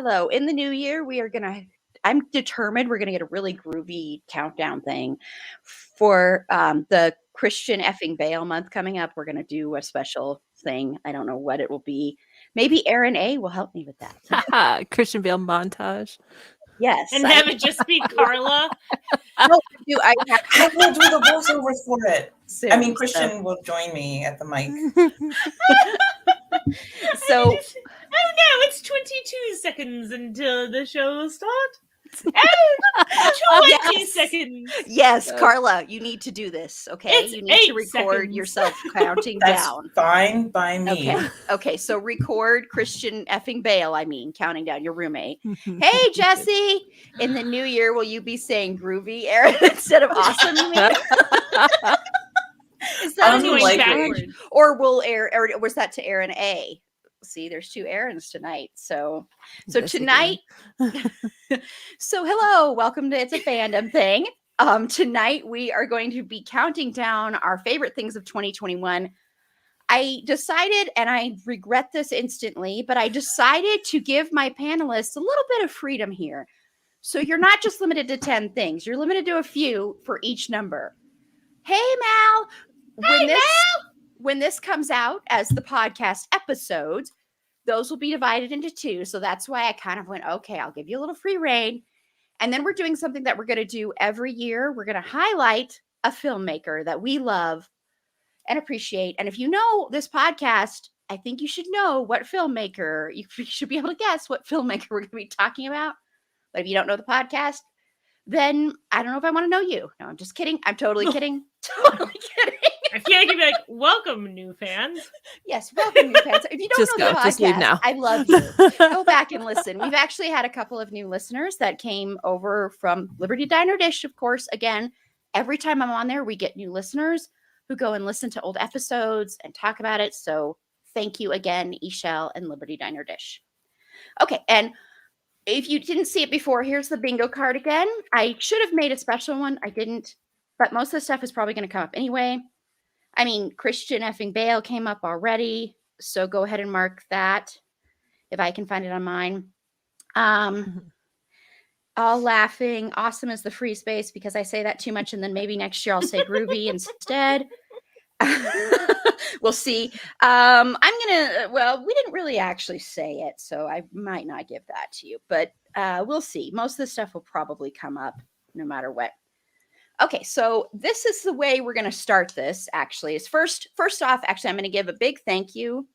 though. In the new year, I'm determined we're gonna get a really groovy countdown thing for the Christian effing Bale month coming up. We're gonna do a special thing. I don't know what it will be. Maybe Aaron A will help me with that. Christian Bale montage. Yes. And have it just be Carla. No, I will do the voiceovers for it. soon, I mean, Christian will join me at the mic. So oh no, it's 22 seconds until the show starts. Oh, 20 seconds. yes, Carla, you need to do this. Okay, It's you need to 8 record seconds. yourself counting That's down. fine by me. Okay. So record Christian effing Bale. Counting down. Your roommate. Hey, Jesse. In the new year, will you be saying groovy, Aaron, instead of awesome? You mean? Is that I'm a new like- change? Or will or was that to Aaron A? See, there's 2 Aarons tonight. So tonight. So hello, welcome to It's a Fandom Thing. Tonight we are going to be counting down our favorite things of 2021. I decided, and I regret this instantly, but I decided to give my panelists a little bit of freedom here. So you're not just limited to 10 things. You're limited to a few for each number. Hey, Mal. When this comes out as the podcast episodes, those will be divided into 2. So that's why I kind of went, okay, I'll give you a little free reign. And then we're doing something that we're going to do every year. We're going to highlight a filmmaker that we love and appreciate. And if you know this podcast, I think you should know what filmmaker, you should be able to guess what filmmaker we're going to be talking about. But if you don't know the podcast, then I don't know if I want to know you. No, I'm just kidding. I'm totally kidding. Totally kidding. I feel like you'd be like, welcome, new fans. Yes, welcome, new fans. If you don't know the just leave podcast, now. I love you. Go back and listen. We've actually had a couple of new listeners that came over from Liberty Diner Dish, of course. Again, every time I'm on there, we get new listeners who go and listen to old episodes and talk about it. So thank you again, Eshell and Liberty Diner Dish. Okay, and if you didn't see it before, here's the bingo card again. I should have made a special one. I didn't, but most of the stuff is probably going to come up anyway. I mean, Christian effing Bale came up already, so go ahead and mark that if I can find it on mine. All laughing. Awesome is the free space because I say that too much, and then maybe next year I'll say groovy instead. We'll see. We didn't really actually say it, so I might not give that to you, but we'll see. Most of the stuff will probably come up no matter what. Okay, so this is the way we're going to start this, actually. Is first off, actually, I'm going to give a big thank you.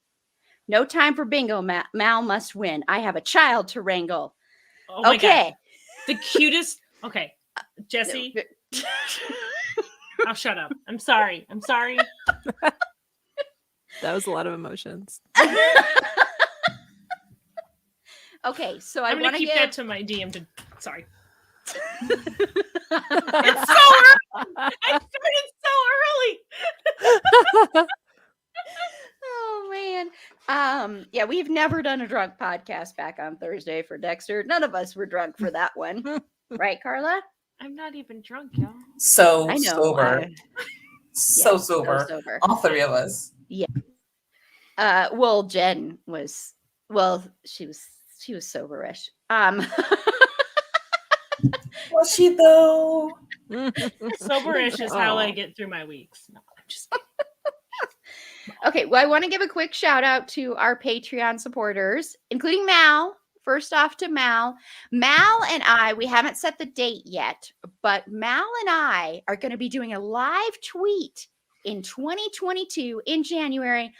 No time for bingo. Mal must win. I have a child to wrangle. Oh my Okay. God. The cutest. Okay. Jesse. I'll shut up. I'm sorry. That was a lot of emotions. Okay, so I'm I going want to to keep give... that to my DM to. Sorry. It's so early. I started so early. Oh man. Yeah, we've never done a drunk podcast back on Thursday for Dexter. None of us were drunk for that one. Right, Carla? I'm not even drunk, y'all. So I know. sober. So sober. sober. All 3 of us. Well, Jen was she was soberish. Was she though? Soberish is how I get through my weeks. No, I'm just kidding. Okay, well, I want to give a quick shout out to our Patreon supporters, including Mal. First off to Mal. Mal and I, we haven't set the date yet, but Mal and I are going to be doing a live tweet in 2022 in January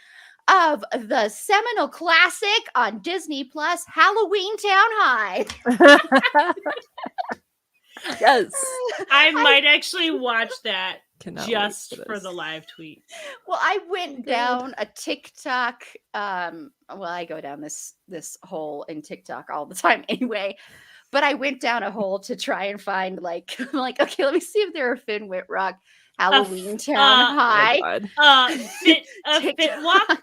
of the seminal classic on Disney Plus, Halloween Town High. Yes. I might actually watch that Cannot just wait for this. the live tweet. Well, I went down a TikTok. I go down this hole in TikTok all the time anyway. But I went down a hole to try and find I'm like, okay, let me see if there are Finn Whitrock Halloween Town High. Fit walk.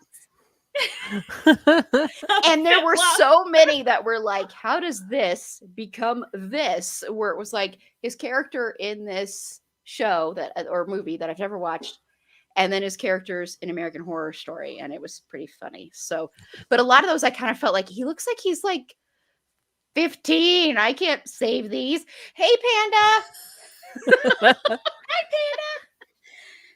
And there were so many that were like, how does this become this? Where it was like his character in this show or movie that I've never watched, and then his characters in American Horror Story, and it was pretty funny. So, but a lot of those I kind of felt like he looks like he's like 15. I can't save these. Hey, Panda. Hi, Panda.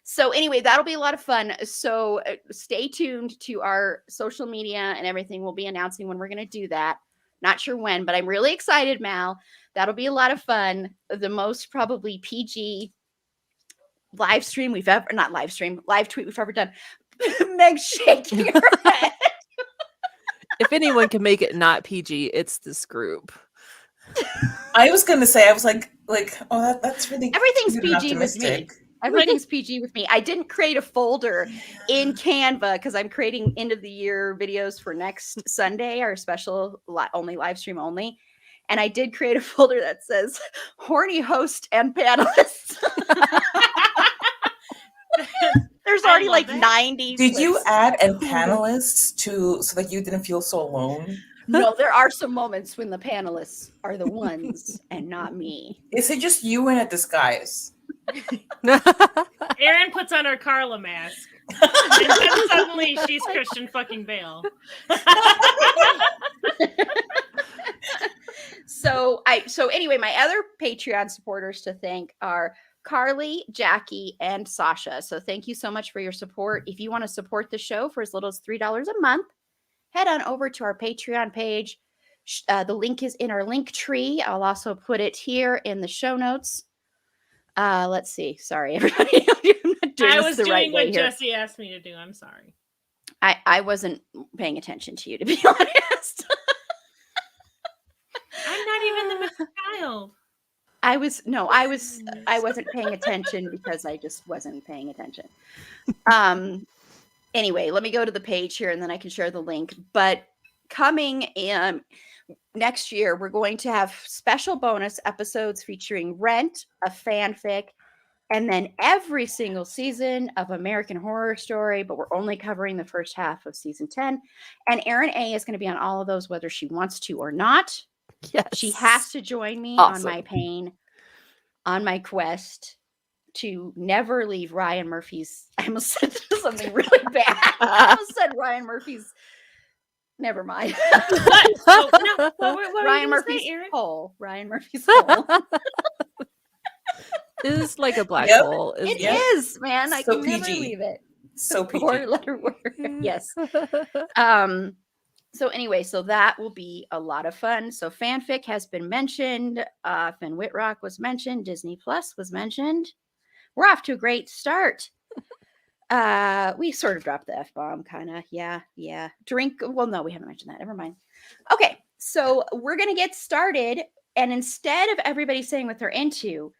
So anyway, that'll be a lot of fun. So stay tuned to our social media and everything. We'll be announcing when we're going to do that. Not sure when, but I'm really excited, Mal. That'll be a lot of fun. The most probably PG live tweet we've ever done. Meg's shaking her head. If anyone can make it not PG, it's this group. I was gonna say, I was like, oh, that's really Everything's cute and PG with me. optimistic. Everything's PG with me. I didn't create a folder in Canva because I'm creating end of the year videos for next Sunday, our special only live stream only. And I did create a folder that says horny host and panelists. There's already like 90. Did you clips. add and panelists so that you didn't feel so alone? No, there are some moments when the panelists are the ones and not me. Is it just you in a disguise? Erin puts on her Carla mask. And then suddenly she's Christian fucking Bale. So anyway, my other Patreon supporters to thank are Carly, Jackie, and Sasha. So thank you so much for your support. If you want to support the show for as little as $3 a month, head on over to our Patreon page. The link is in our link tree. I'll also put it here in the show notes. Let's see. Sorry, everybody. I'm not doing I this was the doing right what way here. Jesse asked me to do. I'm sorry. I wasn't paying attention to you, to be honest. I'm not even the middle child. I wasn't paying attention because I just wasn't paying attention. Anyway, let me go to the page here and then I can share the link. But coming in next year, we're going to have special bonus episodes featuring Rent, a fanfic, and then every single season of American Horror Story, but we're only covering the first half of season 10. And Erin A is going to be on all of those, whether she wants to or not. Yes. She has to join me Awesome. on my pain, on my quest to never leave Ryan Murphy's. I almost said something really bad. I almost said Ryan Murphy's. Never mind. What? Oh, no. What were you Ryan gonna Murphy's say, Erin? hole. Ryan Murphy's hole. It is like a black Yep. hole. It Yep. is, man. I So can never PG. leave it. So PG. Four-letter word. Yes. So anyway, so that will be a lot of fun. So fanfic has been mentioned. Finn Whitrock was mentioned. Disney Plus was mentioned. We're off to a great start. We sort of dropped the F-bomb, kind of. Yeah. Drink. Well, no, we haven't mentioned that. Never mind. Okay, so we're going to get started. And instead of everybody saying what they're into,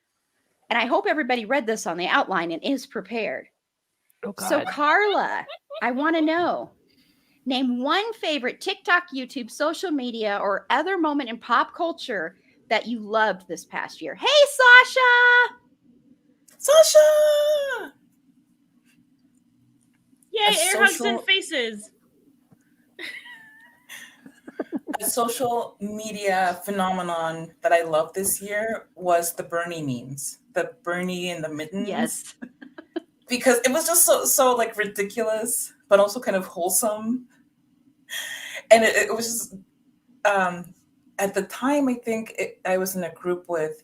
and I hope everybody read this on the outline and is prepared. Oh, God. So Carla, I want to know, name one favorite TikTok, YouTube, social media, or other moment in pop culture that you loved this past year. Hey, Sasha! Sasha! Yay, A air hugs social- and faces. A social media phenomenon that I loved this year was the Bernie memes. The Bernie and the mittens. Yes. Because it was just so like ridiculous, but also kind of wholesome. And it was just at the time, I think I was in a group with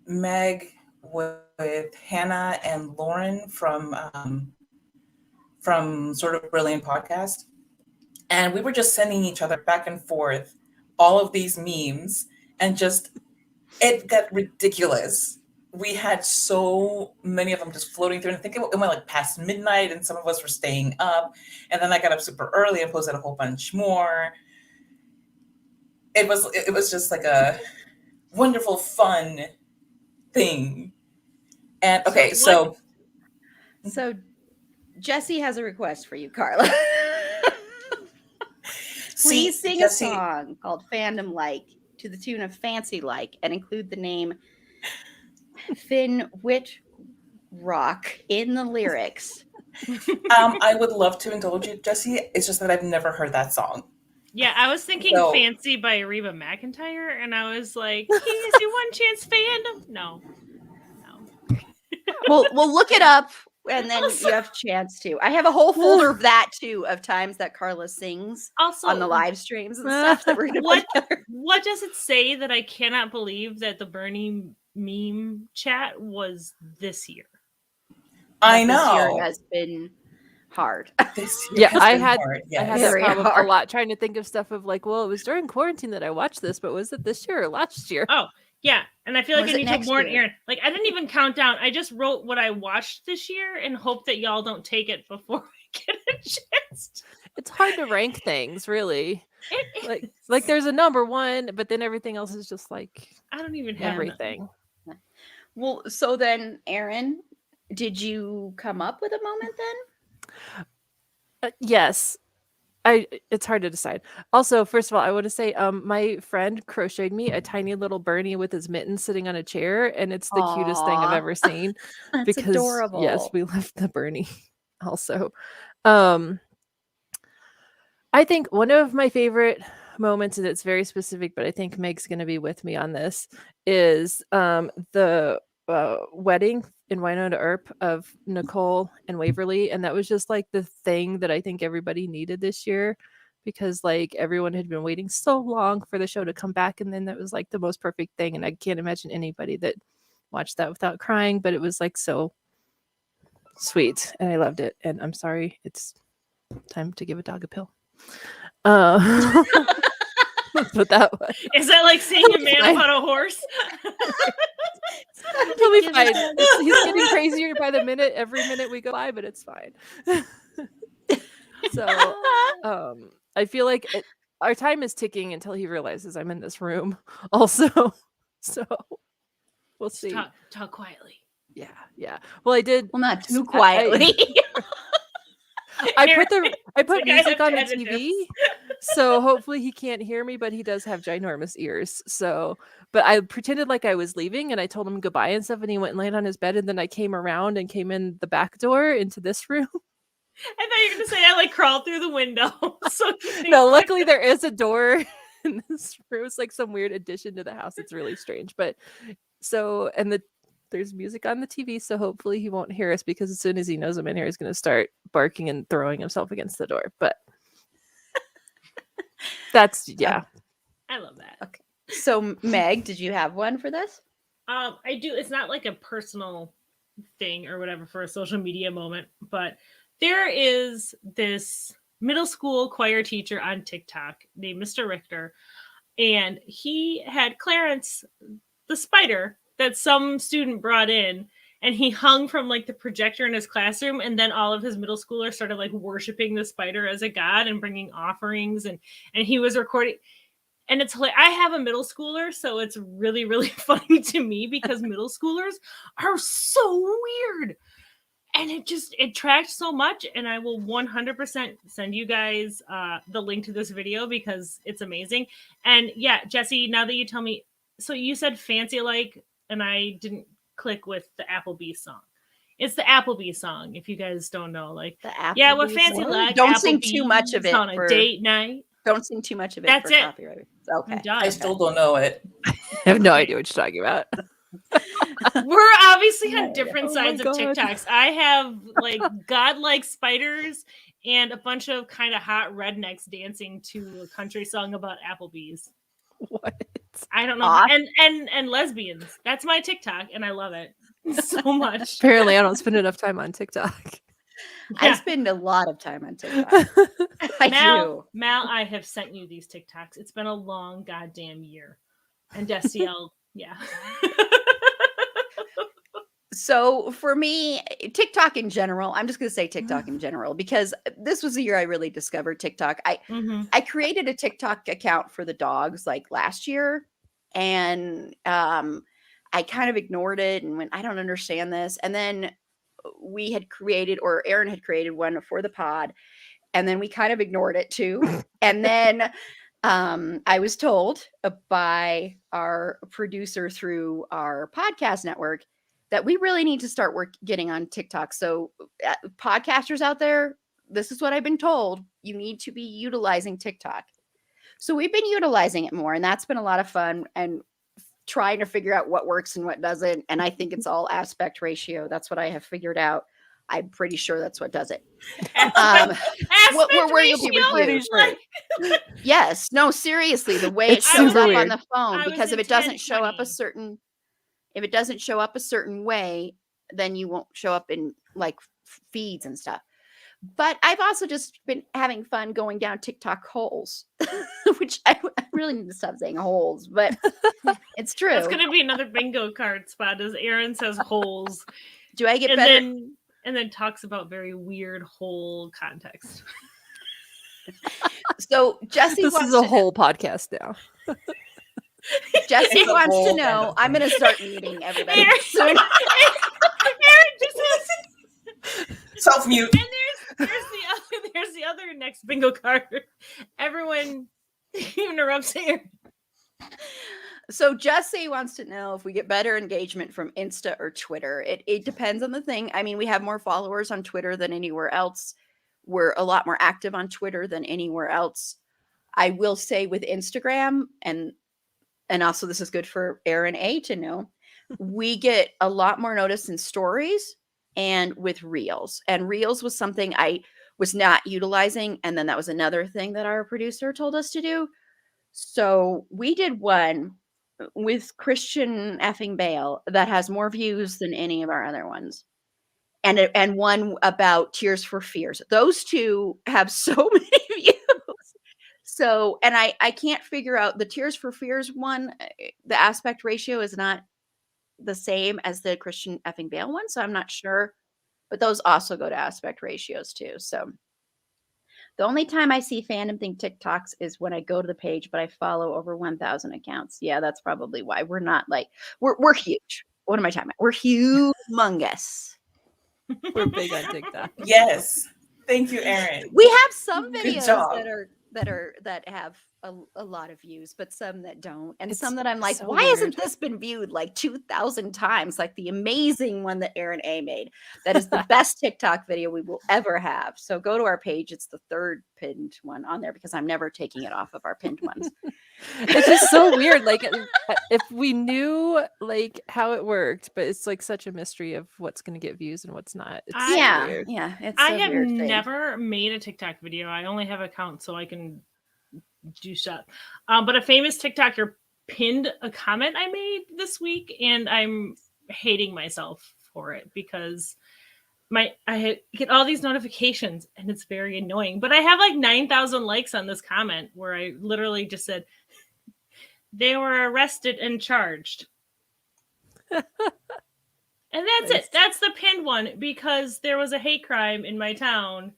Meg, with Hannah and Lauren from Sort of Brilliant Podcast. And we were just sending each other back and forth all of these memes, and just it got ridiculous. We had so many of them just floating through, and I think it went like past midnight, and some of us were staying up. And then I got up super early and posted a whole bunch more. It was just like a wonderful, fun thing. And okay, so Jesse has a request for you, Carla. Please sing a song called Fandom Like to the tune of Fancy Like and include the name Finn Whitrock in the lyrics. I would love to indulge you, Jesse. It's just that I've never heard that song. Yeah, I was thinking So- Fancy by Reba McEntire, and I was like, easy one chance fandom. No. We'll look it up. And then Also- you have a chance to. I have a whole folder of that too, of times that Carla sings Also, on the live streams and stuff that we're gonna what put together. what does it say that I cannot believe that the Bernie meme chat was this year? I That This year know. has been hard. This year Yeah, has I been had- hard, I had yes. that Very problem hard. a lot, trying to think of stuff of like, well, it was during quarantine that I watched this, but was it this year or last year? Oh, yeah. And I feel Or like is I it need to next warn year? Aaron. Like, I didn't even count down. I just wrote what I watched this year and hope that y'all don't take it before we get a chance. It's hard to rank things, really. It Like, is. like there's a number one, but then everything else is just like I don't even have everything. Well, so then, Aaron, did you come up with a moment then? Yes. It's hard to decide. Also, first of all, I want to say my friend crocheted me a tiny little Bernie with his mittens sitting on a chair, and it's the cutest thing I've Aw. ever seen. That's because adorable. yes, we love the Bernie also. I think one of my favorite moments, and it's very specific, but I think Meg's going to be with me on this, is the wedding in Winona Earp of Nicole and Waverly, and that was just like the thing that I think everybody needed this year, because like everyone had been waiting so long for the show to come back, and then that was like the most perfect thing, and I can't imagine anybody that watched that without crying, but it was like so sweet, and I loved it. And I'm sorry, it's time to give a dog a pill. Let's put that way. Is that like seeing a man Fine. on a horse? He'll be fine. He's getting crazier by the minute, every minute we go by, but it's fine. So I feel like our time is ticking until he realizes I'm in this room also. So we'll see. Talk quietly. Yeah. Well, I did. Well, not too I- quietly. I put like I music have on the tinnitus. TV, so hopefully he can't hear me, but he does have ginormous ears. So, but I pretended like I was leaving, and I told him goodbye and stuff, and he went and laid on his bed, and then I came around and came in the back door into this room. I thought you were gonna say I like crawled through the window. So No, luckily there is a door in this room. It's like some weird addition to the house. It's really strange, but so there's music on the TV, so hopefully he won't hear us, because as soon as he knows I'm in here, he's going to start barking and throwing himself against the door. But that's I love that. So, Meg, did you have one for this? I do. It's not like a personal thing or whatever for a social media moment, but there is this middle school choir teacher on TikTok named Mr. Richter, and he had Clarence the spider that some student brought in, and he hung from like the projector in his classroom, and then all of his middle schoolers started like worshiping the spider as a god and bringing offerings, and he was recording. And it's like, I have a middle schooler, so it's really, really funny to me because middle schoolers are so weird. And it tracked so much. And I will 100% send you guys the link to this video because it's amazing. And yeah, Jesse, now that you tell me, so you said fancy like, and I didn't click with the Applebee's song. It's the Applebee's song, if you guys don't know. Like, The yeah, what Applebee's fancy one? like. Don't sing too much of Applebee's it on a for- date night. Don't sing too much of it That's for it. copyright. Okay. I'm done. I still don't know it. I have no idea what you're talking about. We're obviously on Yeah. different Oh sides my of God. TikToks. I have like godlike spiders and a bunch of kind of hot rednecks dancing to a country song about Applebee's. What? I don't know. Aw. And lesbians. That's my TikTok, and I love it so much. Apparently, I don't spend enough time on TikTok. I Yeah. spend a lot of time on TikTok. I do. Mal, I have sent you these TikToks. It's been a long goddamn year. And Destiel, yeah. So for me, TikTok in general, I'm just going to say TikTok in general because this was the year I really discovered TikTok. Mhm. I created a TikTok account for the dogs like last year, and I kind of ignored it and went, I don't understand this. And then we had created, or Aaron had created one for the pod, and then we kind of ignored it too. And then I was told by our producer through our podcast network that we really need to start getting on TikTok. So podcasters out there, this is what I've been told. You need to be utilizing TikTok. So we've been utilizing it more, and that's been a lot of fun and trying to figure out what works and what doesn't. And I think it's all aspect ratio. That's what I have figured out. I'm pretty sure that's what does it. Aspect where you'll be ratio, reviewed. like, Yes, no, seriously, the way It's it shows super up on weird. the phone, I was because if in it doesn't show up 1020. if it doesn't show up a certain way, then you won't show up in like feeds and stuff. But I've also just been having fun going down TikTok holes, which I really need to stop saying holes, but it's true. That's gonna be another bingo card spot, as Aaron says holes, Do I get and better? then talks about very weird hole context. So Jesse This wants is a to whole podcast now. Jesse It's a wants to whole know. fandom I'm thing. going to start muting everybody Aaron, soon. Aaron just has, Self-mute. and there's the other next bingo card. Everyone interrupts Aaron. So Jesse wants to know if we get better engagement from Insta or Twitter. It depends on the thing. I mean, we have more followers on Twitter than anywhere else. We're a lot more active on Twitter than anywhere else. I will say with Instagram, and also this is good for Aaron A to know, we get a lot more notice in stories and with reels. And reels was something I was not utilizing. And then that was another thing that our producer told us to do. So we did one with Christian effing Bale that has more views than any of our other ones. And one about Tears for Fears. Those two have so many views. So, and I can't figure out the Tears for Fears one. The aspect ratio is not the same as the Christian effing Bale one. So I'm not sure, but those also go to aspect ratios too. So the only time I see Fandom Thing TikToks is when I go to the page, but I follow over 1,000 accounts. Yeah, that's probably why we're not like, we're huge. What am I talking about? We're humongous. We're big on TikTok. Yes. Thank you, Aaron. We have some Good videos job. that have a lot of views, but some that don't, and It's some that I'm like, so why hasn't weird. this been viewed like 2,000 times? Like the amazing one that Aaron A made. That is the best TikTok video we will ever have. So go to our page. It's the third pinned one on there because I'm never taking it off of our pinned ones. It's just so weird. Like if we knew like how it worked, but it's like such a mystery of what's going to get views and what's not. It's so Yeah, weird. yeah. It's I a have weird thing. never made a TikTok video. I only have accounts so I can do stuff. But a famous TikToker pinned a comment I made this week, and I'm hating myself for it because I get all these notifications, and it's very annoying. But I have like 9,000 likes on this comment where I literally just said they were arrested and charged. And that's it. That's the pinned one because there was a hate crime in my town.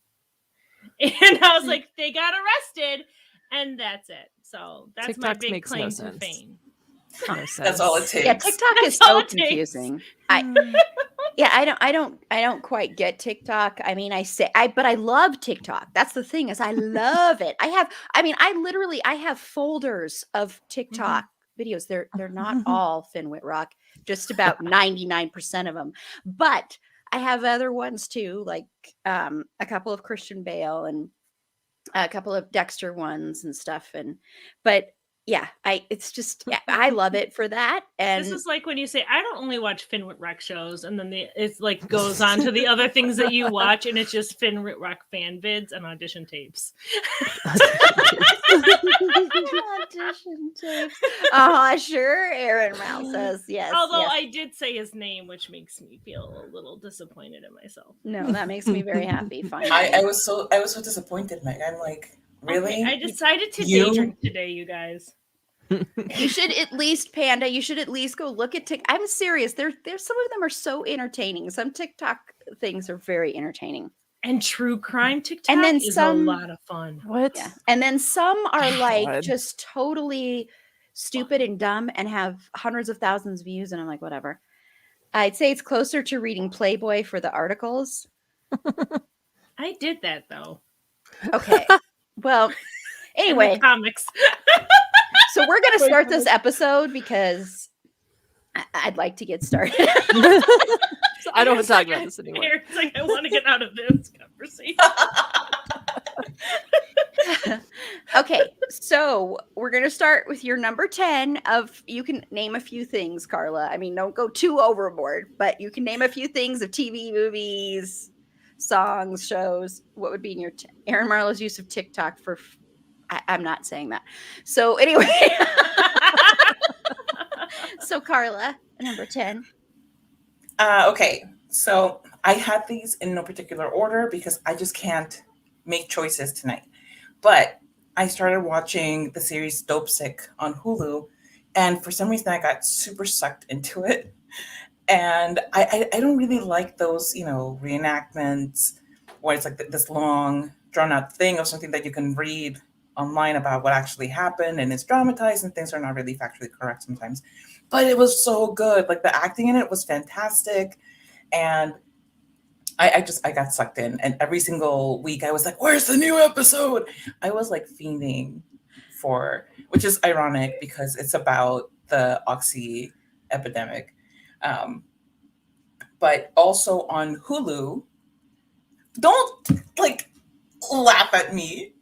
And I was like, they got arrested, and that's it. So that's my TikTok big makes no claim to sense. fame. No That's all it sense. takes. Yeah, TikTok is That's all so it takes. confusing. I don't quite get TikTok. I mean, but I love TikTok. That's the thing is I love it. I have folders of TikTok videos. They're not all Finn Whitrock, just about 99% of them. But I have other ones too, like a couple of Christian Bale and a couple of Dexter ones and stuff. But yeah, I love it for that. And This is like when you say, I don't only watch Finn Whitrock shows, and then it's like goes on to the other things that you watch, and it's just Finn Whitrock fan vids and audition tapes. audition tapes. Sure. Aaron Rao says yes. Although yes. I did say his name, which makes me feel a little disappointed in myself. No, that makes me very happy. Finally. I was so disappointed, Meg. I'm like, really? Okay, I decided to You- day drink today, you guys. You should at least, Panda. You should at least go look at TikTok. I'm serious. There's some of them are so entertaining. Some TikTok things are very entertaining. And true crime TikTok And then is some- a lot of fun. What? Yeah, and then some are like God. just totally stupid and dumb and have hundreds of thousands of views. And I'm like, whatever. I'd say it's closer to reading Playboy for the articles. I did that though. Okay. Well, In anyway. the comics. So we're going to start this episode because I'd like to get started. I don't want to talk about this anymore. It's like I want to get out of this conversation. Okay, so we're going to start with your number 10 of, you can name a few things, Carla. I mean, don't go too overboard, but you can name a few things of TV, movies, songs, shows, what would be in your Aaron Marlowe's use of TikTok for I'm not saying that. So anyway, so Carla, number 10. Okay, so I had these in no particular order because I just can't make choices tonight. But I started watching the series Dope Sick on Hulu, and for some reason I got super sucked into it. And I don't really like those, reenactments where it's like this long, drawn out thing of something that you can read online about what actually happened and it's dramatized and things are not really factually correct sometimes. But it was so good. Like the acting in it was fantastic. And I got sucked in. And every single week I was like, where's the new episode? I was like fiending for, which is ironic because it's about the Oxy epidemic. But also on Hulu, don't like laugh at me.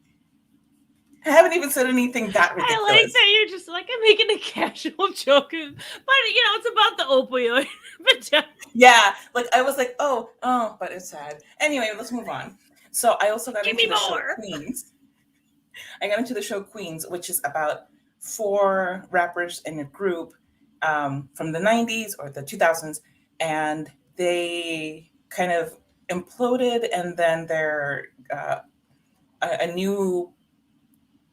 I haven't even said anything that ridiculous. I like that you're just like, I'm making a casual joke, but it's about the opioid epidemic. Yeah, like I was like, oh, but it's sad. Anyway, let's move on. So I also got Give into me the show more. Queens. I got into the show Queens, which is about 4 rappers in a group from the 90s or the 2000s, and they kind of imploded, and then they're a new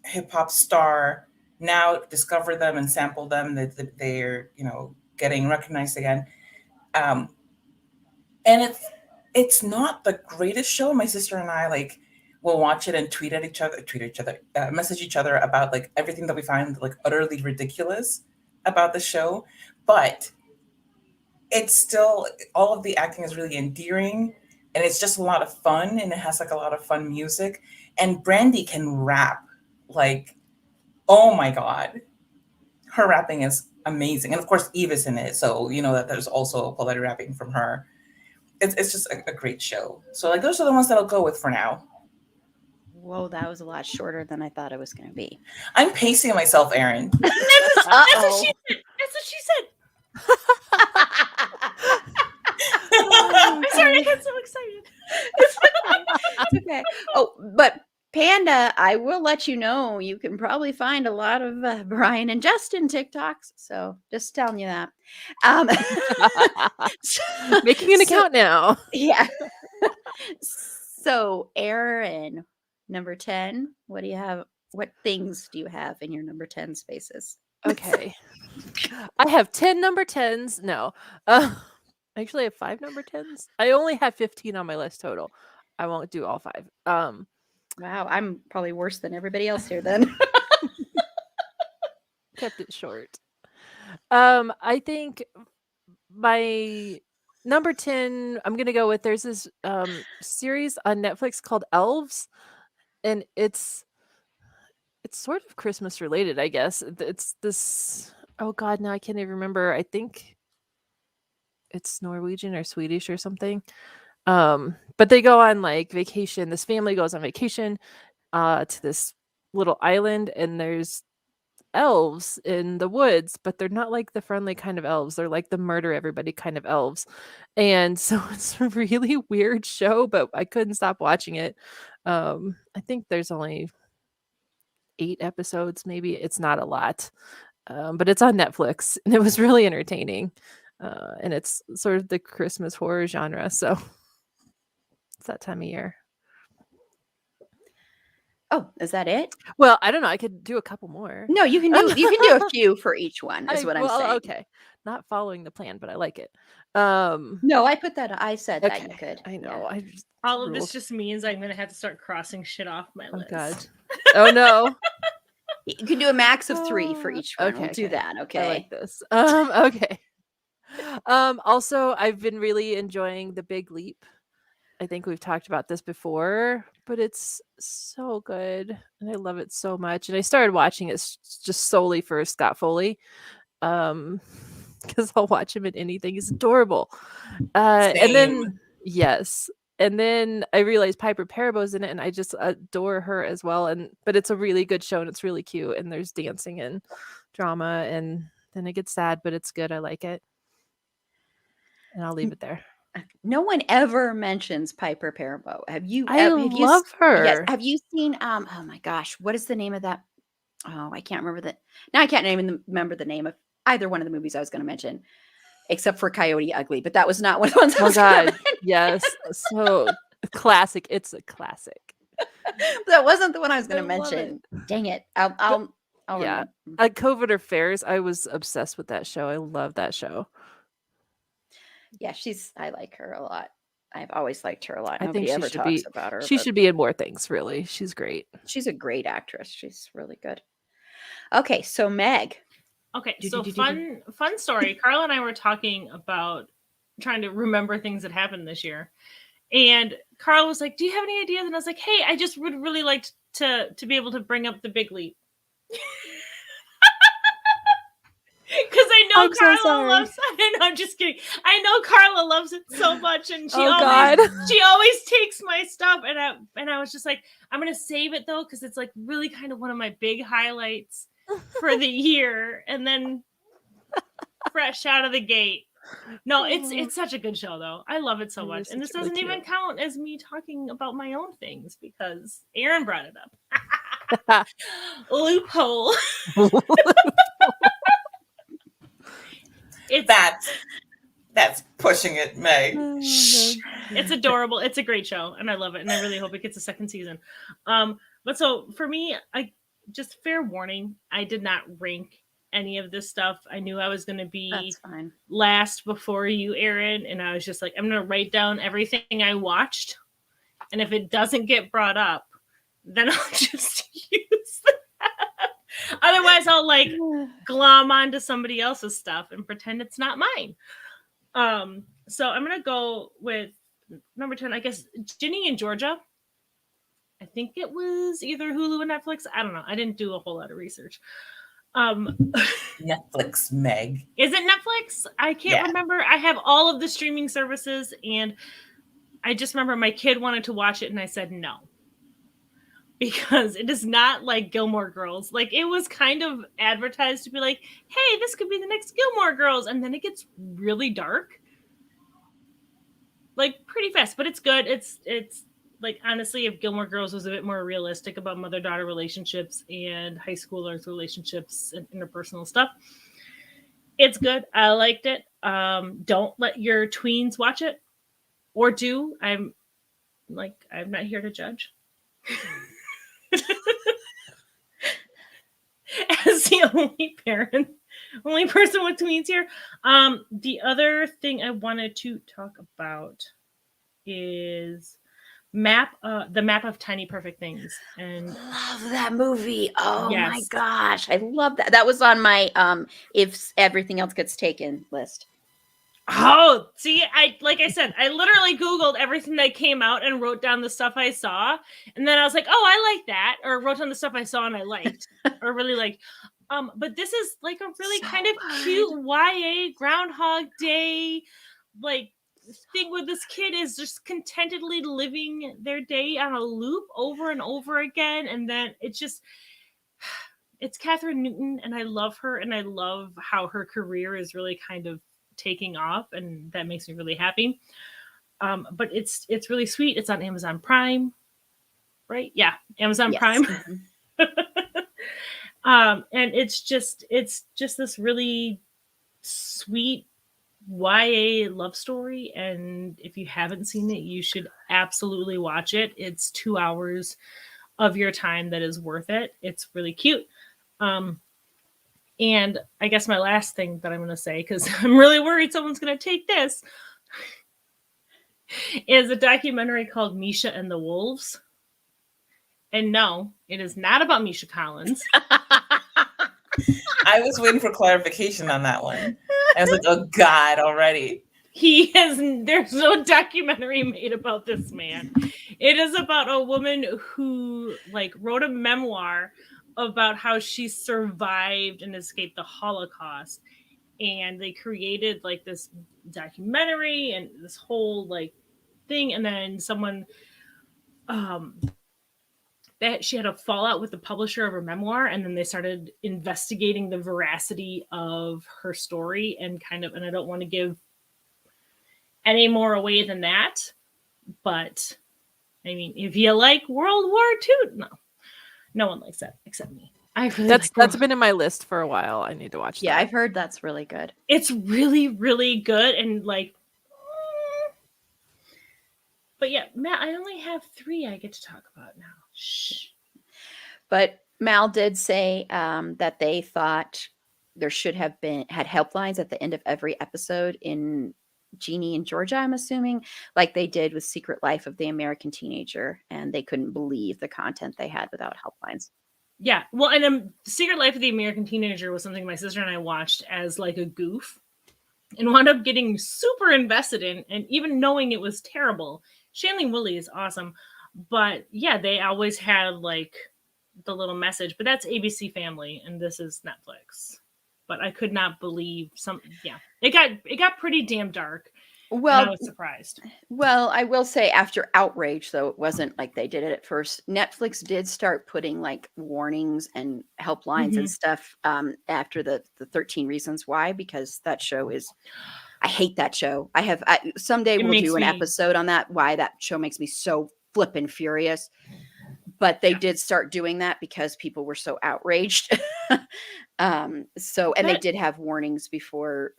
hip hop star now discover them and sample them. That they're getting recognized again, and it's not the greatest show. My sister and I will watch it and message each other about like everything that we find like utterly ridiculous about the show, but it's still, all of the acting is really endearing and it's just a lot of fun and it has like a lot of fun music, and Brandy can rap like, oh my god, her rapping is amazing. And of course Eve is in it, so that there's also polite rapping from her. It's just a great show. So like those are the ones that I'll go with for now. Whoa, that was a lot shorter than I thought it was going to be. I'm pacing myself, Erin. That's what she said. That's what she said. I'm sorry, I got so excited. It's okay. Oh, but Panda, I will let you know, you can probably find a lot of Brian and Justin TikToks. So just telling you that. Making an account now. Yeah. So Aaron, number 10, what do you have? What things do you have in your number 10 spaces? Okay. I have 10 number 10s. No. Actually, I have 5 number 10s. I only have 15 on my list total. I won't do all 5. Wow, I'm probably worse than everybody else here then. Kept it short. I think my number 10, I'm going to go with, there's this series on Netflix called Elves, and it's sort of Christmas related, I guess. It's this, oh god, now I can't even remember. I think it's Norwegian or Swedish or something. But they go on like vacation. This family goes on vacation to this little island, and there's elves in the woods, but they're not like the friendly kind of elves. They're like the murder everybody kind of elves. And so it's a really weird show, but I couldn't stop watching it. I think there's only 8 episodes, maybe. It's not a lot. But it's on Netflix, and it was really entertaining. And it's sort of the Christmas horror genre, so it's that time of year. Oh, is that it? Well, I don't know. I could do a couple more. No, you can do a few for each one, is what I'm saying. Okay. Not following the plan, but I like it. No, I said that you could. I know. Yeah. All of this just means I'm gonna have to start crossing shit off my list. Oh god. Oh no. You can do a max of 3 for each one. Okay, We'll do okay. that. Okay. I like this. Okay. Also, I've been really enjoying The Big Leap. I think we've talked about this before, but it's so good and I love it so much. And I started watching it just solely for Scott Foley, because I'll watch him in anything. He's adorable. And then yes, and then I realized Piper Parabo's in it, and I just adore her as well. But it's a really good show, and it's really cute, and there's dancing and drama, and then it gets sad, but it's good. I like it, and I'll leave it there. No one ever mentions Piper Perabo. Have you? I Have you? love Yes. her. Have you seen? Oh my gosh, what is the name of that? Oh, I can't remember that. Now I can't remember the name of either one of the movies I was going to mention, except for Coyote Ugly. But that was not one of the ones I Oh was going to God, yes, so classic. It's a classic. That wasn't the one I was I going to love it. mention. Dang it! I'll Yeah, remember. COVID Affairs. I was obsessed with that show. I love that show. Yeah, I like her a lot. I've always liked her a lot. I think Nobody she ever should talks be. about her, She but should be in more things. Really, she's great. she's a great actress. She's really good. Okay, so Meg. Okay, Do, so do, do, do, do. fun story. Carla and I were talking about trying to remember things that happened this year. And Carl was like, "Do you have any ideas?" And I was like, "Hey, I just would really like to be able to bring up the Big Leap." Because I know I'm so Carla sorry. loves it. I'm just kidding. I know Carla loves it so much, and she Oh, always God. she always takes my stuff. And I was just like, I'm gonna save it though, because it's like really kind of one of my big highlights for the year. And then fresh out of the gate. No, it's such a good show though. I love it so It much. is And this such really doesn't even cute. count as me talking about my own things because Aaron brought it up. Loophole. It's That's pushing it, Meg. Oh, Shh. God. it's adorable. It's a great show, and I love it, and I really hope it gets a second season. But so for me, I just fair warning, I did not rank any of this stuff. I knew I was going to be That's fine. last before you, Aaron, and I was just like, I'm going to write down everything I watched, and if it doesn't get brought up, then I'll just use that. Otherwise, I'll like glom onto somebody else's stuff and pretend it's not mine. So I'm gonna go with number 10, I guess, Ginny and Georgia. I think it was either Hulu or Netflix. I don't know. I didn't do a whole lot of research. Netflix, Meg. Is it Netflix? I can't Yeah. remember. I have all of the streaming services, and I just remember my kid wanted to watch it, and I said no. Because it is not like Gilmore Girls. Like, it was kind of advertised to be like, hey, this could be the next Gilmore Girls. And then it gets really dark. Like, pretty fast. But it's good. It's like, honestly, if Gilmore Girls was a bit more realistic about mother-daughter relationships and high schoolers' relationships and interpersonal stuff, it's good. I liked it. Don't let your tweens watch it. Or do. I'm not here to judge. As the only person with tweens here. The other thing I wanted to talk about is the map of tiny perfect things. And Love that movie. Oh my Yes. gosh. I love that. That was on my if everything else gets taken list. oh, see, like I said, I literally Googled everything that came out and wrote down the stuff I saw, and then I was like, oh, I like that, or wrote down the stuff I saw and I liked, or really liked. But this is like a really So kind of good. cute YA Groundhog Day like thing where this kid is just contentedly living their day on a loop over and over again, and then it's Catherine Newton, and I love her, and I love how her career is really kind of taking off, and that makes me really happy. But it's really sweet. It's on Amazon Prime, right? Yeah, Amazon Yes. Prime. Mhm. And it's just this really sweet YA love story, and if you haven't seen it, you should absolutely watch it. It's 2 hours of your time that is worth it. It's really cute. And I guess my last thing that I'm going to say, because I'm really worried someone's going to take this, is a documentary called Misha and the Wolves. And no, it is not about Misha Collins. I was waiting for clarification on that one. I was like, oh God, already. There's no documentary made about this man. It is about a woman who like wrote a memoir about how she survived and escaped the Holocaust. And they created like this documentary and this whole like thing. And then someone, that she had a fallout with the publisher of her memoir, and then they started investigating the veracity of her story and I don't want to give any more away than that. But I mean, if you like World War II, no one likes that except me. I really That's like been in my list for a while. I need to watch Yeah, that. I've heard that's really good. It's really, really good, and like, but yeah, Matt, I only have 3 I get to talk about now. Shh. But Mal did say that they thought there should have had helplines at the end of every episode in Jeannie and Georgia, I'm assuming, like they did with Secret Life of the American Teenager, and they couldn't believe the content they had without helplines. Yeah, well, and Secret Life of the American Teenager was something my sister and I watched as like a goof, and wound up getting super invested in, and even knowing it was terrible. Shailene Woodley is awesome, but yeah, they always had like the little message. But that's ABC Family, and this is Netflix. But I could not believe it got pretty damn dark. Well, and I was surprised. Well, I will say after Outrage, though, it wasn't like they did it at first. Netflix did start putting like warnings and helplines and stuff after the 13 Reasons Why, because that show I hate that show. Someday we'll do an episode on that, why that show makes me so flippin' furious. But they did start doing that because people were so outraged. They did have warnings before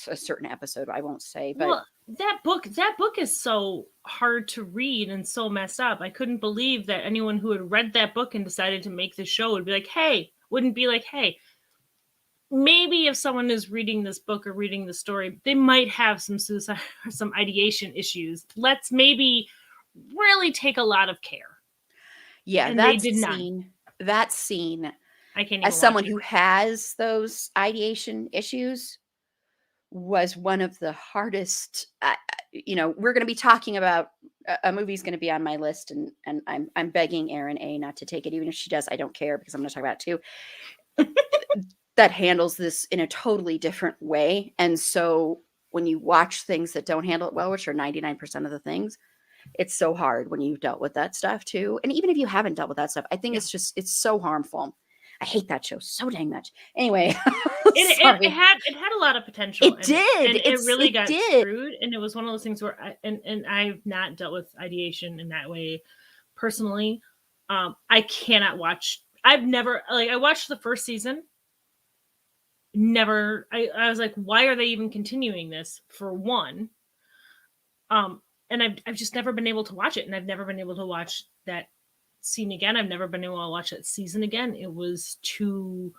a certain episode, I won't say, but well, that book is so hard to read and so messed up. I couldn't believe that anyone who had read that book and decided to make the show wouldn't be like, hey, maybe if someone is reading this book or reading the story, they might have some suicide or some ideation issues. Let's maybe really take a lot of care. Yeah, and that they did scene, that scene, I can't even as someone watch it. who has those ideation issues, was one of the hardest. We're going to be talking about a movie's going to be on my list, and I'm begging Erin A not to take it, even if she does. I don't care, because I'm going to talk about it too. That handles this in a totally different way, and so when you watch things that don't handle it well, which are 99% of the things, it's so hard when you've dealt with that stuff too. And even if you haven't dealt with that stuff, I think it's so harmful. I hate that show so dang much. Anyway, it had a lot and it really got screwed. And it was one of those things where I've not dealt with ideation in that way personally. I cannot watch. I've never I watched the first season. Never. I was like, why are they even continuing this? For one, and I've just never been able to watch it, and I've never been able to watch that scene again. I've never been able to watch that season again. It was too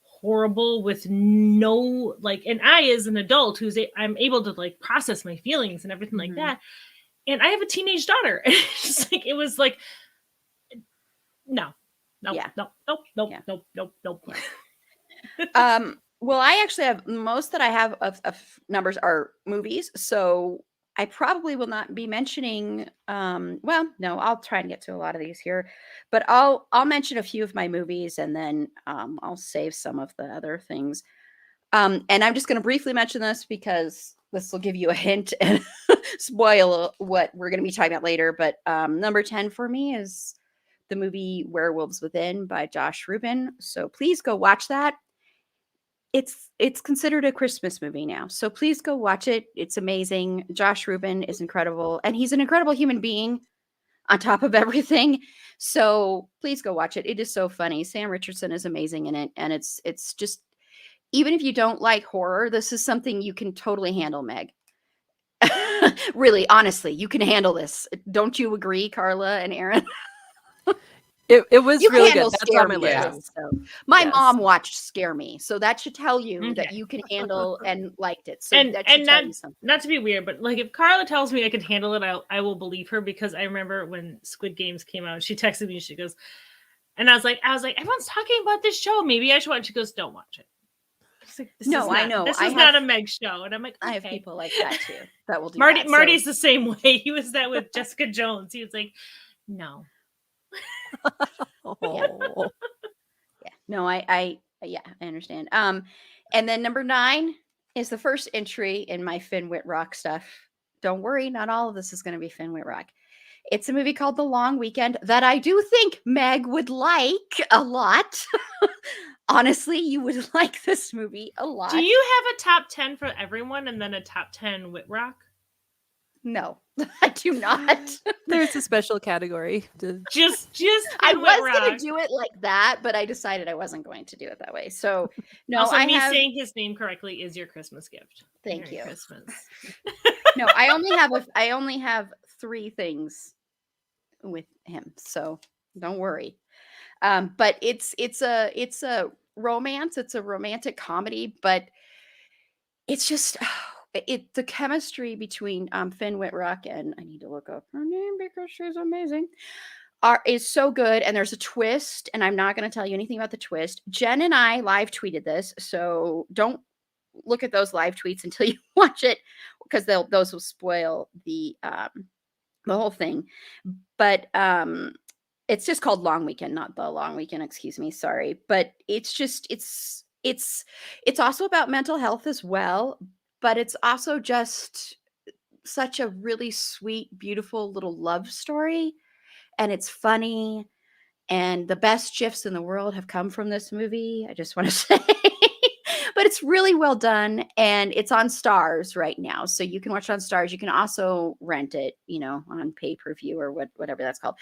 horrible with no and I, as an adult I'm able to process my feelings and everything like that, and I have a teenage daughter. It's just it was no. Well, I actually have most that I have of numbers are movies, so I probably will not be mentioning. No, I'll try and get to a lot of these here, but I'll mention a few of my movies, and then I'll save some of the other things. And I'm just going to briefly mention this because this will give you a hint and spoil what we're going to be talking about later. But number 10 for me is the movie Werewolves Within by Josh Rubin. So please go watch that. It's considered a Christmas movie now. So please go watch it. It's amazing. Josh Rubin is incredible, and he's an incredible human being on top of everything. So please go watch it. It is so funny. Sam Richardson is amazing in it, and it's just, even if you don't like horror, this is something you can totally handle, Meg. Really, honestly, you can handle this. Don't you agree, Carla and Erin? It was really good. That's on my list. So my mom watched Scare Me, so that should tell you that you can handle and liked it. So that should tell you something. Not to be weird, but if Carla tells me I could handle it, I will believe her, because I remember when Squid Games came out, she texted me. She goes, and I was like, everyone's talking about this show. Maybe I should watch it. She goes, don't watch it. I know. This is not a Meg show, and I'm like, okay. I have people like that too. That will do. Marty's the same way. He was that with Jessica Jones. He was like, no. Yeah. No, I understand. And then number 9 is the first entry in my Finn Wittrock stuff. Don't worry, not all of this is going to be Finn Wittrock. It's a movie called The Long Weekend that I do think Meg would like a lot. honestly, you would like this movie a lot. Do you have a top 10 for everyone and then a top 10 Whitrock? No, I do not. There's a special category. Just I Finn was going Whitrock. to do it like that, but I decided I wasn't going to do it that way. So, no, Also, I me have. saying his name correctly is your Christmas gift. Thank Merry you. Christmas. No, I only have 3 things with him, so don't worry. But it's a romance. It's a romantic comedy, but it's just the chemistry between Finn Whitrock and I need to look up her name because she's amazing. Is so good, and there's a twist, and I'm not going to tell you anything about the twist. Jen and I live tweeted this, so don't look at those live tweets until you watch it because those will spoil the whole thing. But it's just called Long Weekend, not The Long Weekend, excuse me, sorry. But it's just it's also about mental health as well, but it's also just such a really sweet, beautiful little love story, and it's funny, and the best gifs in the world have come from this movie. I just want to say. But it's really well done, and it's on Stars right now, so you can watch it on Stars. You can also rent it, on pay-per-view or whatever that's called.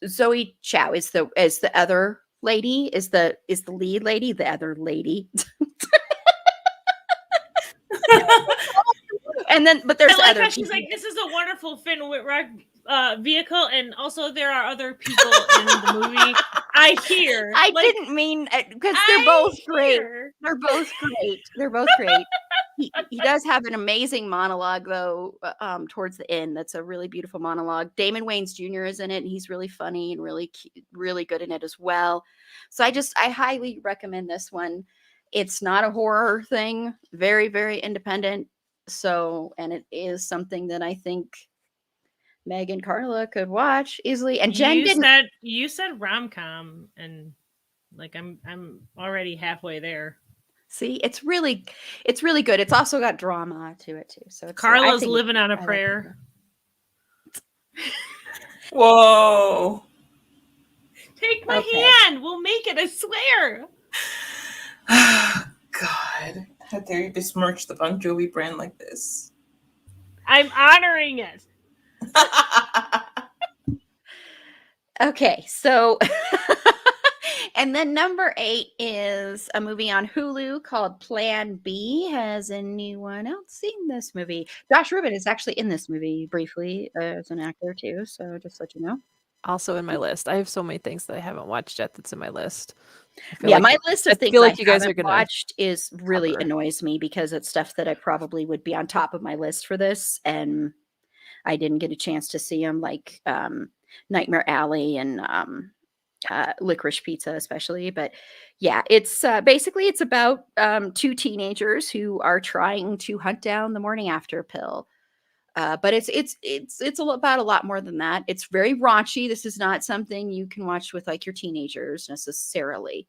Zoe Chow is the other lady, is the lead lady, the other lady. And then, but there's I like other how she's people. like, this is a wonderful Finn Whitrock vehicle, and also there are other people in the movie. I hear. I didn't mean because they're both great. hear. They're both great. They're both great. He does have an amazing monologue though, towards the end. That's a really beautiful monologue. Damon Wayans Jr. is in it, and he's really funny and really good in it as well. So I highly recommend this one. It's not a horror thing. Very, very independent. So, and it is something that I think Meg and Carla could watch easily. And Jen You said rom-com, and like I'm already halfway there. See, it's really good. It's also got drama to it too. So Carla's living on a prayer. Whoa. Take my Okay. hand. We'll make it, I swear. God. How dare you besmirch the Bon Jovi brand like this? I'm honoring it. Okay, so and then number 8 is a movie on Hulu called Plan B. Has anyone else seen this movie? Josh Rubin is actually in this movie briefly as an actor too, so just let you know. Also in my list. I have so many things that I haven't watched yet that's in my list. Yeah, my list of I things feel like I you guys are haven't gonna watched is really cover. annoys me because it's stuff that I probably would be on top of my list for this, and I didn't get a chance to see them, like Nightmare Alley and Licorice Pizza, especially. But yeah, it's basically it's about 2 teenagers who are trying to hunt down the morning after pill. But it's about a lot more than that. It's very raunchy. This is not something you can watch with like your teenagers necessarily.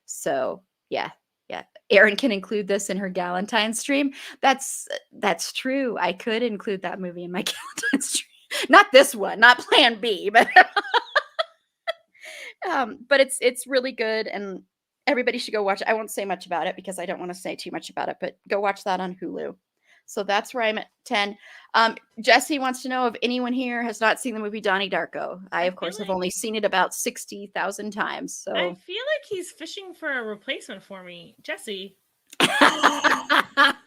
So yeah. Erin can include this in her Galentine's stream. That's true. I could include that movie in my Galentine's stream. Not this one, not Plan B, but but it's really good, and everybody should go watch it. I won't say much about it because I don't want to say too much about it, but go watch that on Hulu. So that's where I'm at 10. Jesse wants to know if anyone here has not seen the movie Donnie Darko. I, of course, have only seen it about 60,000 times. So I feel like he's fishing for a replacement for me. Jesse.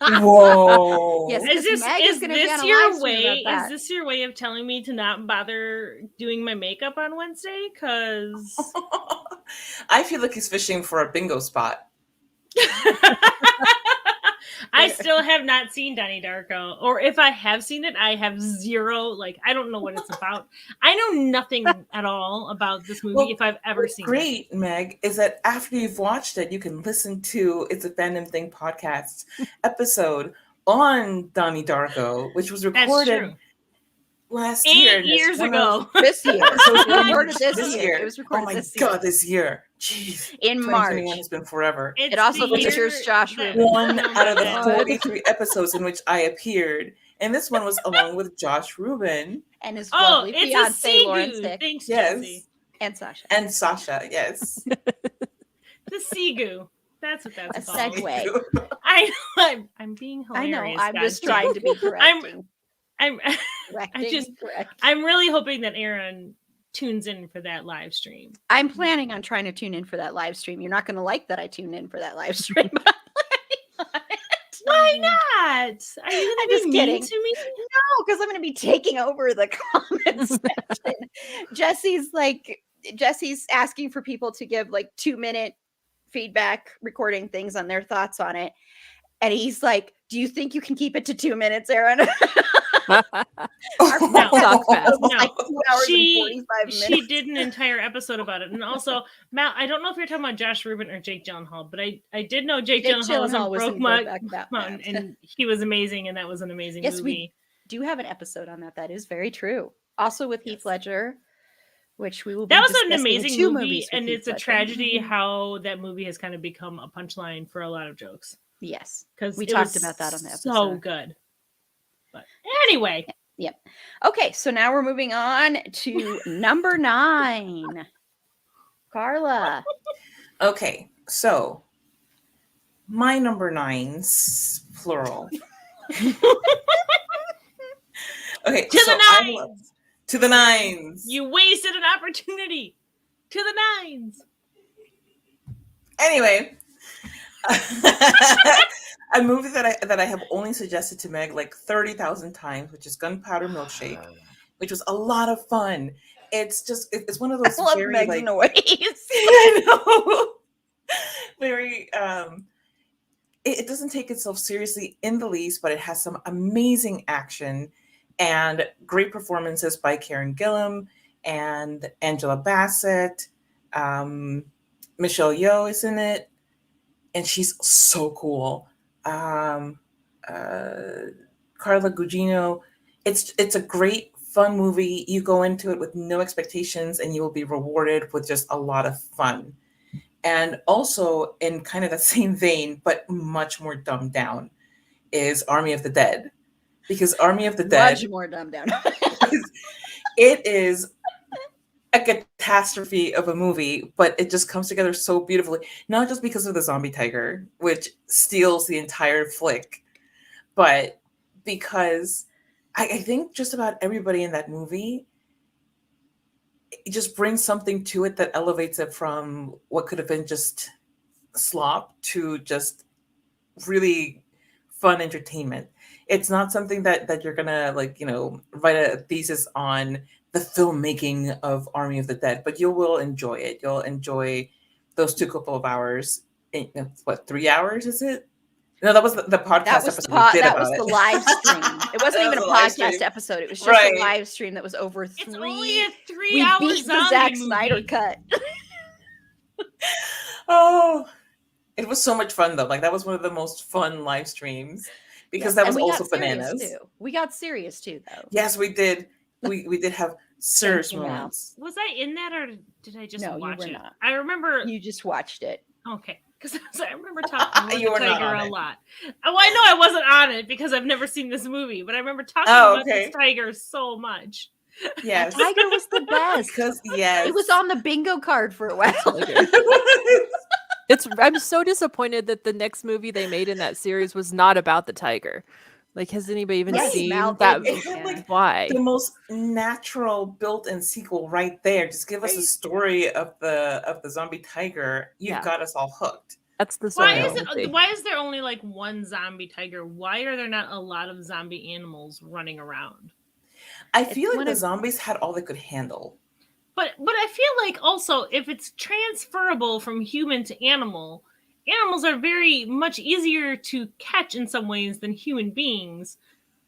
Whoa. Yes. Is Meg is this gonna be on a live your stream way? about that. Is this your way of telling me to not bother doing my makeup on Wednesday? Because I feel like he's fishing for a bingo spot. I still have not seen Donnie Darko, or if I have seen it, I have zero. Like, I don't know what it's about. I know nothing at all about this movie. Well, if I've ever seen it. Great, Meg, is that after you've watched it, you can listen to It's a Fandom Thing podcast episode on Donnie Darko, which was That's recorded true. last 8 year. and it's years one ago. This year. So It was recorded this year. It was Oh recorded my this year. God, this year. Jeez. In 2021 March. has been forever. It's It also the features year Josh that- Rubin. One Oh out of the my God. 43 episodes in which I appeared. And this one was along with Josh Rubin And his Oh, lovely it's a fiance, Lauren sea Sick, Thanks, Yes. Jesse. and Sasha. and Sasha. Yes. The Sigu. That's what A that's called. segue. I'm being I hilarious. know. I'm just goddamn. trying to be correcting. I'm Correcting, correct. I'm really hoping that Aaron tunes in for that live stream. I'm planning on trying to tune in for that live stream. You're not going to like that I tuned in for that live stream. But I'm planning on it. Why not? Are you I'm gonna just be kidding. mean to me? No, because I'm going to be taking over the comments section. Jesse's asking for people to give like 2-minute feedback, recording things on their thoughts on it. And he's like, do you think you can keep it to 2 minutes, Aaron? Talk fast. No. Like 2 hours She- and 45 minutes. She did an entire episode about it. And also, Matt, I don't know if you're talking about Josh Rubin or Jake Gyllenhaal, but I did know Jake Gyllenhaal was Gyllenhaal in was in Brokeback Brokeback Mountain, Mountain. and he was amazing, and that was an amazing Yes, we movie. do have an episode on that. That is very true. Also with Heath Yes. Ledger, which we will be That was an discussing amazing 2 movie, movies with and Heath it's a Ledger. tragedy how that movie has kind of become a punchline for a lot of jokes. Yes. Because We talked about that on the So episode. good. But anyway, Okay, so now we're moving on to number 9. Carla. Okay, so my number 9s, plural. Okay, To the so I nines! love- to the 9s. you wasted an opportunity. To the 9s. Anyway, a movie that I have only suggested to Meg like 30,000 times, which is Gunpowder Milkshake, which was a lot of fun. It's just it's one of I those love very Meg's like noise. I know. Very it doesn't take itself seriously in the least, but it has some amazing action and great performances by Karen Gillan and Angela Bassett. Michelle Yeoh is in it, and she's so cool. Carla Gugino. It's a great fun movie. You go into it with no expectations, and you will be rewarded with just a lot of fun. And also, in kind of the same vein, but much more dumbed down, is Army of the Dead. Because Army of the Dead, Much more dumbed down. it is a catastrophe of a movie, but it just comes together so beautifully. Not just because of the zombie tiger, which steals the entire flick, but because I think just about everybody in that movie, it just brings something to it that elevates it from what could have been just slop to just really fun entertainment. It's not something that you're gonna write a thesis on the filmmaking of Army of the Dead, but you will enjoy it. You'll enjoy those couple of hours. What, 3 hours is it? No, that was the podcast That was episode we did that about was it. the live stream. It wasn't That even a was a live podcast stream. episode. It was just Right. a live stream that was over It's 3. only a We 3-hour beat the zombie Zack movie. Snyder cut. Oh, it was so much fun though. Like that was one of the most fun live streams because that And was we got also serious, bananas. too. We got serious too, though. Yes, we did. We did have serious you, Mal. moments. Was I in that, or did I just No, you watch were it? not. I remember. You just watched it. Okay, because I remember talking about You were the not tiger on a it. lot. Oh, I know I wasn't on it because I've never seen this movie, but I remember talking Oh, about okay. this tiger so much. Yes. Tiger was the best. Because yes. It was on the bingo card for a while. I'm so disappointed that the next movie they made in that series was not about the tiger. Like, has anybody even Yes, seen Mal that? did. It had, like, Why? the most natural built-in sequel right there. Just give us a Right. story of the zombie tiger. You've Yeah. got us all hooked. That's the Why story. is it? Why is there only like one zombie tiger? Why are there not a lot of zombie animals running around? I It's feel like one the of- zombies had all they could handle. But I feel like also if it's transferable from human to animal, animals are very much easier to catch in some ways than human beings.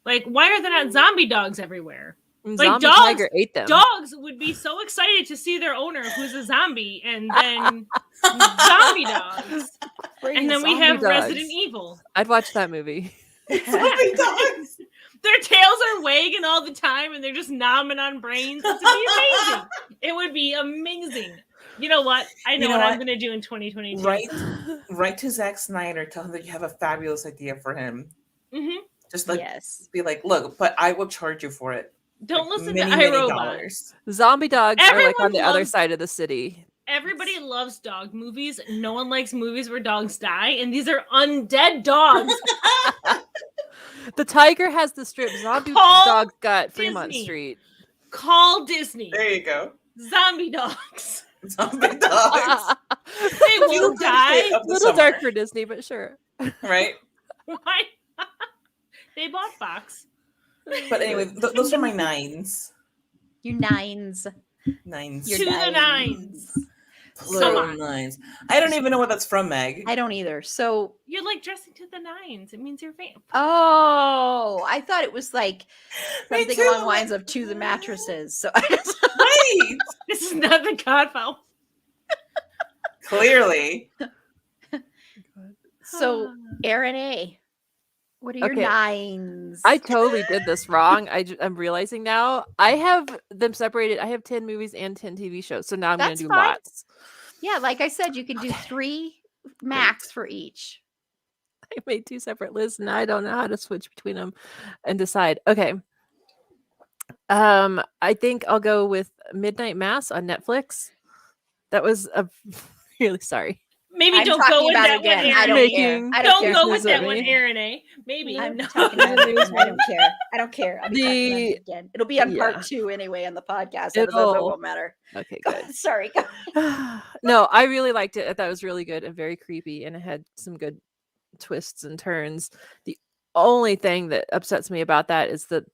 Like, why are there not zombie dogs everywhere? And like, zombie dogs- tiger ate them. Dogs would be so excited to see their owner who's a zombie, and then zombie dogs. And then we zombie have dogs. Resident Evil. I'd watch that movie. Zombie dogs. Their tails are wagging all the time and they're just nomming on brains. It would be amazing. It would be amazing. You know what? I know, You know what I'm what? going to do in 2022. Write to Zack Snyder. Tell him that you have a fabulous idea for him. hmm Just like Yes. be like, look, but I will charge you for it. Don't Like, listen many, to many iRobot. dollars. Zombie dogs are like on Everyone the other loves- side of the city. everybody loves dog movies. No one likes movies where dogs die, and these are undead dogs. The tiger has the strip. Zombie Call dog's got Fremont Disney. Street. Call Disney. There you go. Zombie dogs. Zombie dogs. They will die. Of the Little summer, dark for Disney, but sure. right? Why? They bought Fox. But anyway, those are my nines. You nines. Nines. Your To the nines. nines. Plural Come on. nines. I don't even know what that's from, Meg. I don't either. So, You're like dressing to the nines. It means you're vamp. oh, I thought it was like Me something too. along the lines of to the mattresses. So, Right. This is not the Godfather. Clearly. so Aaron A. What are your Okay. nines? I totally did this wrong. I'm realizing now. I have them separated. I have 10 movies and 10 TV shows. So now I'm going That's to do fine. lots. Yeah, like I said, you can do 3 max for each. I made 2 separate lists and I don't know how to switch between them and decide. Okay. I think I'll go with Midnight Mass on Netflix. That was a really sorry. Maybe I'm don't talking go with about that it again. one, I Aaron. don't Making- care. I don't Don't care. go with Is that that one, me? Aaron A. Maybe. I'm No. talking about it again. I don't care. I don't care. I'm talking about The- it again. It'll be on yeah. part 2 anyway on the podcast. So it won't matter. Okay, Go good. ahead. Sorry. Go ahead. No, I really liked it. I thought it was really good and very creepy, and it had some good twists and turns. The only thing that upsets me about that is that,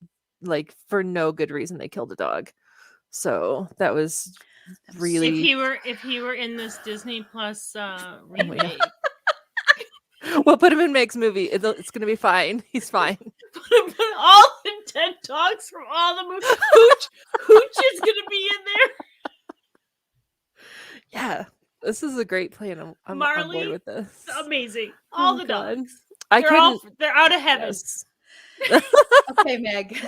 like, for no good reason, they killed a dog. So that was really. If he were in this Disney Plus remake, Well, put him in Meg's movie. It's gonna be fine. He's fine. put all the dead dogs from all the movies. Hooch is gonna be in there. Yeah, this is a great plan. I'm on board Marley, with this. Amazing. All Oh, the God. dogs. I They're out of heaven. Yes. Okay, Meg.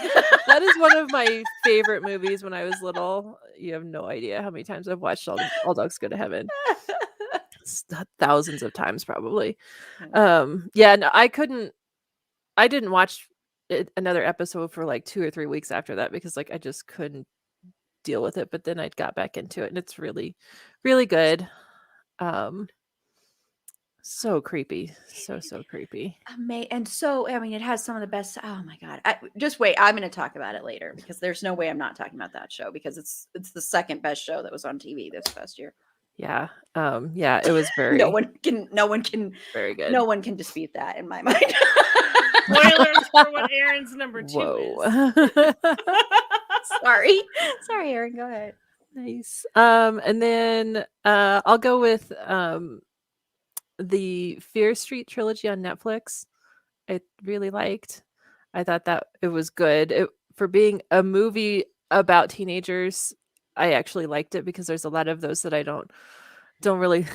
That is one of my favorite movies when I was little. You have no idea how many times I've watched All Dogs Go to Heaven. Thousands of times, probably. Yeah, no, I didn't watch another episode for like 2 or 3 weeks after that because, like, I just couldn't deal with it. But then I got back into it, and it's really, really good. So creepy, so creepy. And so, I mean, it has some of the best. Oh my God! Just wait. I'm going to talk about it later because there's no way I'm not talking about that show because it's the second best show that was on TV this past year. Yeah, yeah, it was very, No one can very good. no one can dispute that in my mind. Spoilers for what Aaron's number 2 is. Whoa. Sorry, Aaron. Go ahead. Nice. And then I'll go with the Fear Street trilogy on Netflix. I really liked. I thought that it was good. For being a movie about teenagers, I actually liked it because there's a lot of those that I don't really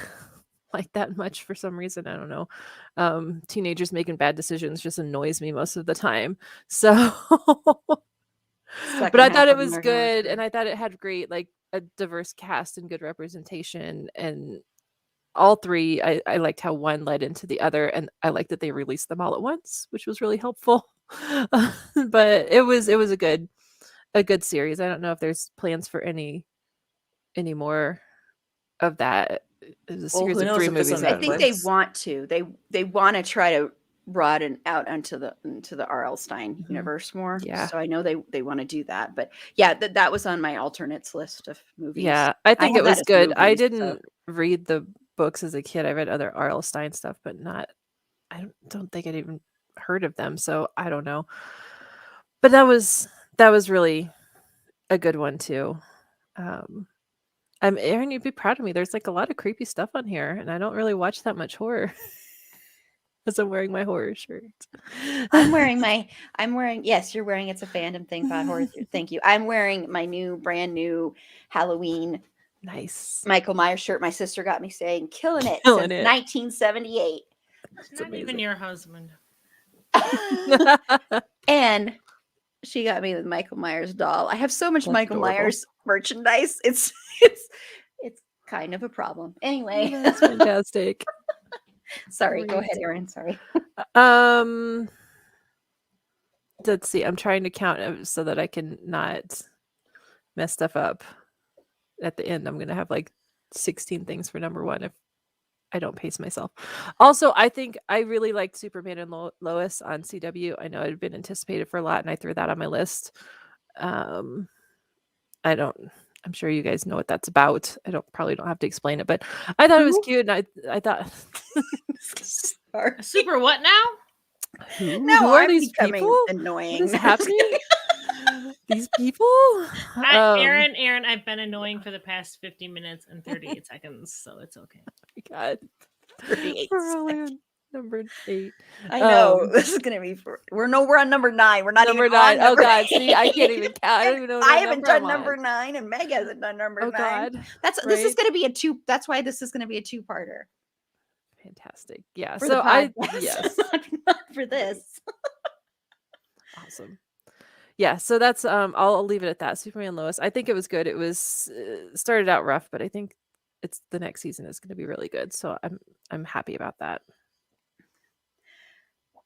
like that much for some reason. I don't know. Teenagers making bad decisions just annoys me most of the time. So but I thought it was good, and I thought it had great, like, a diverse cast and good representation, and all 3 I liked how one led into the other, and I liked that they released them all at once, which was really helpful. But it was a good series. I don't know if there's plans for any more of that. It was a Well, series who of knows 3 if it's movies. on I think they Netflix. want to. They want to try to broaden out into the R.L. Stein Mhm. universe more. Yeah. So I know they want to do that. But yeah, that was on my alternates list of movies. Yeah, I think have it was that as good. I movies, so- didn't read the books as a kid. I read other R.L. Stein stuff, but I don't think I'd even heard of them, so I don't know. But that was really a good one too. Aaron, you'd be proud of me. There's like a lot of creepy stuff on here, and I don't really watch that much horror. Because I'm wearing my horror shirt. I'm wearing yes, you're wearing It's a Fandom Thing Pod Horror. Thank you. I'm wearing my brand new Halloween Nice. Michael Myers shirt. My sister got me saying killing it Killing since it. 1978. It's not even your husband. And she got me the Michael Myers doll. I have so much That's Michael adorable. Myers merchandise. It's kind of a problem. Anyway, That's fantastic. sorry. Go Great. ahead, Erin. Sorry. Let's see. I'm trying to count so that I can not mess stuff up. At the end, I'm gonna have like 16 things for number one if I don't pace myself. Also, I think I really liked Superman and Lois on CW. I know it had been anticipated for a lot, and I threw that on my list. I'm sure you guys know what that's about. I probably don't have to explain it, but I thought it was cute, and I thought Sorry. Super what now? who Now are I'm these becoming people? annoying. What is happening? These people? Aaron, I've been annoying for the past 50 minutes and 38 seconds, so it's okay. My God. 38 We're only on number 8. I know this is gonna be. We're on number 9. We're not Number even 9. On Oh number God, see, I 8. can't even count. I don't even know what I haven't done I'm number on. 9, and Meg hasn't done number Oh 9. God. This is right? gonna be a 2. That's why this is gonna be a 2-parter Fantastic. Yeah. for so the I podcast. yes. Not for this. Awesome. Yeah, so that's I'll leave it at that. Superman and Lois. I think it was good. It was started out rough, but I think it's the next season is going to be really good. So I'm happy about that.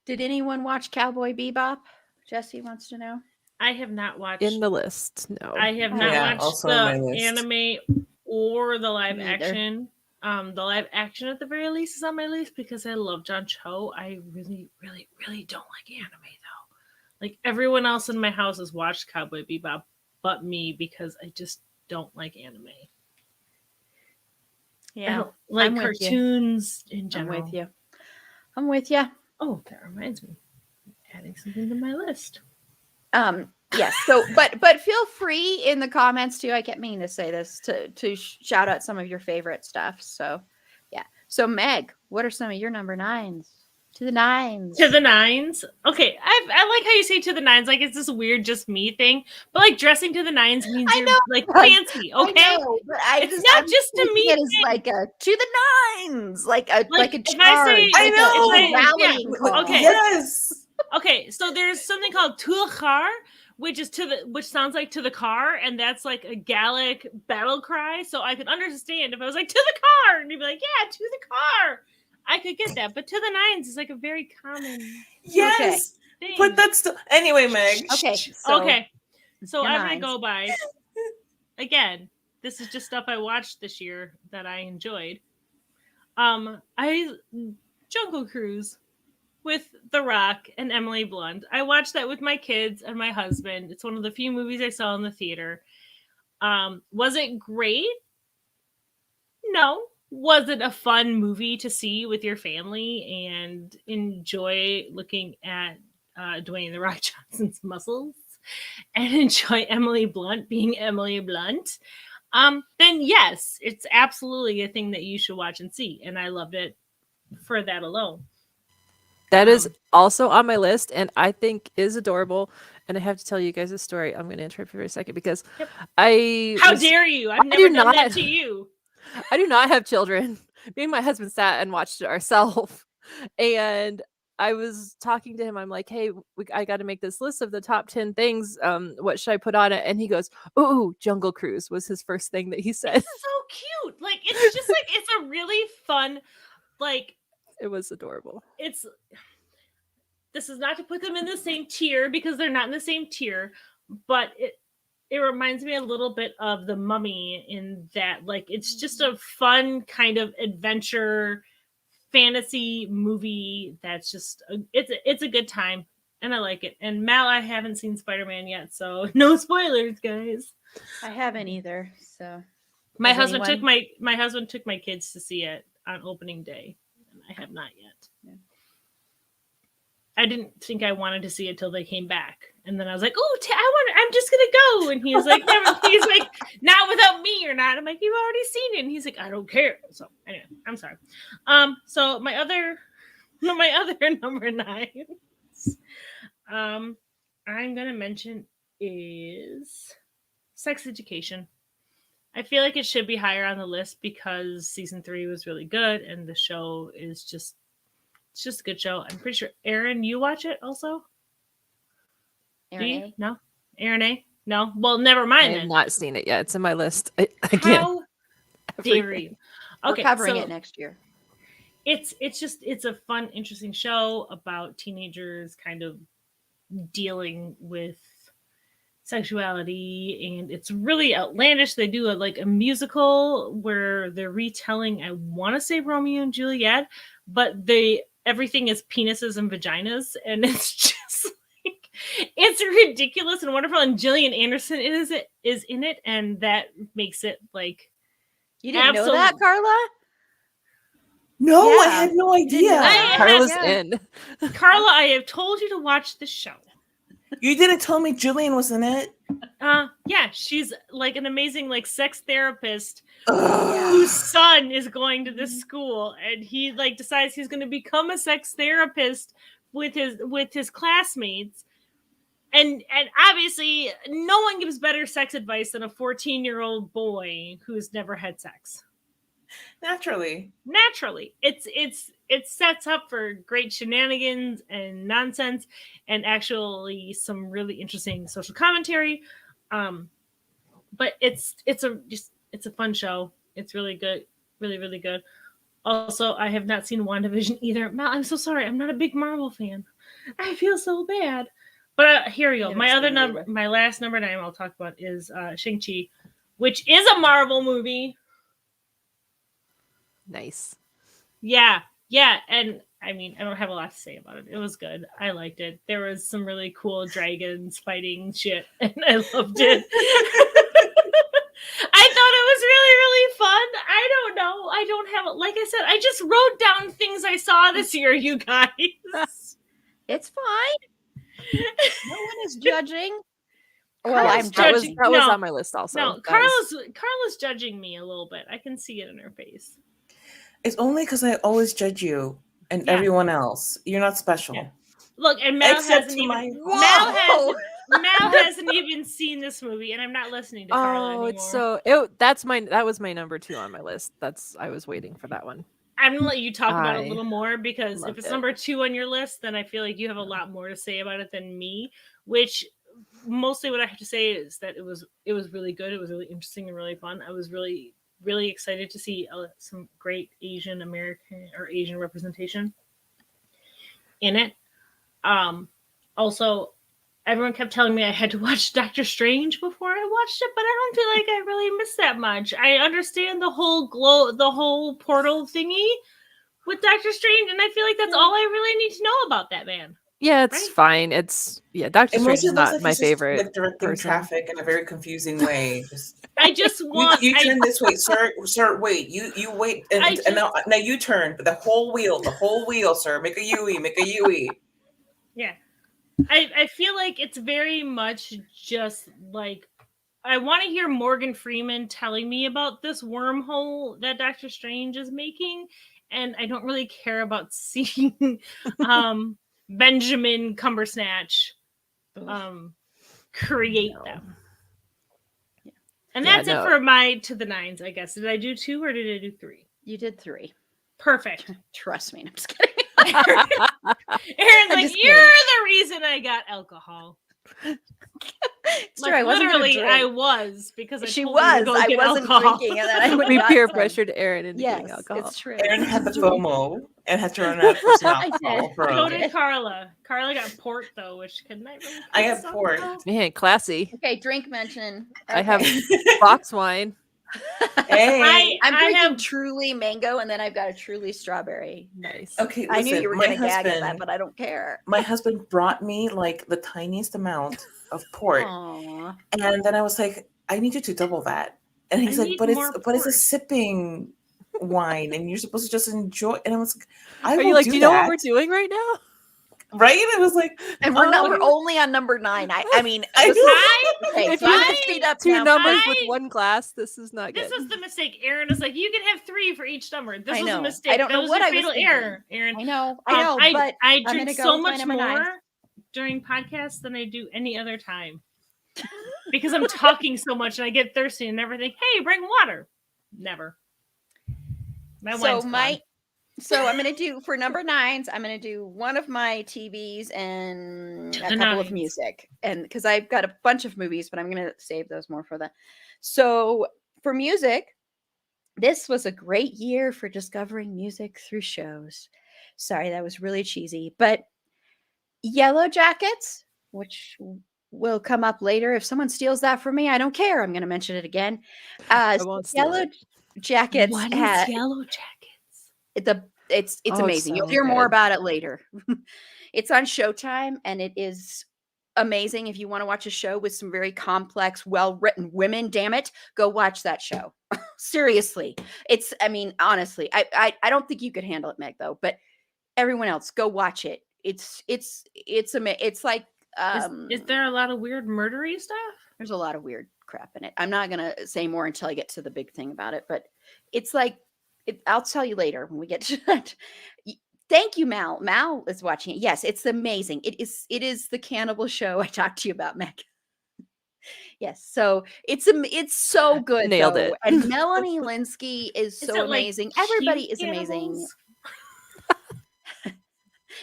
Did anyone watch Cowboy Bebop? Jesse wants to know. I have not watched. In the list, no. I have not Yeah, watched also on my the list. anime or the live Me either. action. The live action at the very least is on my list because I love John Cho. I really, really, really don't like anime though. Like everyone else in my house has watched Cowboy Bebop, but me because I just don't like anime. I don't like I'm with you. cartoons in I'm general. with you. I'm with you. Oh, that reminds me. Adding something to my list. Yes. So, but feel free in the comments too. I kept meaning to say this to shout out some of your favorite stuff. So, yeah. So, Meg, what are some of your number 9s? To the 9s. To the 9s. Okay, I like how you say to the 9s. Like it's this weird just me thing, but like dressing to the 9s means I you're know. like fancy. I Okay, know, but it's not just to me. It is like a to the 9s, like a if charge. I say, I know. It's a rallying yeah, call. okay. Yes. Okay, so there's something called to the car, which sounds like to the car, and that's like a Gallic battle cry. So I could understand if I was like to the car, and you'd be like, yeah, to the car. I could get that, but to the 9s is like a very common Yes. thing. But that's still anyway, Meg. Okay. So okay. So your I'm gonna 9s. go by again. This is just stuff I watched this year that I enjoyed. Jungle Cruise with The Rock and Emily Blunt. I watched that with my kids and my husband. It's one of the few movies I saw in the theater. Was it great? No. Was it a fun movie to see with your family and enjoy looking at Dwayne The Rock Johnson's muscles and enjoy Emily Blunt being Emily Blunt? Then yes, it's absolutely a thing that you should watch and see. And I loved it for that alone. That is also on my list, and I think is adorable. And I have to tell you guys a story. I'm going to interrupt for a second because Yep. How dare you? I've never done that to you. I do not have children. Me and my husband sat and watched it ourselves. And I was talking to him. I'm like, hey, I got to make this list of the top 10 things. What should I put on it? And he goes, oh, Jungle Cruise was his first thing that he said. It's so cute. Like, it's just like, it's a really fun, like, it was adorable. This is not to put them in the same tier because they're not in the same tier, but it reminds me a little bit of The Mummy in that, like, it's just a fun kind of adventure fantasy movie that's just it's a good time, and I like it. And Mal, I haven't seen Spider-Man yet, so no spoilers, guys. I haven't either. So My Has husband anyone? took my kids to see it on opening day, and I have not yet. Yeah. I didn't think I wanted to see it till they came back, and then I was like, "Oh, I'm just gonna go." And he was like, "He's like, not without me or not." I'm like, "You've already seen it." And he's like, "I don't care." So anyway, I'm sorry. So my other number 9, I'm gonna mention is Sex Education. I feel like it should be higher on the list because season 3 was really good, and the show is just. It's just a good show. I'm pretty sure. Aaron, you watch it also? Aaron A? No? Aaron A? No? Well, never I mind have then. not seen it yet. It's in my list. Again. How dare you? Okay, We're covering so it next year. it's a fun, interesting show about teenagers kind of dealing with sexuality, and it's really outlandish. They do a musical where they're retelling, I want to say Romeo and Juliet, but everything is penises and vaginas, and it's just like, it's ridiculous and wonderful. And Gillian Anderson is in it, and that makes it like, You didn't know that, Carla? No, I Yeah. had no idea. Carla's Yeah. in. Carla, I have told you to watch the show. You didn't tell me Julian was in it. Yeah, she's like an amazing like sex therapist Ugh. whose son is going to this school, and he like decides he's going to become a sex therapist with his classmates. And obviously no one gives better sex advice than a 14-year-old boy who's never had sex. Naturally. It sets up for great shenanigans and nonsense, and actually some really interesting social commentary. But it's a fun show. It's really good, really, really good. Also, I have not seen WandaVision either. Mal, I'm so sorry, I'm not a big Marvel fan. I feel so bad. But here we go. My last number 9 I'll talk about is Shang-Chi, which is a Marvel movie. Nice. Yeah, and I mean, I don't have a lot to say about it. It was good. I liked it. There was some really cool dragons fighting shit, and I loved it. I thought it was really, really fun. I don't know. I don't have it. Like I said, I just wrote down things I saw this year, you guys. It's fine. No one is judging. Well, Carla's I'm judging. That was No. on my list also. No, That was- Carla's judging me a little bit. I can see it in her face. It's only because I always judge you and Yeah. everyone else. You're not special. Yeah. Look, and Mal Except hasn't to even Whoa! Mal hasn't even seen this movie, and I'm not listening to Carla anymore. it's so that was my number 2 on my list. I was waiting for that one. I'm gonna let you talk about it I a little more, because if loved it's it. number 2 on your list, then I feel like you have a lot more to say about it than me. Which mostly what I have to say is that it was really good. It was really interesting and really fun. I was really, really excited to see some great Asian American or Asian representation in it. Also, everyone kept telling me I had to watch Doctor Strange before I watched it, but I don't feel like I really missed that much. I understand the whole portal thingy with Doctor Strange, and I feel like that's all I really need to know about that man. Yeah, it's Right? fine. Doctor It Strange mostly is looks not like my he's just, favorite. like, directing person. traffic in a very confusing way. Just I just want you turn this way, sir. Wait, you wait, and now you turn the whole wheel, sir. Make a Yui. Yeah. I feel like it's very much just like, I want to hear Morgan Freeman telling me about this wormhole that Doctor Strange is making, and I don't really care about seeing Benjamin Cumbersnatch create them. Yeah. And Yeah, that's no. it for my to the nines, I guess. Did I do 2 or did I do 3? You did 3. Perfect. Trust me. I'm just kidding. Aaron's I'm like, just you're kidding. the reason I got alcohol. It's Like, true. I wasn't gonna literally, I drink. was, because I She told her to was. go I get wasn't alcohol. drinking, and then I went We got peer some. pressured Aaron into getting Yes, alcohol. it's true. Aaron had the FOMO and had to run out for some I alcohol. did. for So a- did Carla. Carla got port though, which could not really. I got port. Man, classy. Okay, drink mention. I have Okay. box wine. Hey. I'm I drinking have Truly mango, and then I've got a Truly strawberry. Nice. Okay, I knew listen, you were my going to gag at that, husband, but I don't care. my husband brought me like the tiniest amount of port, Aww. and then I was like, I need you to double that. And he's I like, need but more it's a port." sipping wine, and you're supposed to just enjoy. And I was like, I Are will you like, do do you know what that." we're doing right now? Right? It was like, And we're not. We're oh, only on number 9. I mean, I this is- I, okay. If So I'm you- gonna speed up 2 now. numbers I- with 1 glass. This is not good. this is the mistake. Aaron is like, you can have 3 for each number. This I was know. a mistake. I don't That know was what a I was fatal thinking. error, Aaron. I know, but I I'm drink gonna go so with my much number more 9. during podcasts than I do any other time because I'm talking so much and I get thirsty and never think, hey, bring water. Never. My So wine's so I'm gonna do for number 9s. I'm gonna do one of my TVs and To a the couple of 9s. music, and because I've got a bunch of movies, but I'm gonna save those more for the. So for music, this was a great year for discovering music through shows. Sorry, that was really cheesy, but Yellow Jackets, which will come up later. If someone steals that from me, I don't care. I'm going to mention it again. I So won't steal Yellow it. Jackets What had is Yellow Jackets? it's Oh, it's amazing. You'll so hear more good. about it later. It's on Showtime, and it is amazing. If you want to watch a show with some very complex, well-written women, damn it, go watch that show. Seriously. I mean, honestly, I don't think you could handle it, Meg, though, but everyone else, go watch it. It's like Is there a lot of weird murdery stuff? there's a lot of weird crap in it. I'm not going to say more until I get to the big thing about it, but it's like, I'll tell you later when we get to that. Thank you, Mal. Mal is watching it. Yes, it's amazing. It is the cannibal show I talked to you about, Meg. Yes, so it's so good. Nailed though. it. And Melanie Linsky is Is so it like amazing. Everybody cute is amazing. cannibals?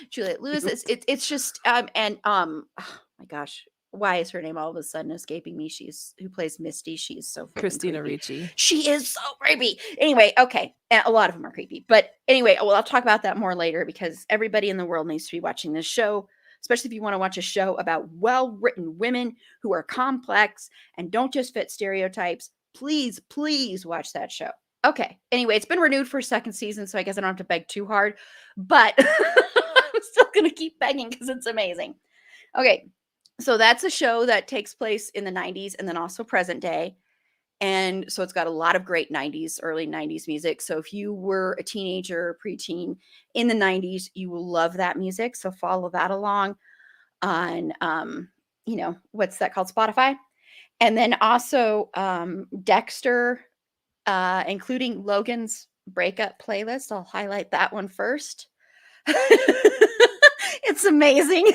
Juliette Lewis. It's just and oh my gosh, why is her name all of a sudden escaping me? She's who plays Misty. She's so freaking Christina creepy. Ricci. She is so creepy. Anyway, okay, a lot of them are creepy, but anyway, well, I'll talk about that more later because everybody in the world needs to be watching this show, especially if you want to watch a show about well-written women who are complex and don't just fit stereotypes. Please, please watch that show. Okay. Anyway, it's been renewed for a second season, so I guess I don't have to beg too hard, but I'm still going to keep begging because it's amazing. Okay. So that's a show that takes place in the 90s and then also present day. And so it's got a lot of great 90s, early 90s music. So if you were a teenager or preteen in the 90s, you will love that music. So follow that along on, what's that called? Spotify. And then also Dexter, including Logan's breakup playlist. I'll highlight that one first. It's amazing.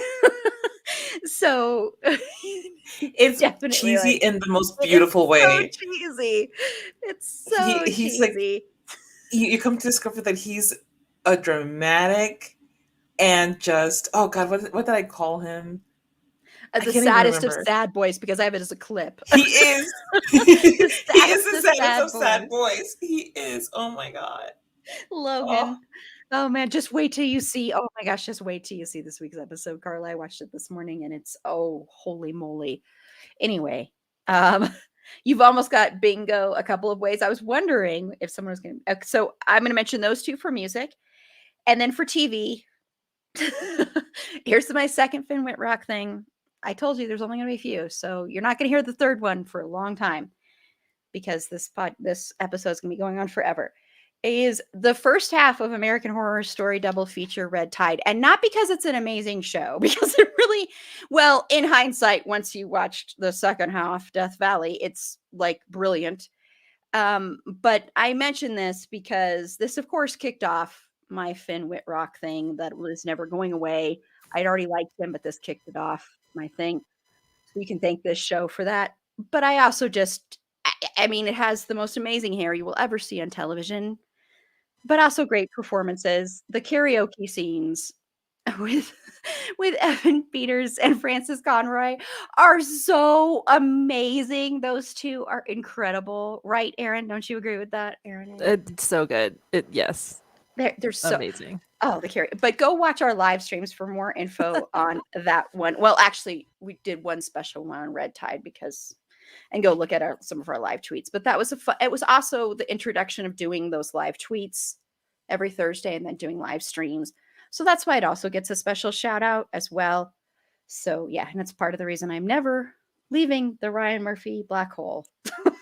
So It's definitely cheesy like, in the most beautiful way. so cheesy. It's so He's like, cheesy. you come to discover that he's a dramatic and just, oh God, what did I call him? The can't even saddest of remember. sad boys because I have it as a clip. He is. He is the saddest of sad boys. He is. Oh my God. Logan. Oh man, just wait till you see. Oh my gosh, just wait till you see this week's episode, Carla. I watched it this morning and it's holy moly. Anyway, you've almost got bingo a couple of ways. I was wondering if someone was going to. So I'm going to mention those two for music. And then for TV, here's my second Finn Whitrock thing. I told you there's only going to be a few. So you're not going to hear the third one for a long time because this episode is going to be going on forever. Is the first half of American Horror Story double feature Red Tide. And not because it's an amazing show, because it really, well, in hindsight, once you watched the second half, Death Valley, it's like brilliant. But I mention this because this, of course, kicked off my Finn Whitrock thing that was never going away. I'd already liked him, but this kicked it off, my thing. So you can thank this show for that. But I also just, I mean, it has the most amazing hair you will ever see on television. But also great performances. The karaoke scenes with Evan Peters and Frances Conroy are so amazing. Those two are incredible, right, Aaron? Don't you agree with that, Aaron? It's so good. Yes. They're so amazing. Oh, the karaoke. But go watch our live streams for more info on that one. Well, actually, we did one special one on Red Tide and go look at some of our live tweets. But that was it was also the introduction of doing those live tweets every Thursday and then doing live streams. So that's why it also gets a special shout out as well. So yeah, and it's part of the reason I'm never leaving the Ryan Murphy black hole.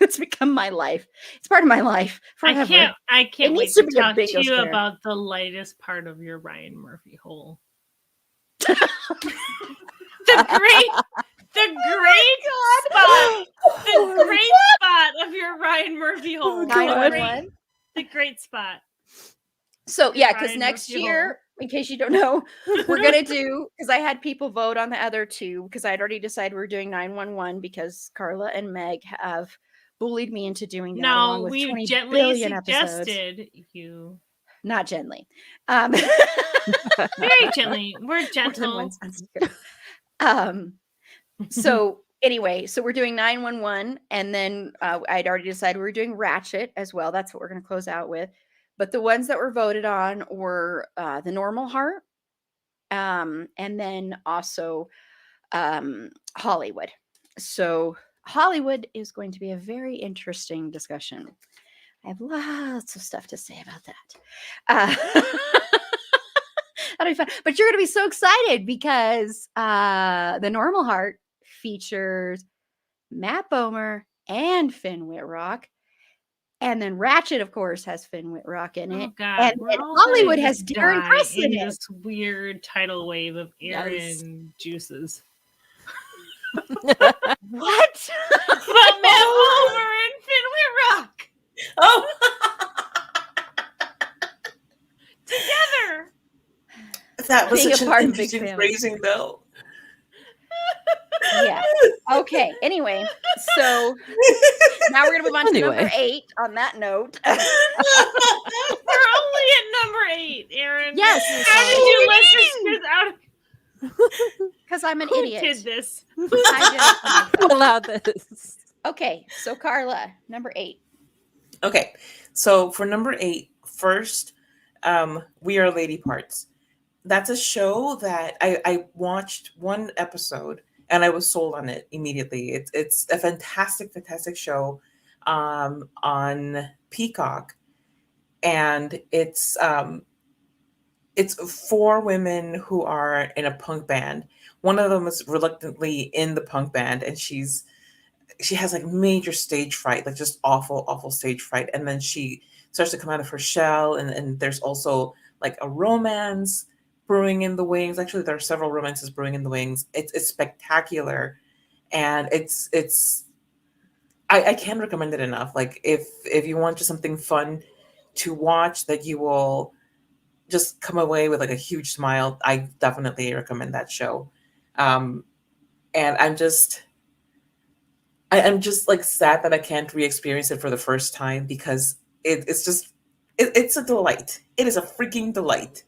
It's become my life. It's part of my life forever. I can't wait needs to to be a talk to bingo you spinner. about the lightest part of your Ryan Murphy hole. The great spot of your Ryan Murphy hole. The great spot. So yeah, because Ryan next Murphy year, in case you don't know, we're gonna do, because I had people vote on the other two because I'd already decided we were doing 911 because Carla and Meg have bullied me into doing that along No, with we 20 gently billion episodes. suggested you. Not gently. Very gently. We're More than gentle. once. So anyway, so we're doing 911, and then I'd already decided we were doing Ratchet as well. That's what we're going to close out with. But the ones that were voted on were The Normal Heart, and then also Hollywood. So Hollywood is going to be a very interesting discussion. I have lots of stuff to say about that. That'll be fun. But you're going to be so excited because The Normal Heart features Matt Bomer and Finn Whitrock. And then Ratchet, of course, has Finn Whitrock in it. Oh God, And we're then all Hollywood gonna has just Darren die Criss in in it. this weird tidal wave of Aaron Yes. juices. What? But Matt Bomer and Finn Whitrock Oh, together. that was Being a such part an of a big interesting family. phrasing, though. Yeah. Okay. Anyway, so now we're going to move on to number Anyway. 8 on that note. We're only at number 8, Aaron. Yes. How did you let this out? Because I'm an Who idiot. did this? I just- Who allowed this? Okay. So, Carla, number 8. Okay, so for number 8, first, We Are Lady Parts. That's a show that I watched one episode and I was sold on it immediately. It's a fantastic, fantastic show on Peacock, and it's 4 women who are in a punk band. One of them is reluctantly in the punk band, and she has like major stage fright, like just awful, awful stage fright. And then she starts to come out of her shell, and there's also like a romance brewing in the wings. Actually, there are several romances brewing in the wings. It's spectacular, and I can't recommend it enough. Like if you want just something fun to watch that you will just come away with like a huge smile, I definitely recommend that show. And I'm just like sad that I can't re-experience it for the first time, because it's a delight. It is a freaking delight.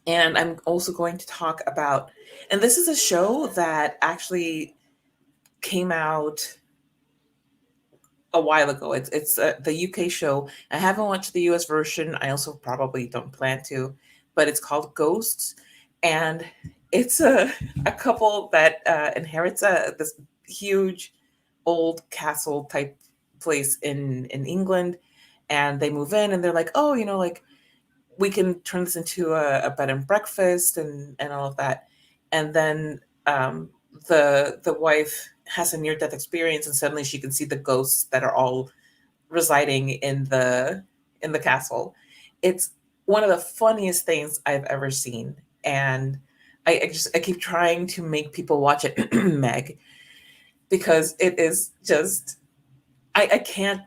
And I'm also going to talk about, and this is a show that actually came out a while ago. It's the UK show. I haven't watched the US version. I also probably don't plan to, but it's called Ghosts, and it's a couple that inherits this huge old castle type place in England, and they move in and they're like, oh, like we can turn this into a bed and breakfast and all of that. And then the wife has a near-death experience, and suddenly she can see the ghosts that are all residing in the castle. It's one of the funniest things I've ever seen, and I keep trying to make people watch it, Meg, because it is just I can't.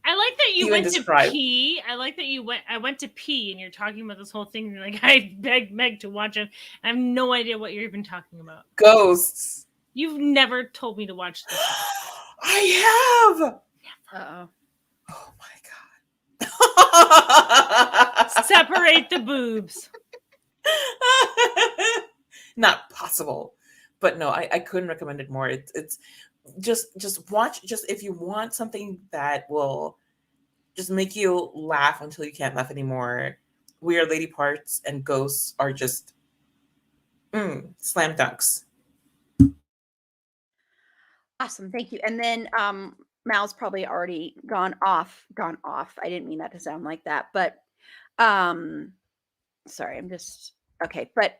I like that you Even went describe. to pee. I like that I went to pee, and you're talking about this whole thing. And you're like, I begged Meg to watch it. I have no idea what you're even talking about. Ghosts. You've never told me to watch this. I have. Uh-oh. Oh my god. Separate the boobs. Not possible. But no, I couldn't recommend it more. It's just watch, just if you want something that will just make you laugh until you can't laugh anymore. We Are Lady Parts and Ghosts are just slam dunks. Awesome. Thank you. And then Mal's probably already gone off. I didn't mean that to sound like that, but sorry, I'm just okay. But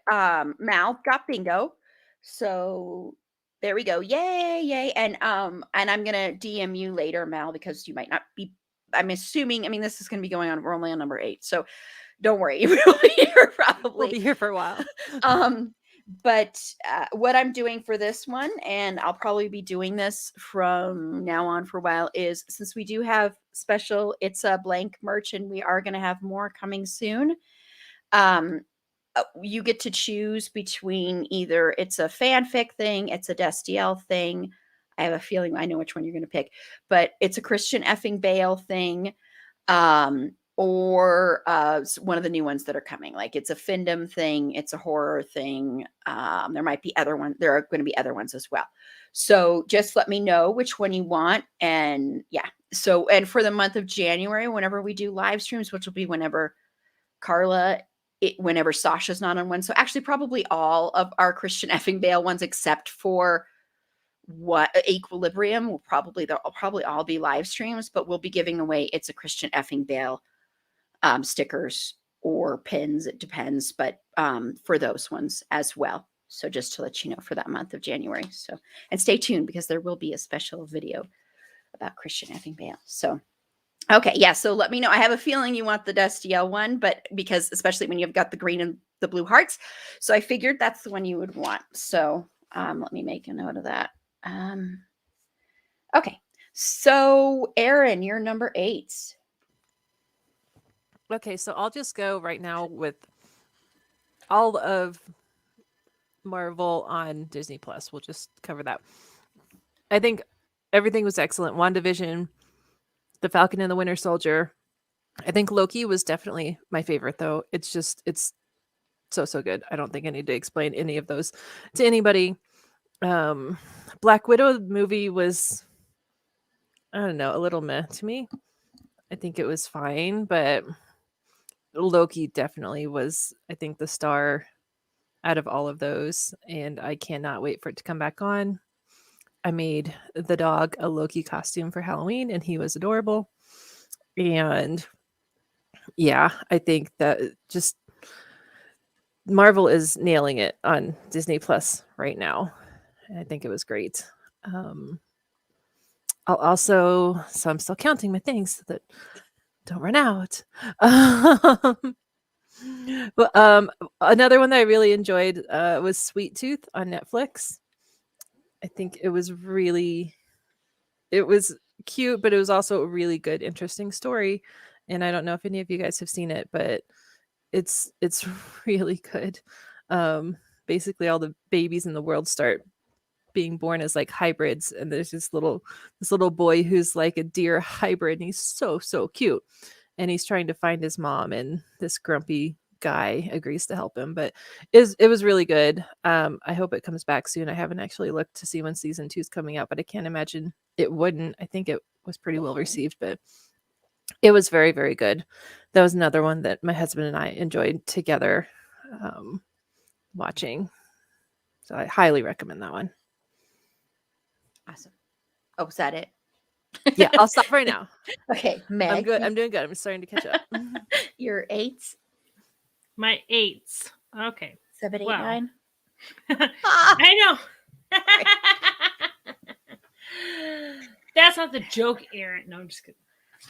Mal got bingo. So there we go. Yay. And I'm gonna DM you later, Mal, because you might not be, I'm assuming, I mean, this is gonna be going on, we're only on number 8. So don't worry, you will be here probably. We'll be here for a while. But what I'm doing for this one, and I'll probably be doing this from now on for a while, is since we do have special It's a Blank merch, and we are going to have more coming soon, you get to choose between either it's a fanfic thing, it's a Destiel thing. I have a feeling I know which one you're going to pick, but it's a Christian effing Bale thing. Or one of the new ones that are coming, like it's a fandom thing, it's a horror thing. There might be other ones. There are going to be other ones as well. So just let me know which one you want. And yeah. So, and for the month of January, whenever we do live streams, which will be whenever Carla whenever Sasha's not on one. So actually probably all of our Christian effing Bale ones, except for what Equilibrium will probably, they'll probably all be live streams, but we'll be giving away It's a Christian effing Bale stickers or pins. It depends, but for those ones as well. So just to let you know for that month of January. So, and stay tuned because there will be a special video about Christian effing Bale. So, okay. Yeah. So let me know. I have a feeling you want the Destiel one, but because especially when you've got the green and the blue hearts. So I figured that's the one you would want. So let me make a note of that. Okay. So Erin, you're number 8. Okay, so I'll just go right now with all of Marvel on Disney Plus. We'll just cover that. I think everything was excellent. WandaVision, The Falcon and the Winter Soldier. I think Loki was definitely my favorite, though. It's so good. I don't think I need to explain any of those to anybody. Black Widow movie was, I don't know, a little meh to me. I think it was fine, but Loki definitely was, I think, the star out of all of those, and I cannot wait for it to come back on. I made the dog a Loki costume for Halloween, and he was adorable. And yeah, I think that just Marvel is nailing it on Disney Plus right now. I think it was great. I'll also, so I'm still counting my things so that don't run out. But another one that I really enjoyed was Sweet Tooth on Netflix. I think it was cute, but it was also a really good, interesting story. And I don't know if any of you guys have seen it, but it's really good. Basically, all the babies in the world start being born as like hybrids, and there's this little boy who's like a deer hybrid, and he's so cute. And he's trying to find his mom, and this grumpy guy agrees to help him. But it was really good. I hope it comes back soon. I haven't actually looked to see when season 2 is coming out, but I can't imagine it wouldn't. I think it was pretty well received, but it was very, very good. That was another one that my husband and I enjoyed together watching. So I highly recommend that one. Awesome. Oh, is that it? Yeah, I'll stop right now. Okay, Meg. I'm good. I'm doing good. I'm starting to catch up. Your 8s, My 8s. Okay. 7, 8, Wow. 9. I know. That's not the joke, Aaron. No, I'm just kidding.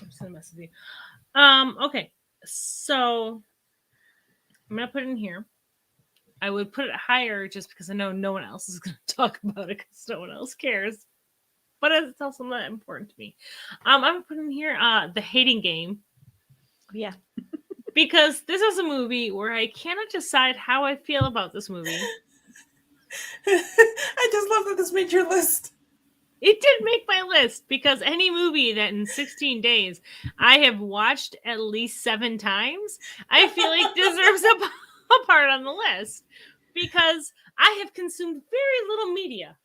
I'm just gonna mess with you. Okay. So I'm gonna put it in here. I would put it higher just because I know no one else is gonna talk about it because no one else cares. But it's also not important to me. I'm gonna put in here The Hating Game. Yeah. Because this is a movie where I cannot decide how I feel about this movie. I just love that this made your list. It did make my list because any movie that in 16 days I have watched at least 7 times, I feel like deserves a part on the list because I have consumed very little media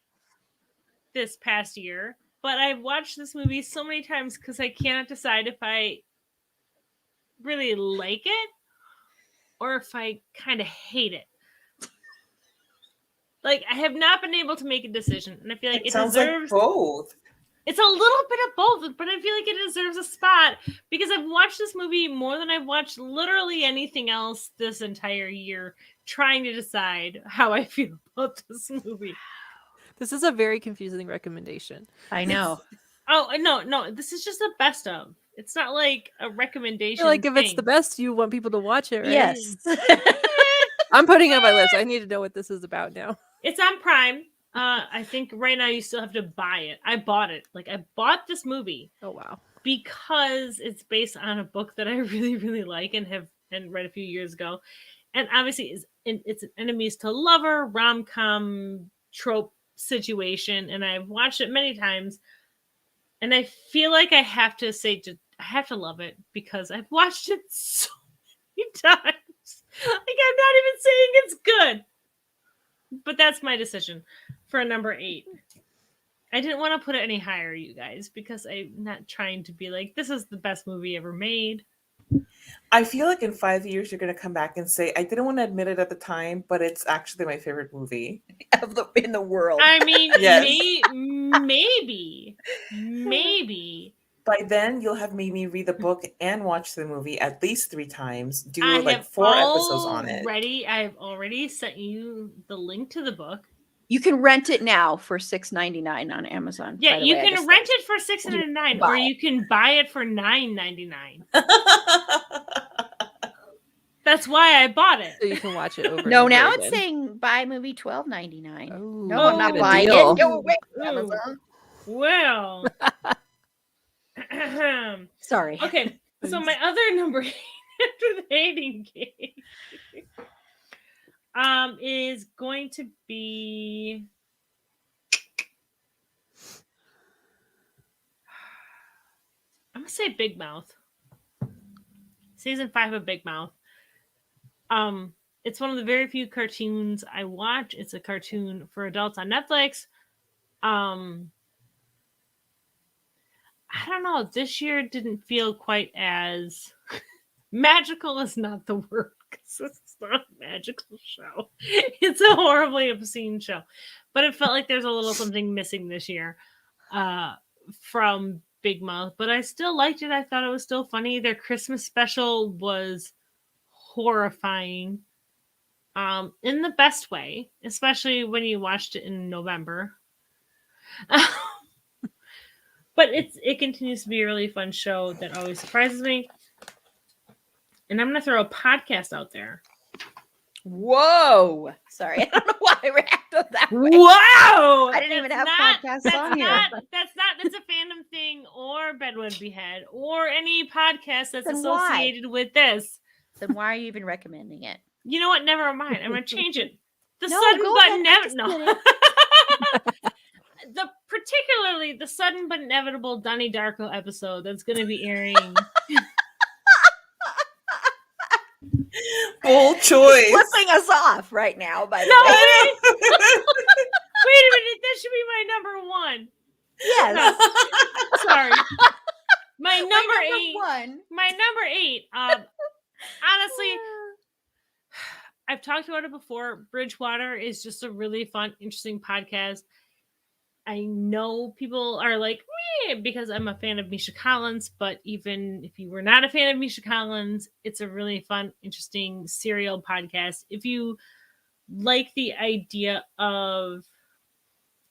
this past year, but I've watched this movie so many times because I cannot decide if I really like it or if I kind of hate it. Like, I have not been able to make a decision, and I feel like it sounds deserves like both. It's a little bit of both, but I feel like it deserves a spot because I've watched this movie more than I've watched literally anything else this entire year, trying to decide how I feel about this movie. This is a very confusing recommendation. I know. Oh, no, this is just the best of. It's not like a I recommendation. feel like if it's thing. the best, you want people to watch it, right? Yes. I'm putting it on my list. I need to know what this is about now. It's on Prime. I think right now you still have to buy it. I bought it. Like, I bought this movie Oh wow. because it's based on a book that I really, really like and read a few years ago. And obviously it's an enemies to lover rom-com trope situation. And I've watched it many times. And I feel like I have to say, I have to love it because I've watched it so many times. Like, I'm not even saying it's good. But that's my decision for number 8. I didn't want to put it any higher, you guys, because I'm not trying to be like, this is the best movie ever made. I feel like in 5 years you're gonna come back and say, I didn't want to admit it at the time, but it's actually my favorite movie. in the world. I mean, Yes. maybe. By then you'll have made me read the book and watch the movie at least 3 times, do I like have 4 episodes on it. I've already sent you the link to the book. You can rent it now for $6.99 on Amazon. Yeah, by the you way, I can just rent looked. it for $6.99, buy or it. you can buy it for $9.99. That's why I bought it. So you can watch it over. No, and over now it's again. saying buy movie $12.99. Oh, No, I'm not good buying deal. it. Go away, Ooh. Amazon. Well, Sorry. okay. So my other number after the hating game is going to be I'm gonna say Big Mouth. Season 5 of Big Mouth. It's one of the very few cartoons I watch. It's a cartoon for adults on Netflix. I don't know. This year didn't feel quite as magical is not the word because it's not a magical show. It's a horribly obscene show, but it felt like there's a little something missing this year from Big Mouth. But I still liked it. I thought it was still funny. Their Christmas special was horrifying, in the best way, especially when you watched it in November. But it continues to be a really fun show that always surprises me. And I'm going to throw a podcast out there. Whoa. Sorry. I don't know why I reacted that way. Whoa! I didn't even have podcasts on here. That's a fandom thing or Bedwood Behead or any podcast that's Then why? associated with this. Then why are you even recommending it? You know what? Never mind. I'm going to change it. The No, sudden go but ahead. I'm just no. Particularly the sudden but inevitable Donnie Darko episode that's going to be airing. Bold choice. Flipping us off right now, by the No, way. wait a minute. That should be my number one. Yes. Sorry. My My number 8. one. My number 8. Honestly, I've talked about it before. Bridgewater is just a really fun, interesting podcast. I know people are like, meh, because I'm a fan of Misha Collins, but even if you were not a fan of Misha Collins, it's a really fun, interesting serial podcast. If you like the idea of,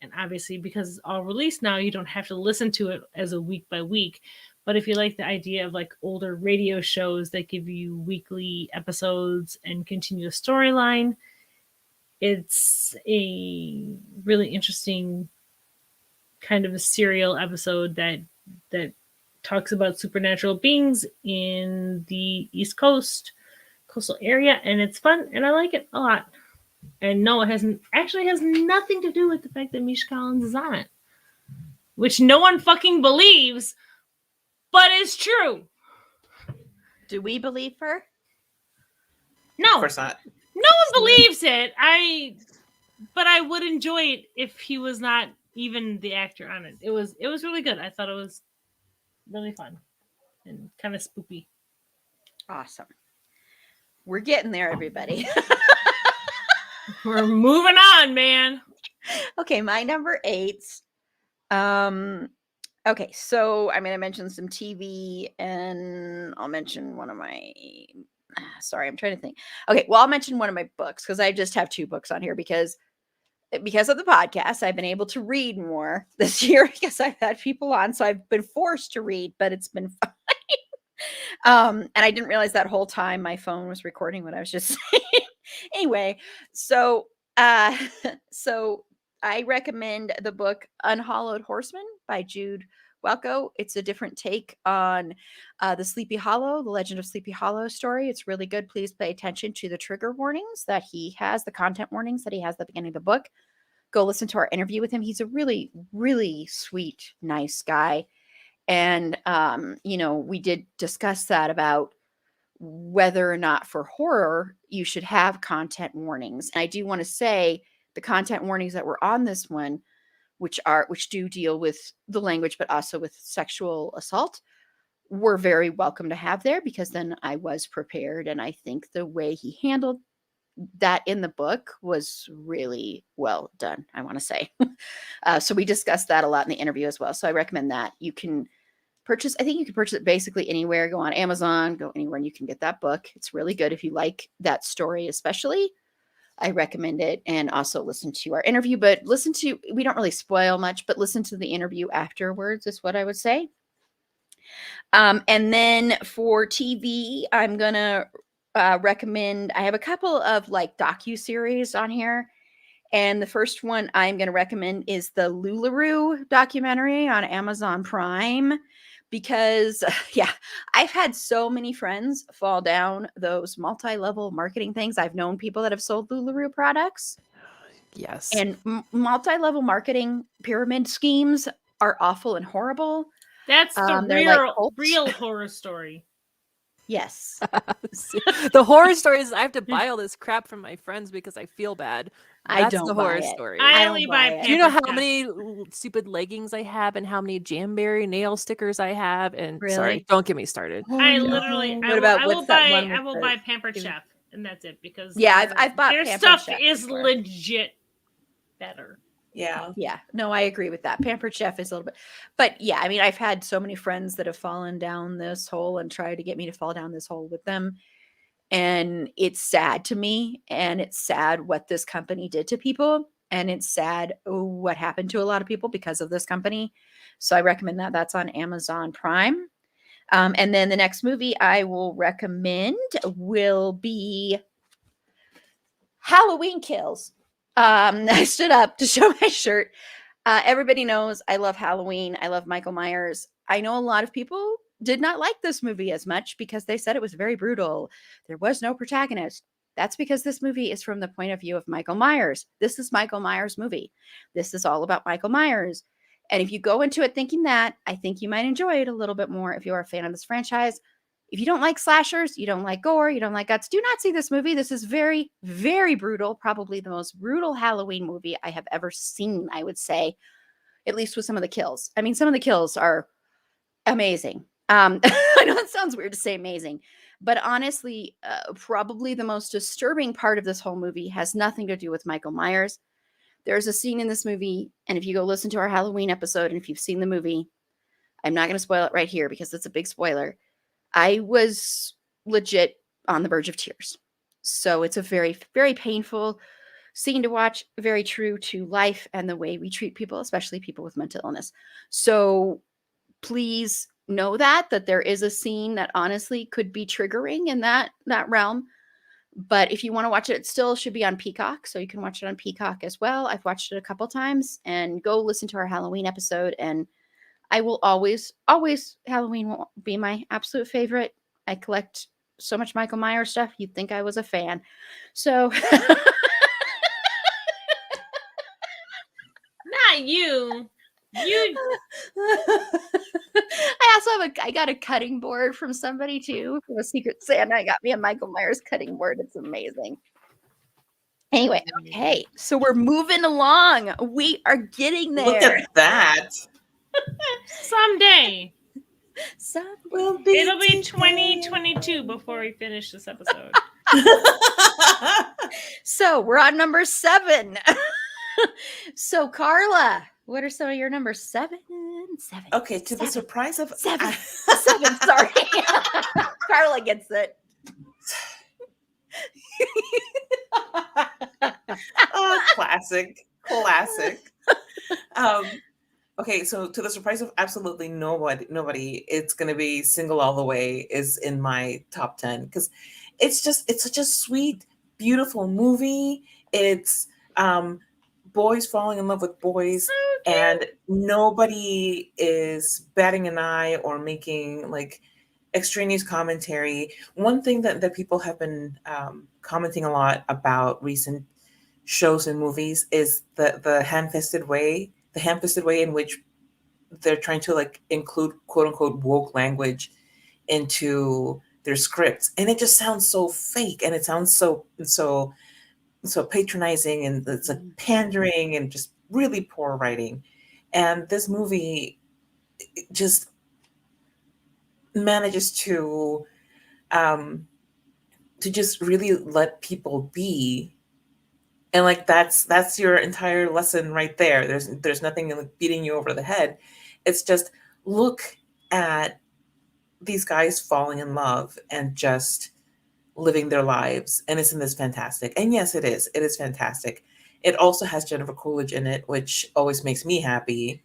and obviously because it's all released now, you don't have to listen to it as a week by week. But if you like the idea of like older radio shows that give you weekly episodes and continue a storyline, it's a really interesting kind of a serial episode that talks about supernatural beings in the East Coast coastal area, and it's fun and I like it a lot. And no, it has nothing to do with the fact that Misha Collins is on it, which no one fucking believes, but is true. Do we believe her? No, Of course not. no one believes it. But I would enjoy it if he was not even the actor on it. It was really good. I thought it was really fun and kind of spooky. Awesome. We're getting there, everybody. We're moving on, man. Okay, my number 8. Okay, so I'm going to mention some TV and I'll mention one of my sorry, I'm trying to think. Okay, well, I'll mention one of my books because I just have 2 books on here because of the podcast. I've been able to read more this year because I've had people on, so I've been forced to read, but it's been fine. And I didn't realize that whole time my phone was recording what I was just saying. Anyway, so so I recommend the book Unhallowed Horseman by Jude Welko. It's a different take on the Sleepy Hollow, the Legend of Sleepy Hollow story. It's really good. Please pay attention to the trigger warnings that he has, the content warnings that he has at the beginning of the book. Go listen to our interview with him. He's a really, really sweet, nice guy. And, we did discuss that about whether or not for horror you should have content warnings. And I do want to say the content warnings that were on this one, which do deal with the language, but also with sexual assault, were very welcome to have there, because then I was prepared. And I think the way he handled that in the book was really well done, I want to say. So we discussed that a lot in the interview as well. So I recommend that. You can purchase, I think you can purchase it basically anywhere. Go on Amazon, go anywhere, and you can get that book. It's really good if you like that story, especially. I recommend it. And also listen to our interview, but we don't really spoil much, but listen to the interview afterwards is what I would say. And then for TV, I'm going to recommend, I have a couple of like docu-series on here. And the first one I'm going to recommend is the LuLaRoe documentary on Amazon Prime, because yeah, I've had so many friends fall down those multi-level marketing things. I've known people that have sold LuLaRoe products, Yes. and multi-level marketing pyramid schemes are awful and horrible. That's the They're like real horror story. Yes. The horror story is I have to buy all this crap from my friends because I feel bad. I That's don't the buy horror it. story. I don't only buy buy it. Do you know how Pampered many stupid leggings I have and how many Jamberry nail stickers I have? And Really? sorry, don't get me started. Oh, I no. literally, What about what's that one I with will the- buy Pampered Chef, and that's it, because Yeah, I've bought their Pampered stuff Chef is before. legit better. Yeah. Yeah, no, I agree with that. Pampered Chef is a little bit, but yeah, I mean, I've had so many friends that have fallen down this hole and tried to get me to fall down this hole with them. And it's sad to me. And it's sad what this company did to people. And it's sad what happened to a lot of people because of this company. So I recommend that. That's on Amazon Prime. And then the next movie I will recommend will be Halloween Kills. I stood up to show my shirt. Everybody knows I love Halloween. I love Michael Myers. I know a lot of people did not like this movie as much because they said it was very brutal. There was no protagonist. That's because this movie is from the point of view of Michael Myers. This is Michael Myers' movie. This is all about Michael Myers. And if you go into it thinking that, I think you might enjoy it a little bit more if you're a fan of this franchise. If you don't like slashers, you don't like gore, you don't like guts, do not see this movie. This is very, very brutal. Probably the most brutal Halloween movie I have ever seen, I would say, at least with some of the kills. I mean, some of the kills are amazing. I know it sounds weird to say amazing, but honestly, probably the most disturbing part of this whole movie has nothing to do with Michael Myers. There's a scene in this movie, and if you go listen to our Halloween episode, and if you've seen the movie, I'm not going to spoil it right here because it's a big spoiler. I was legit on the verge of tears. So it's a very, very painful scene to watch, very true to life and the way we treat people, especially people with mental illness. So please know that there is a scene that honestly could be triggering in that realm. But if you want to watch it, it still should be on Peacock. So you can watch it on Peacock as well. I've watched it a couple times, and go listen to our Halloween episode. And I will always, Halloween will be my absolute favorite. I collect so much Michael Myers stuff. You'd think I was a fan. So Not you. You I got a cutting board from somebody too, from a Secret Santa. Got me a Michael Myers cutting board. It's amazing. Anyway, okay, so we're moving along. We are getting there. Look at that. someday. We'll It'll be together. 2022 before we finish this episode. So we're on number 7. So Carla, what are some of your numbers? 7. Okay, to the Seven. surprise of 7. 7. Sorry, Carla gets it. Oh, classic. Okay, so to the surprise of absolutely nobody, it's gonna be Single All the Way is in my top 10 because it's such a sweet, beautiful movie. It's boys falling in love with boys, and nobody is batting an eye or making like extraneous commentary. One thing that people have been commenting a lot about recent shows and movies is the ham-fisted way in which they're trying to like include quote unquote woke language into their scripts, and it just sounds so fake, and it sounds so patronizing, and it's like pandering and just really poor writing. And this movie just manages to just really let people be. And like that's your entire lesson right there. There's nothing like beating you over the head. It's just look at these guys falling in love and just living their lives. And isn't this fantastic? And yes, it is. It is fantastic. It also has Jennifer Coolidge in it, which always makes me happy.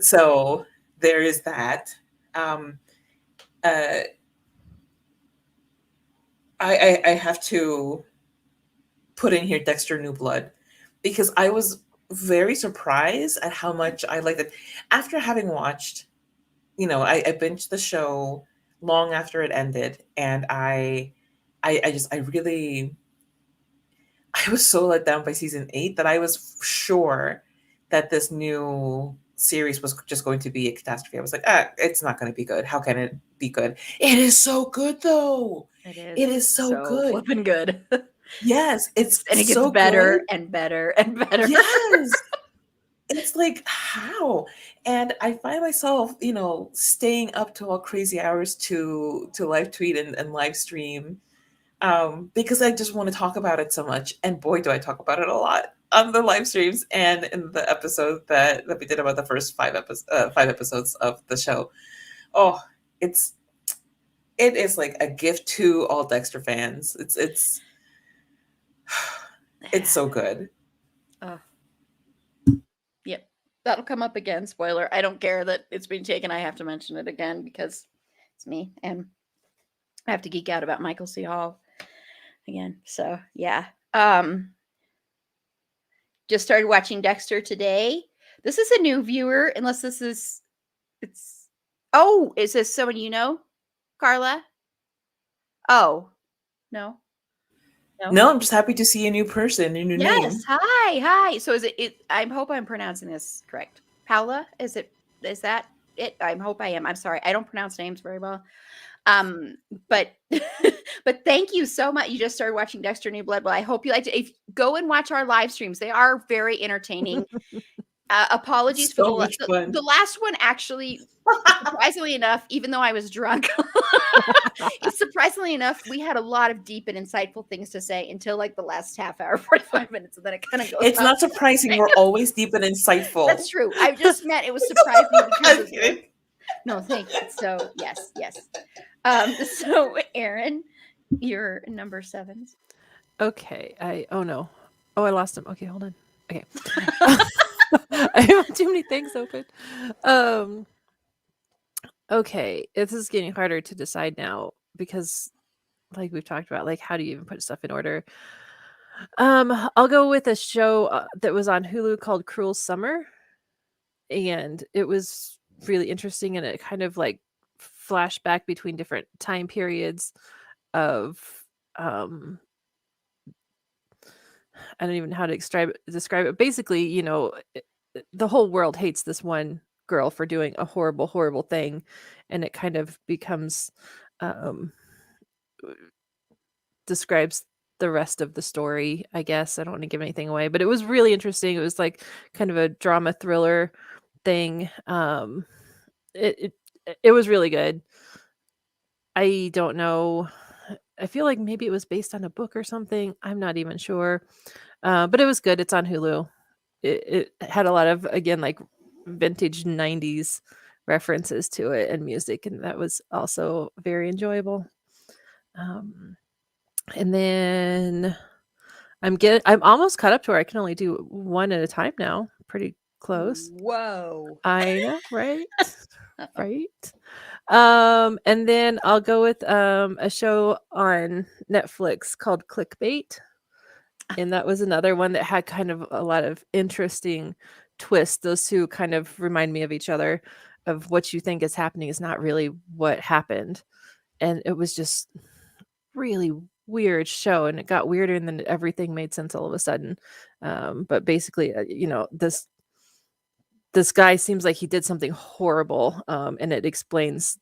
So there is that. Um, uh, I have to put in here Dexter New Blood because I was very surprised at how much I liked it. After having watched, I binged the show long after it ended, and I was so let down by season 8 that I was sure that this new series was just going to be a catastrophe. I was like, it's not going to be good. How can it be good? It is so good, though. It is so good. Flipping good. Yes, it's And it gets so better good. and better and better. Yes. It's like, how? And I find myself, staying up to all crazy hours to live tweet and live stream, because I just want to talk about it so much. And boy, do I talk about it a lot on the live streams and in the episode that we did about the first 5 episodes of the show. Oh, it is like a gift to all Dexter fans. It's so good. Yep. That'll come up again. Spoiler. I don't care that it's been taken. I have to mention it again because it's me and I have to geek out about Michael C. Hall again. So yeah. Just started watching Dexter today. This is a new viewer, unless is this someone you know, Carla? Oh, no. No, I'm just happy to see a new person, a new name. Yes. Hi. So is it I hope I'm pronouncing this correct. Paula? Is that it? I hope I am. I'm sorry. I don't pronounce names very well. But but thank you so much. You just started watching Dexter New Blood. Well, I hope you liked it. If go and watch our live streams, they are very entertaining. Apologies So for much fun. the last one, actually, surprisingly enough, even though I was drunk, surprisingly enough, we had a lot of deep and insightful things to say until like the last half hour, 45 minutes, and then it kind of goes. It's not surprising. We're always deep and insightful. That's true. I just meant it was surprising because no, thank you. So yes. So Aaron, you're number 7. Okay. I lost him. Okay, hold on. Okay. I have too many things open. Okay, this is getting harder to decide now because, like we've talked about, like how do you even put stuff in order? I'll go with a show that was on Hulu called Cruel Summer, and it was really interesting, and it kind of like flashback between different time periods of I don't even know how to describe it. Basically, the whole world hates this one girl for doing a horrible, horrible thing, and it kind of becomes describes the rest of the story, I guess. I don't want to give anything away, but it was really interesting. It was like kind of a drama thriller thing. It was really good. I don't know. I feel like maybe it was based on a book or something. I'm not even sure. But it was good. It's on Hulu. It had a lot of, again, like vintage 90s references to it and music, and that was also very enjoyable. And then I'm almost caught up to where I can only do one at a time now. Pretty close. Whoa. I know, right? Right. And then I'll go with a show on Netflix called Clickbait. And that was another one that had kind of a lot of interesting twists. Those two kind of remind me of each other, of what you think is happening is not really what happened. And it was just really weird show, and it got weirder, and then everything made sense all of a sudden. But basically, this guy seems like he did something horrible, and it explains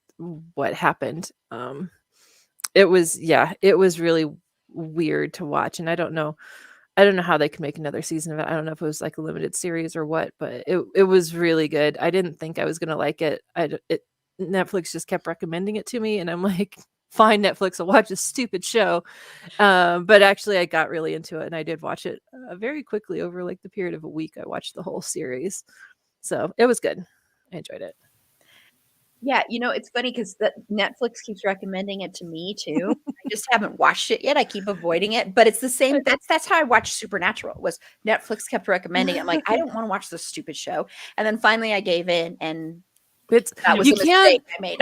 what happened. It was really weird to watch, and I don't know how they could make another season of it. I don't know if it was like a limited series or what, but it was really good. I didn't think I was gonna like it. Netflix just kept recommending it to me, and I'm like, fine, Netflix, I'll watch this stupid show. But actually, I got really into it, and I did watch it very quickly over like the period of a week. I watched the whole series, so it was good. I enjoyed it. Yeah, it's funny because Netflix keeps recommending it to me too. I just haven't watched it yet. I keep avoiding it, but it's the same. That's how I watched Supernatural. Was Netflix kept recommending it. I'm like, I don't want to watch this stupid show, and then finally I gave in, and that was you a can't mistake I made.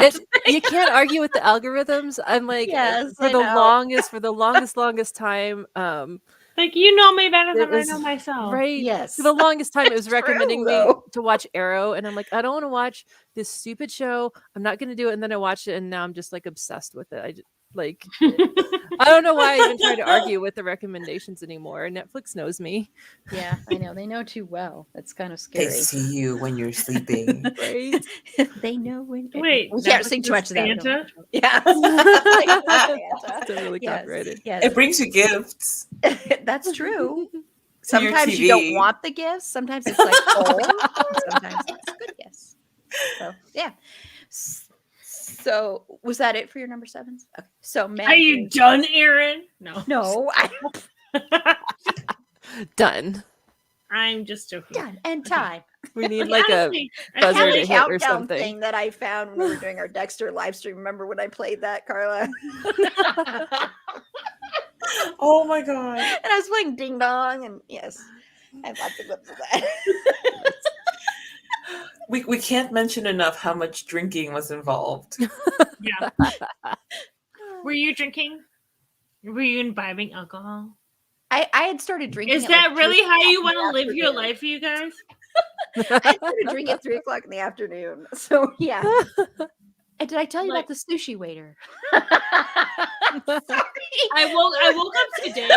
you can't argue with the algorithms. I'm like, Yes, for I the know. longest time, Like, you know me better it than I was know myself. right. Yes, For the longest time, it was It's true, recommending me though. to watch Arrow, and I'm like, I don't want to watch this stupid show. I'm not going to do it. And then I watched it, and now I'm just like obsessed with it. I just, like, I don't know why I even try to argue with the recommendations anymore. Netflix knows me, Yeah, I know. They know too well. It's kind of They scary. see you when you're sleeping. right? They know when. Wait, we can't Netflix sing too is much of that. we don't Santa? want trouble. Yeah, Santa. Still really Yes, copyrighted. yes. It brings you gifts. That's true. your Sometimes you don't TV. want the gifts. Sometimes it's like home. And sometimes it's good gifts. So yeah. So was that it for your number sevens? Okay. So Meg, Are you done, Aaron? No. No, Done. I'm just joking. done. And time. We need Like, like a honestly, I buzzer feel to like- hit or Countdown something. thing that I found when we were doing our Dexter live stream. Remember when I played that, Carla? Oh my god. And I was playing Ding Dong, and yes, I have lots of clips of that. We can't mention enough how much drinking was involved. Yeah. Were you drinking? Were you imbibing alcohol? I had started drinking. Is at, that like, really 3 how you o'clock want in to the live your afternoon. life, you guys? I started drinking at 3 o'clock in the afternoon. So yeah. And did I tell you Like- about the sushi waiter? I woke up today.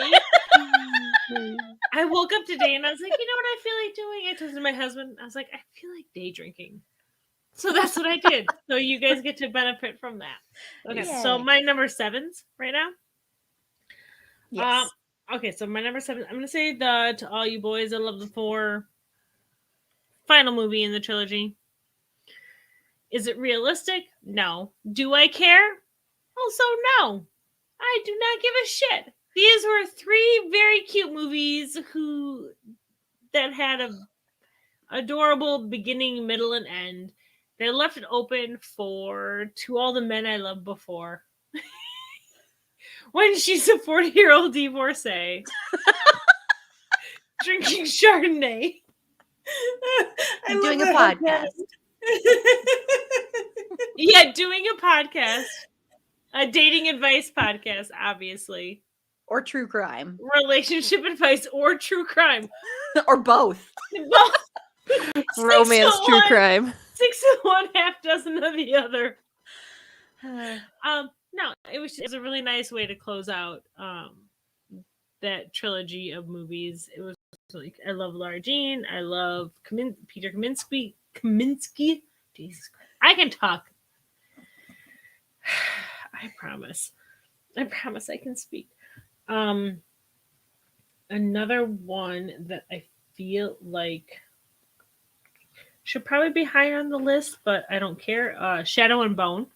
I woke up today and I was like, you know what I feel like doing? I texted my husband. I was like, I feel like day drinking. So that's what I did. So you guys get to benefit from that. Okay, so Yay. my number sevens right now. Yes. Okay, so my number seven, I'm gonna say To All You Boys I Love the Four. Final movie in the trilogy. Is it realistic? No. Do I care? Also, no. I do not give a shit. These were 3 very cute movies that had a adorable beginning, middle, and end. They left it open for To All the Men I Loved Before. When she's a 40-year-old divorcee drinking Chardonnay. I'm doing a podcast. Yeah, doing a podcast. A dating advice podcast, obviously. Or true crime. Relationship advice or true crime. Or both. Both. Romance, 6 of true one, crime. 6 of one, half dozen of the other. No, it was a really nice way to close out that trilogy of movies. It was like, I love Laura Jean. I love Peter Kaminsky. Jesus Christ. I can talk. I promise I can speak. Another one that I feel like should probably be higher on the list, but I don't care. Shadow and Bone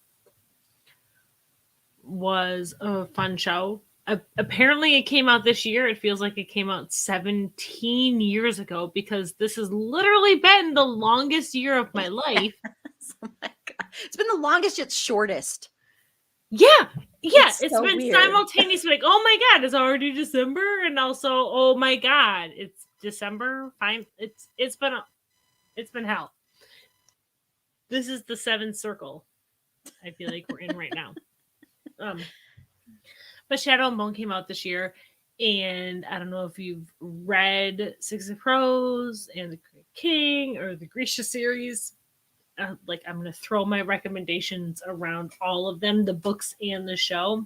was a fun show. Apparently it came out this year. It feels like it came out 17 years ago because this has literally been the longest year of my life. Oh my God. It's been the longest yet shortest. Yeah. It's It's so been weird. simultaneously like, oh my God, it's already December. And also, oh my God, it's December. Fine. It's been hell. This is the 7th circle I feel like we're in right now. But Shadow and Bone came out this year, and I don't know if you've read Six of Crows and The Great King or the Grisha series. I'm going to throw my recommendations around all of them, the books and the show.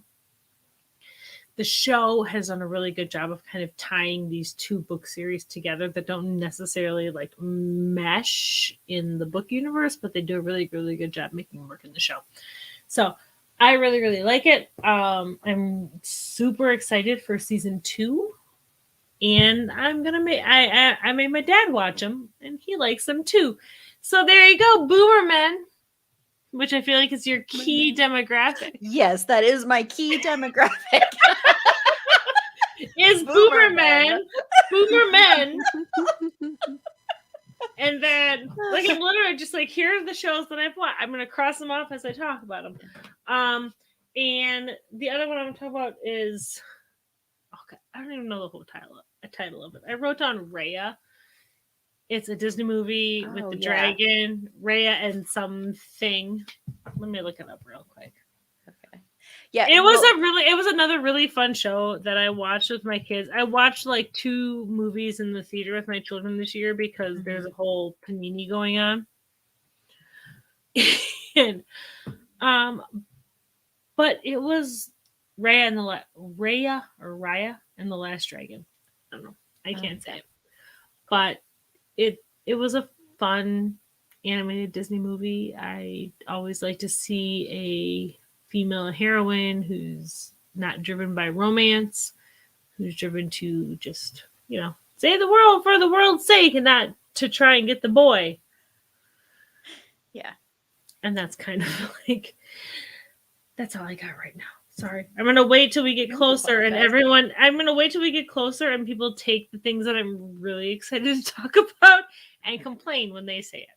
The show has done a really good job of kind of tying these 2 book series together that don't necessarily like mesh in the book universe, but they do a really, really good job making it work in the show. So I really, really like it. I'm super excited for season 2, and I'm gonna I made my dad watch them, and he likes them too. So there you go, Boomerman. which I feel like is your key demographic, Yes, that is my key demographic. is Boomer boomer men. Boomer men. And then, like, I'm literally just like, here are the shows that I've watched. I'm going to cross them off as I talk about them. And the other one I'm going to talk about is, okay, I don't even know the whole title of it. I wrote down Raya. It's a Disney movie with the dragon, Raya and something. Let me look it up real quick. Okay. Yeah, it was another really fun show that I watched with my kids. I watched like 2 movies in the theater with my children this year because there's a whole panini going on. And, but it was Raya and the Last Dragon. I don't know. I can't say it. But it was a fun animated Disney movie. I always like to see a female heroine who's not driven by romance, who's driven to just, save the world for the world's sake and not to try and get the boy. Yeah. And that's kind of like, that's all I got right now. Sorry. I'm going to wait till we get closer and I'm going to wait till we get closer and people take the things that I'm really excited to talk about and complain when they say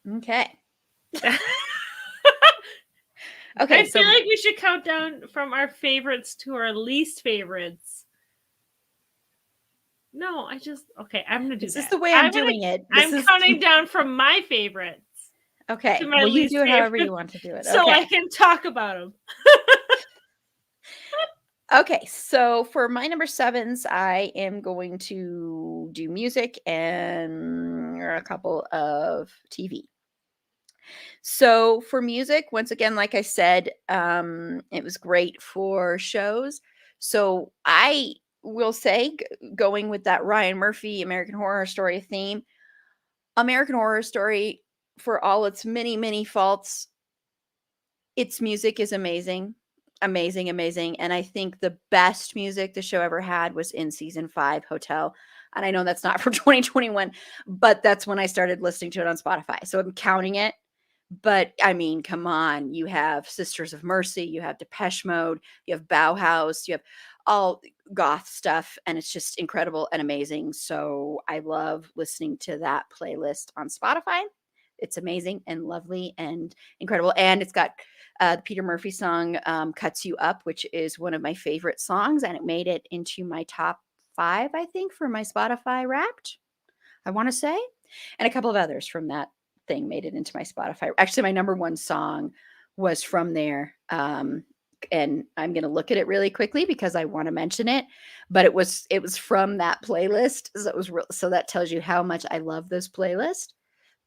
it. Okay. Okay. I feel like we should count down from our favorites to our least favorites. No, I'm going to do this that. is the way I'm doing it. I'm counting down from my favorites. Okay. To my Well, you least do it however favorite, you want to do it. so Okay. I can talk about them. Okay, so for my number 7s, I am going to do music and a couple of TV. So for music, once again, like I said, it was great for shows. So I will say, going with that Ryan Murphy American Horror Story theme, American Horror Story, for all its many, many faults, its music is amazing. Amazing. And I think the best music the show ever had was in season 5, Hotel. And I know that's not from 2021, but that's when I started listening to it on Spotify. So I'm counting it. But I mean, come on. You have Sisters of Mercy, you have Depeche Mode, you have Bauhaus, you have all goth stuff. And it's just incredible and amazing. So I love listening to that playlist on Spotify. It's amazing and lovely and incredible. And it's got the Peter Murphy song, Cuts You Up, which is one of my favorite songs. And it made it into my top 5, I think, for my Spotify Wrapped, I want to say. And a couple of others from that thing made it into my Spotify. Actually, my number 1 song was from there. And I'm going to look at it really quickly because I want to mention it. But it was from that playlist. So it was so that tells you how much I love this playlist.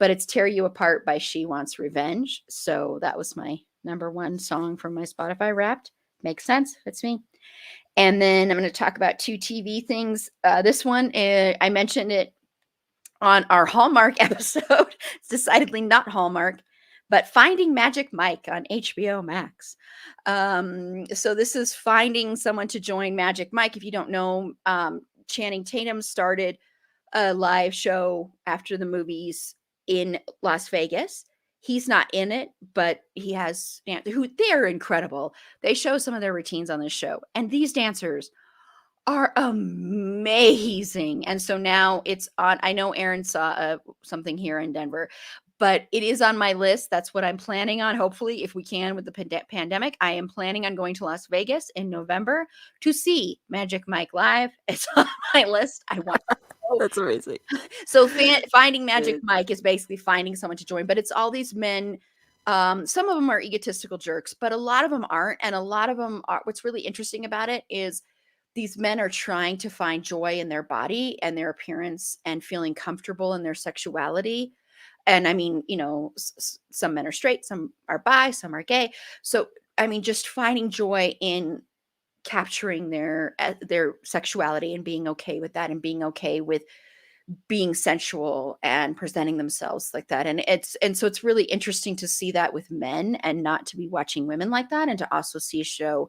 But it's Tear You Apart by She Wants Revenge. So that was my number 1 song from my Spotify Wrapped. Makes sense. It's me. And then I'm going to talk about 2 TV things. This one, I mentioned it on our Hallmark episode. It's decidedly not Hallmark, but Finding Magic Mike on HBO Max. So this is finding someone to join Magic Mike. If you don't know, Channing Tatum started a live show after the movies in Las Vegas. He's not in it, but he has who they're incredible. They show some of their routines on this show, and these dancers are amazing. And so now it's on. I know Aaron saw something here in Denver, but it is on my list. That's what I'm planning on. Hopefully, if we can with the pandemic, I am planning on going to Las Vegas in November to see Magic Mike live. It's on my list. I want. That's amazing. So finding Magic Mike is basically finding someone to join, but it's all these men. Some of them are egotistical jerks, but a lot of them aren't. And a lot of them are. What's really interesting about it is these men are trying to find joy in their body and their appearance and feeling comfortable in their sexuality. And I mean, some men are straight, some are bi, some are gay. So, I mean, just finding joy in capturing their sexuality and being okay with that and being okay with being sensual and presenting themselves like that. And so it's really interesting to see that with men and not to be watching women like that, and to also see a show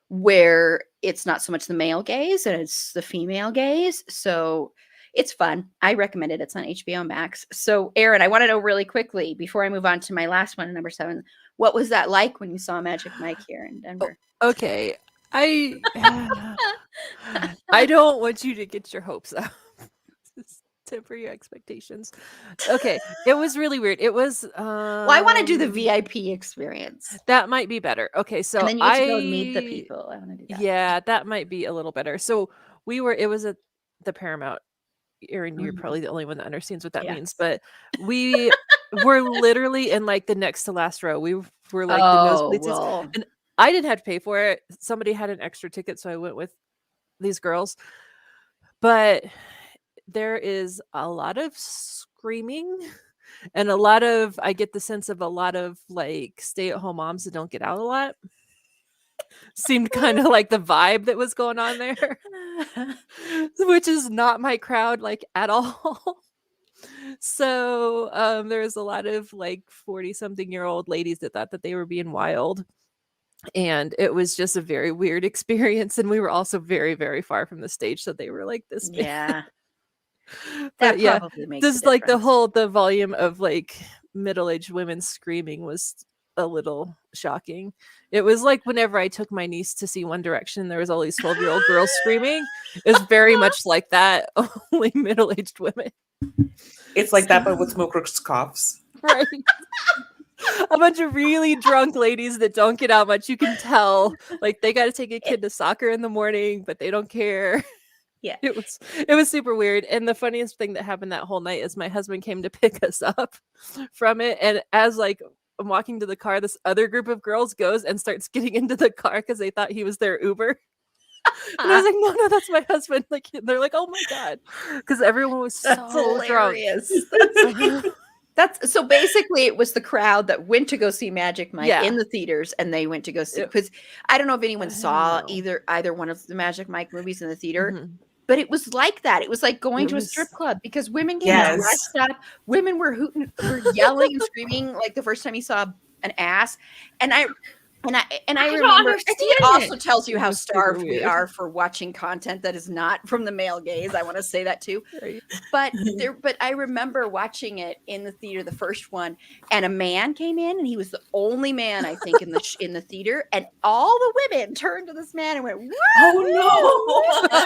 where it's not so much the male gaze and it's the female gaze. So It's fun. I recommend it. It's on HBO Max. So, Aaron, I want to know really quickly before I move on to my last one, number 7. What was that like when you saw Magic Mike here in Denver? Okay, I I don't want you to get your hopes up. Just temper your expectations. Okay, it was really weird. It was Well, I want to do the VIP experience. that might be better. Okay, so And then you get to go and meet the people. I want to do that. Yeah, that might be a little better. So it was at the Paramount. Erin, you're Mhm. probably the only one that understands what that means, Yes. but we were literally in like the next to last row. We were like the nosebleeds. well, And I didn't have to pay for it. Somebody had an extra ticket, so I went with these girls. But there is a lot of screaming and I get the sense of a lot of like stay-at-home moms that don't get out a lot. Seemed kind of like the vibe that was going on there, which is not my crowd like at all. So there was a lot of like 40-something-year-old ladies that thought that they were being wild. And it was just a very weird experience. And we were also very, very far from the stage. So they were like this big. yeah. But That yeah, probably makes just a like difference. the volume of like middle-aged women screaming was a little shocking. It was like whenever I took my niece to see One Direction, there was all these 12-year-old girls screaming. It was very much like that, only middle-aged women. It's like that, but with smokers' coughs. Right. A bunch of really drunk ladies that don't get out much. You can tell, like they got to take a kid to soccer in the morning, but they don't care. Yeah. It was super weird. And the funniest thing that happened that whole night is my husband came to pick us up from it. And as like I'm walking to the car, this other group of girls goes and starts getting into the car because they thought he was their Uber. And I was like, no, that's my husband. Like they're like, oh my God. Because everyone was That's so drunk. hilarious. That's so basically it was the crowd that went to go see Magic Mike Yeah. in the theaters, and they went to go see, because I don't know if anyone saw know. either one of the Magic Mike movies in the theater, Mhm. but it was like that. It was like going It to a was- strip club because women came Yes. dressed up, women were hooting, were yelling and screaming like the first time you saw an ass, and I don't remember. I think it understand also tells you It how was super starved we weird. are for watching content that is not from the male gaze. I want to say that too. Right. But I remember watching it in the theater, the first one, and a man came in, and he was the only man I think in the theater, and all the women turned to this man and went, "Woo!" Oh no!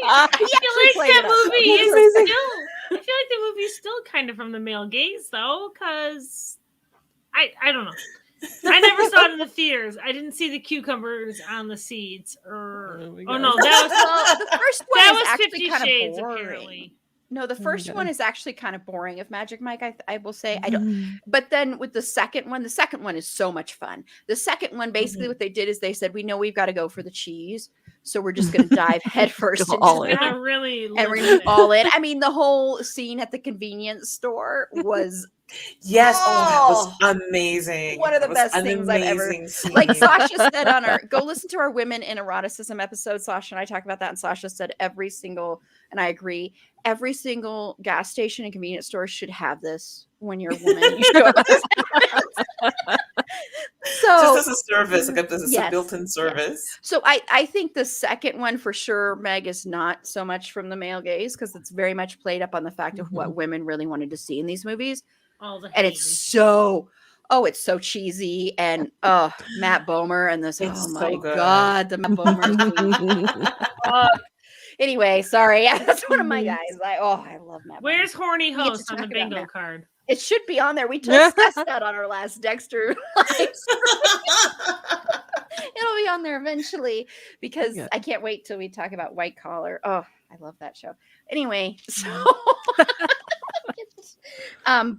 I He feel actually like played that it up. movie That's is amazing. still. I feel like the movie's still kind of from the male gaze though, because I don't know. I never saw it in the theaters. I didn't see the cucumbers on the seats, or Oh my oh God. no, that was Well, the first one that is was actually 50 kind of Shades boring. apparently. No, the my first God. one is actually kind of boring of Magic Mike. I will say I don't. But then with the second one is so much fun. The second one, basically, what they did is they said, we know we've got to go for the cheese, so we're just going to dive headfirst Go into all It's in. gonna that, really and live we're with going to it. all in. I mean, the whole scene at the convenience store was Yes, Oh, that was amazing. one of the That was best an things I've ever. amazing scene. Like Sasha said on our go listen to our Women in Eroticism episode. Sasha and I talk about that, and Sasha said every single, and I agree, every single gas station and convenience store should have this when you're a woman. You show up. So just as a service, like this is yes, a built-in yes. service. So I think the second one for sure, Meg, is not so much from the male gaze because it's very much played up on the fact of what women really wanted to see in these movies. All the And it's it's so cheesy. And Matt Bomer and this, It's oh so my good. God, the Matt Bomer scene. Anyway, sorry. That's one of my guys. I love Matt Bomer. Where's horny We get to host on the talk about bingo that. card? It should be on there. We discussed that on our last Dexter. It'll be on there eventually because Yeah. I can't wait till we talk about White Collar. Oh, I love that show. Anyway, so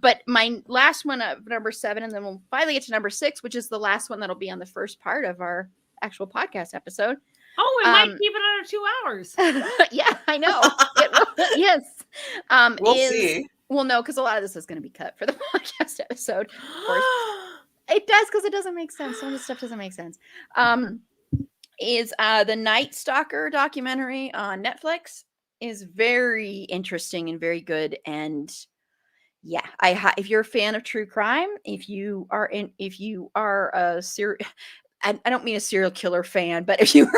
but my last one of number 7, and then we'll finally get to number 6, which is the last one that'll be on the first part of our actual podcast episode. Oh, we might keep it under 2 hours. Yeah, I know. Yes. We'll see. Well, no, because a lot of this is going to be cut for the podcast episode. Of course. It does, because it doesn't make sense. Some of the stuff doesn't make sense. Is the Night Stalker documentary on Netflix is very interesting and very good. And yeah, if you're a fan of true crime, if you are a serial, I don't mean a serial killer fan, but if you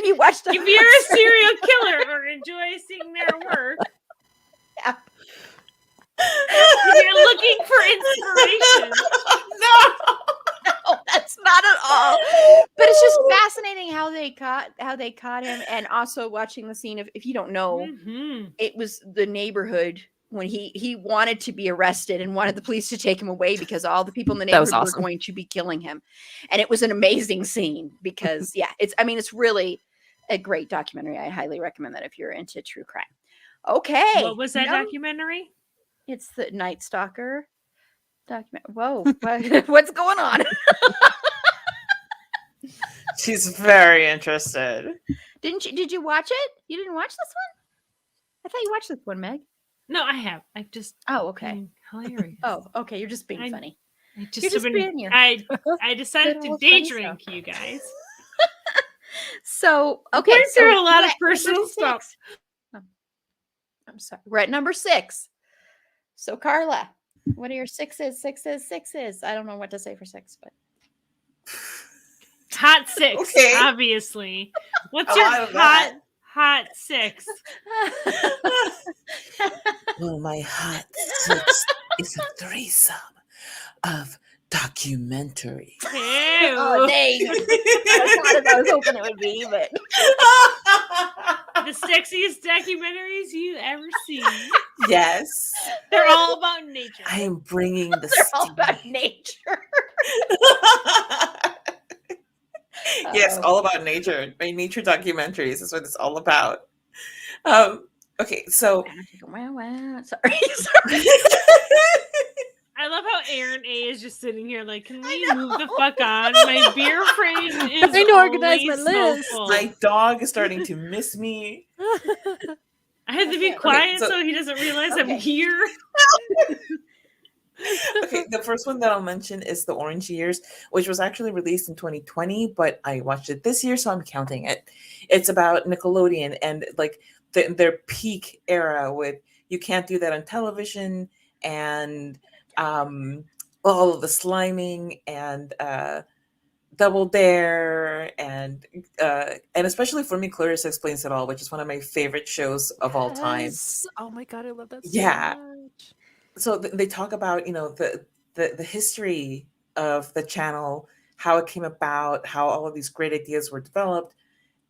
you watched If you're a serial killer or enjoy seeing their work, Yeah. if you're looking for inspiration, No. No, that's not at all. But it's just fascinating how they caught him, and also watching the scene of, if you don't know, Mhm. it was the neighborhood when he wanted to be arrested and wanted the police to take him away because all the people in the That was neighborhood awesome. were going to be killing him. And it was an amazing scene because it's really a great documentary. I highly recommend that if you're into true crime. Okay. What was that documentary? It's the Night Stalker document. Whoa, what's going on? She's very interested. Did you watch it? You didn't watch this one? I thought you watched this one, Meg. No, I have. I just Oh, okay. being hilarious. Oh, okay. You're just being funny. I You're just just have being been. here. I decided Good to old day funny drink, you guys. So, I'm okay. going So through a lot we're of at personal number stuff. 6. I'm sorry. We're at number 6. So, Carla, what are your sixes? I don't know what to say for 6, but Hot 6, Okay. obviously. What's A your lot of that. hot 6? Well, my hot 6 is a threesome of documentary. oh, Ew. dang. Not as I was hoping it would be, but The sexiest documentaries you've ever seen. Yes. They're all about nature. I am bringing the they're all about steam. nature. Yes, Uh-oh. all about nature. My nature documentaries is what it's all about. Okay, so Wow. Sorry. I love how Aaron A is just sitting here like, can we move the fuck on? My beer fridge is Trying to organize only my list. smokeful. my dog is starting to miss me. I had to be Okay, quiet so- so he doesn't realize Okay. I'm here. Okay, the first one that I'll mention is The Orange Years, which was actually released in 2020, but I watched it this year, so I'm counting it. It's about Nickelodeon and like their peak era with You Can't Do That on Television and all of the sliming and Double Dare and especially for me, Clarissa Explains It All, which is one of my favorite shows of all time. Yes. Oh my god, I love that so Yeah. much. So they talk about the history of the channel, how it came about, how all of these great ideas were developed,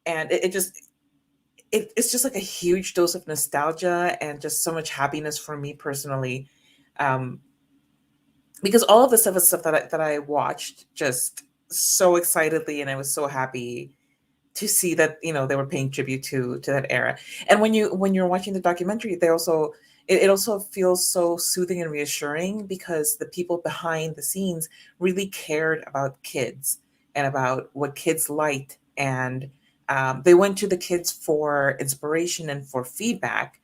and it's just like a huge dose of nostalgia and just so much happiness for me personally, because all of the stuff is stuff that I watched just so excitedly, and I was so happy to see that they were paying tribute to that era. And when you're watching the documentary, they also it also feels so soothing and reassuring because the people behind the scenes really cared about kids and about what kids liked, and they went to the kids for inspiration and for feedback.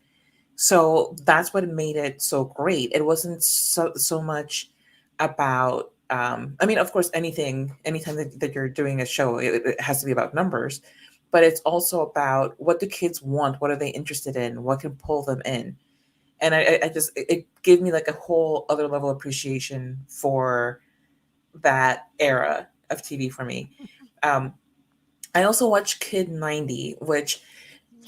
So that's what made it so great. It wasn't so much about I mean, of course, anytime that you're doing a show, it has to be about numbers, but it's also about what do kids want, what are they interested in, what can pull them in. And I just it gave me like a whole other level of appreciation for that era of TV for me. I also watched Kid 90, which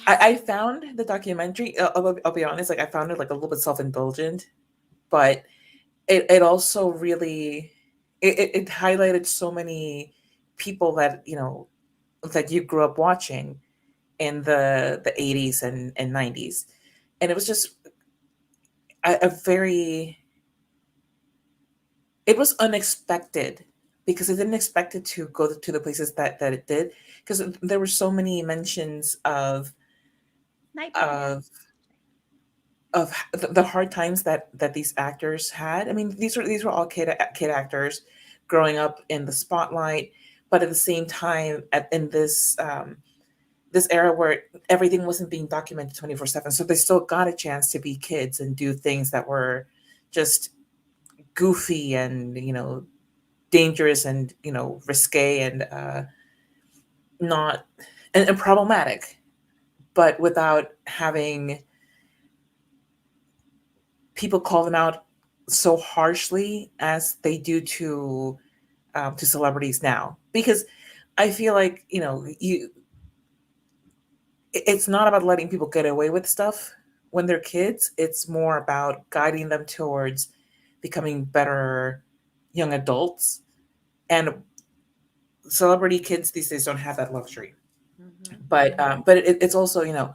I found the documentary. I'll be honest, like I found it like a little bit self-indulgent, but it also really it highlighted so many people that that you grew up watching in the 80s and 90s, and it was just it was unexpected because I didn't expect it to go to the places that it did, because there were so many mentions of the hard times that these actors had. I mean, these were all kid actors growing up in the spotlight, but at the same time, in this this era where everything wasn't being documented 24/7, so they still got a chance to be kids and do things that were just goofy and dangerous and risque and not and problematic, but without having people call them out so harshly as they do to celebrities now. Because I feel like it's not about letting people get away with stuff when they're kids. It's more about guiding them towards becoming better young adults. And celebrity kids these days don't have that luxury. But it's also,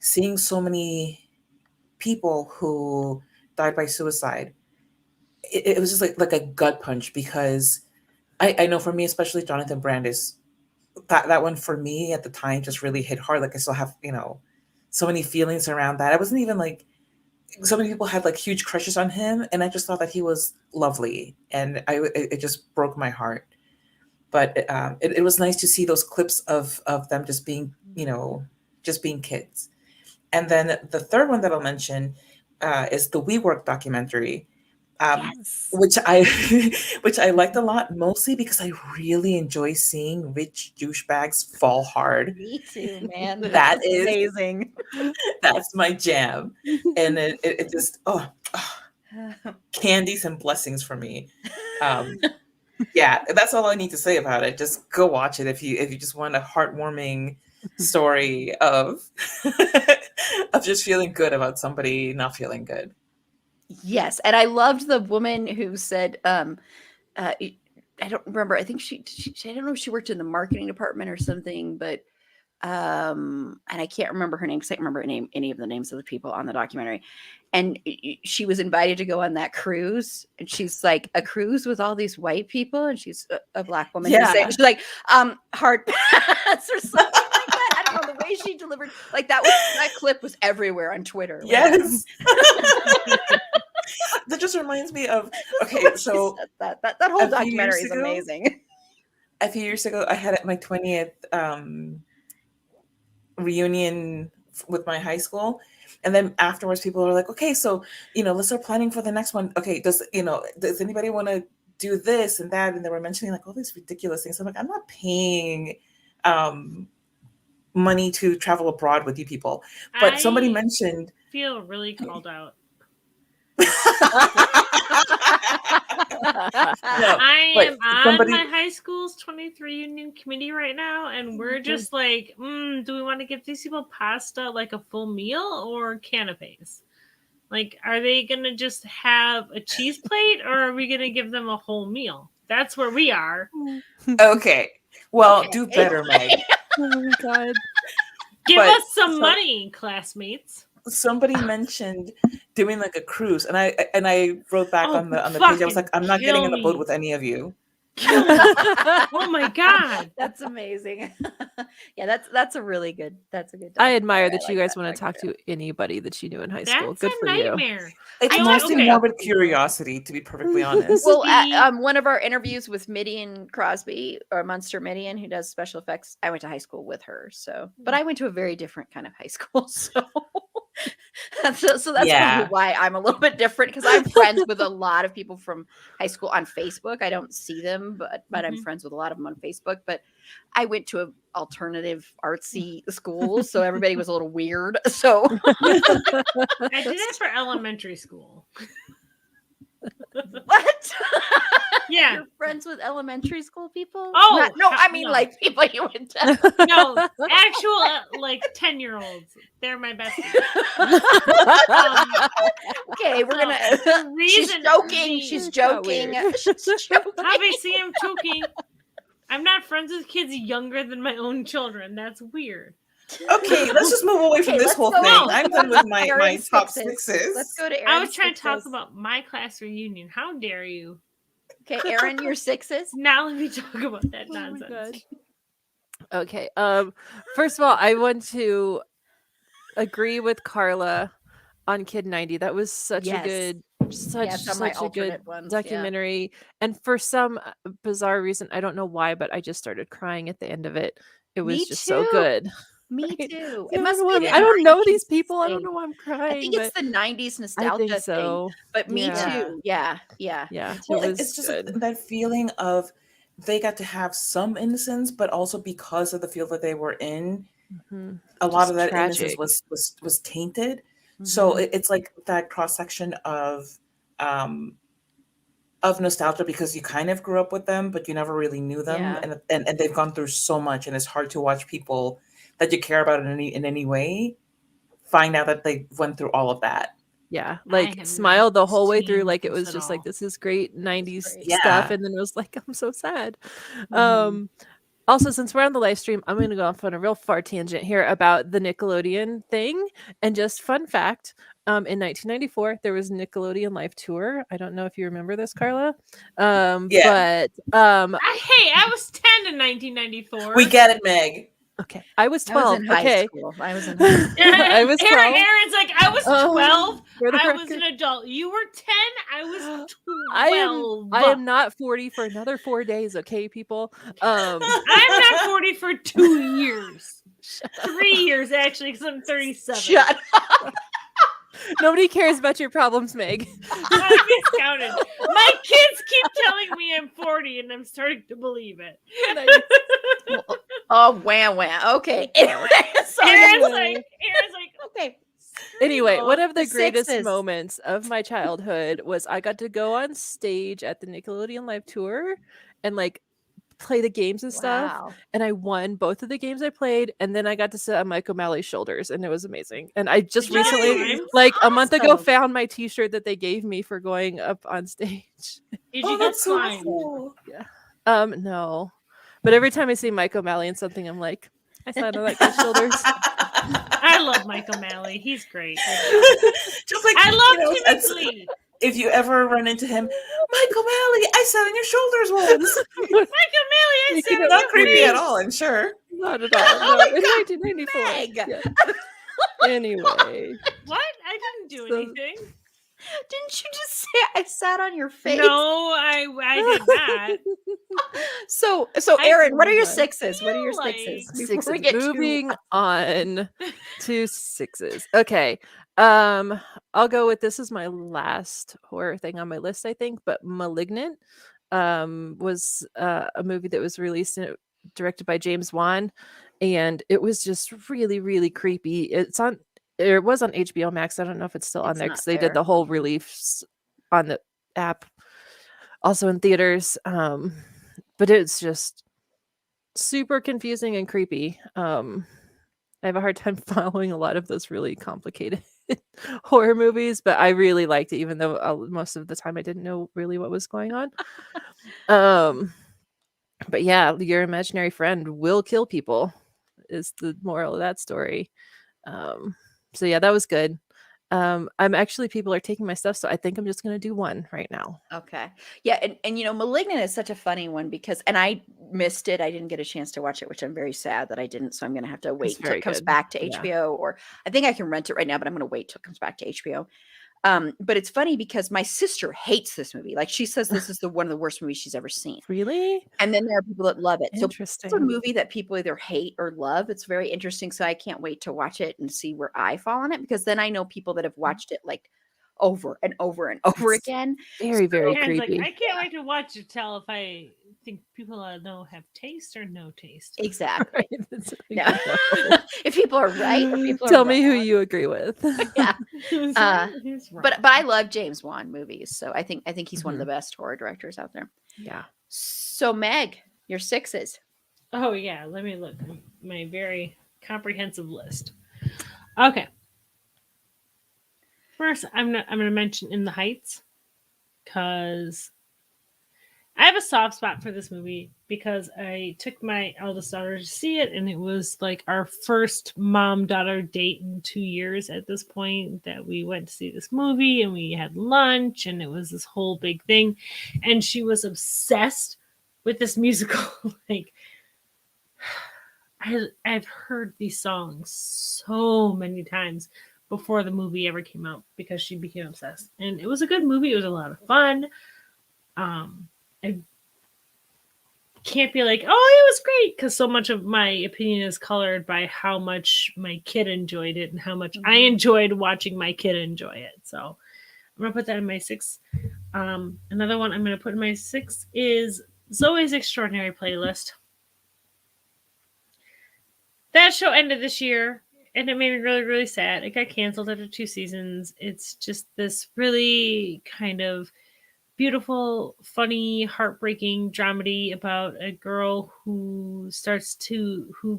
seeing so many people who died by suicide. It was just like a gut punch, because I know for me, especially Jonathan Brandis, that one for me at the time just really hit hard. Like I still have, so many feelings around that. I wasn't even like, so many people had like huge crushes on him, and I just thought that he was lovely, and it just broke my heart. But it was nice to see those clips of them just being, just being kids. And then the third one that I'll mention is the WeWork documentary, Yes. which I which I liked a lot, mostly because I really enjoy seeing rich douchebags fall hard. Me too, man. That That's is amazing. that's my jam, and it just candies and blessings for me. Um, yeah, that's all I need to say about it. Just go watch it if you just want a heartwarming story of of just feeling good about somebody not feeling good. Yes, and I loved the woman who said, I don't remember. I think I don't know if she worked in the marketing department or something, but and I can't remember her name because I can't remember any of the names of the people on the documentary. And she was invited to go on that cruise, and she's like, a cruise with all these white people, and she's a black woman. Yeah. She's like, hard pass or something like that. I don't know, the way she delivered, like that clip was everywhere on Twitter. Like, Yes. That just reminds me of, okay, she so said that whole a few documentary years is ago- amazing. a few years ago I had my 20th reunion with my high school, and then afterwards people were like, okay, so let's start planning for the next one. Okay, does anybody want to do this and that? And they were mentioning like all these ridiculous things. I'm like, I'm not paying money to travel abroad with you people. But somebody I mentioned feel really called out. I but am on somebody- my high school's 23 union committee right now, and we're just like, do we want to give these people pasta, like a full meal, or canapes? Like, are they gonna just have a cheese plate, or are we gonna give them a whole meal? That's where we are. Okay, well, Okay. do better, Meg. Oh my god. Give But- us some so- money, classmates. Somebody mentioned doing like a cruise, and I wrote back Oh, on the page. I was fucking like, I'm not getting in the kill boat me. with any of you. Oh my god. That's amazing. Yeah, that's a really good. That's a good. I admire documentary. that you like guys want to talk documentary. to anybody that you knew in high school. That's Good a for you. nightmare. It's I mostly okay. morbid curiosity, to be perfectly honest. Well, The- one of our interviews with Midian Crosby, or Munster Midian, who does special effects, I went to high school with her. So, but I went to a very different kind of high school. So that's Yeah. probably why I'm a little bit different, because I'm friends with a lot of people from high school on Facebook. I don't see them, but I'm Mhm. friends with a lot of them on Facebook. But I went to an alternative artsy school, so everybody was a little weird. So I did it for elementary school. what? Yeah. You're friends with elementary school people? Oh, no, heck I mean no. like people you went to. No, actual like 10-year-olds. They're my besties. Okay, we're gonna. The She's reason joking. the- She's It's not joking. weird. She's joking. Obviously, I'm joking. I'm not friends with kids younger than my own children. That's weird. Okay, let's just move away from Okay, this let's whole go thing. on. I'm done with my Aaron's top sixes. sixes. Let's go to Aaron's I was trying to talk sixes. about my class reunion. How dare you? Okay, Aaron, your sixes. Now let me talk about that Oh my nonsense. God. Okay. First of all, I want to agree with Carla on Kid 90. That was such Yes. a good, Some of my such a good alternate ones, yeah. documentary. And for some bizarre reason, I don't know why, but I just started crying at the end of it. It was Me just so too. good. Me Right? too. I It must don't know be. why the I don't know 90s these people. I don't thing. know why I'm I crying. think it's but the '90s I nostalgia think thing. so. But me Yeah. too. Yeah, yeah. Yeah. Well, it was it's just good. that feeling of they got to have some innocence, but also because of the field that they were in, Mhm. a lot Just of that innocence tragic. was tainted. So Mhm. it's like that cross section of nostalgia, because you kind of grew up with them, but you never really knew them, Yeah. and they've gone through so much, and it's hard to watch people that you care about in any way, find out that they went through all of that. Yeah, I like have smiled not the whole way through, seen like it this was at just like all. this is great 90s great. stuff, Yeah. and then it was like I'm so sad. Mhm. Also, since we're on the live stream, I'm going to go off on a real far tangent here about the Nickelodeon thing. And just fun fact, in 1994, there was Nickelodeon Live Tour. I don't know if you remember this, Carla. Yeah. But I was 10 in 1994. We get it, Meg. okay, I was I was 12. in high Okay. school. I was in high school. I was 12. Aaron's like, I was 12. For the I was record. an adult. You were 10. I was 12. I am not 40 for another 4 days, okay, people. I'm not 40 for 2 years. 3 years, actually, because I'm 37. Shut up. Nobody cares about your problems, Meg. I discounted. My kids keep telling me I'm 40, and I'm starting to believe it. Oh, wham. Okay. Anyway, so Aaron's anyway. like, okay. Anyway, one of the The greatest sixes. moments of my childhood was I got to go on stage at the Nickelodeon Live Tour and like play the games and stuff. Wow. And I won both of the games I played, and then I got to sit on Mike O'Malley's shoulders, and it was amazing. And I just Did you have recently, time? like a month ago, Awesome. found my T-shirt that they gave me for going up on stage. did Oh, you get that's so signed? cool. No, but every time I see Mike O'Malley in something, I'm like, I sat on that guy's shoulders. I love Mike O'Malley. He's great. Just like I love you know, Timmy that's- Glee. if you ever run into him, Mike O'Malley, I sat on your shoulders once. Mike O'Malley, I Making said it Not your creepy face. at all, I'm sure. Not at all. Oh No, my in God, 1994. Meg. Yeah. Anyway, What? I didn't do So- anything. Didn't you just say I sat on your face? No, I did not. So I Aaron, what are your feel sixes? What are your like sixes? Sixes. Before we get Moving too on to sixes. Okay. I'll go with this is my last horror thing on my list, I think, but Malignant was a movie that was released and directed by James Wan, and it was just really, really creepy. It was on HBO Max. I don't know if it's still on It's there not because they there. did the whole release on the app, also in theaters. But it's just super confusing and creepy. I have a hard time following a lot of those really complicated horror movies, but I really liked it, even though most of the time I didn't know really what was going on. But yeah, your imaginary friend will kill people is the moral of that story. So yeah, that was good. People are taking my stuff, so I think I'm just gonna do one right now. Okay. Yeah, and Malignant is such a funny one because I missed it. I didn't get a chance to watch it, which I'm very sad that I didn't. So I'm gonna have to wait till very it comes good. back to Yeah. HBO, or I think I can rent it right now, but I'm gonna wait till it comes back to HBO. But it's funny because my sister hates this movie. Like she says this is one of the worst movies she's ever seen. Really And then there are people that love it. So interesting. it's a movie that people either hate or love. It's very interesting. So I can't wait to watch it and see where I fall on it, because then I know people that have watched it like over and over and over It's again. Very, very Aaron's creepy. like, I can't wait to watch it. Tell if I think people have taste or no taste. Exactly. Right? It's like, No. if people are right or people Tell are me who wrong. you agree with. Yeah. Who's Uh, right, who's wrong? But I love James Wan movies. So I think he's one of Mhm. the best horror directors out there. Yeah. So Meg, your sixes. Oh yeah, let me look. My very comprehensive list. Okay. First, I'm gonna mention In the Heights, because I have a soft spot for this movie because I took my eldest daughter to see it, and it was like our first mom-daughter date in 2 years at this point that we went to see this movie, and we had lunch, and it was this whole big thing, and she was obsessed with this musical. Like, I've heard these songs so many times before the movie ever came out because she became obsessed, and it was a good movie. It was a lot of fun. I can't be like, oh, it was great, because so much of my opinion is colored by how much my kid enjoyed it and how much I enjoyed watching my kid enjoy it. So I'm gonna put that in my six. Another one I'm gonna put in my six is Zoe's Extraordinary Playlist. That show ended this year, and it made me really, really sad. It got canceled after 2 seasons. It's just this really kind of beautiful, funny, heartbreaking dramedy about a girl who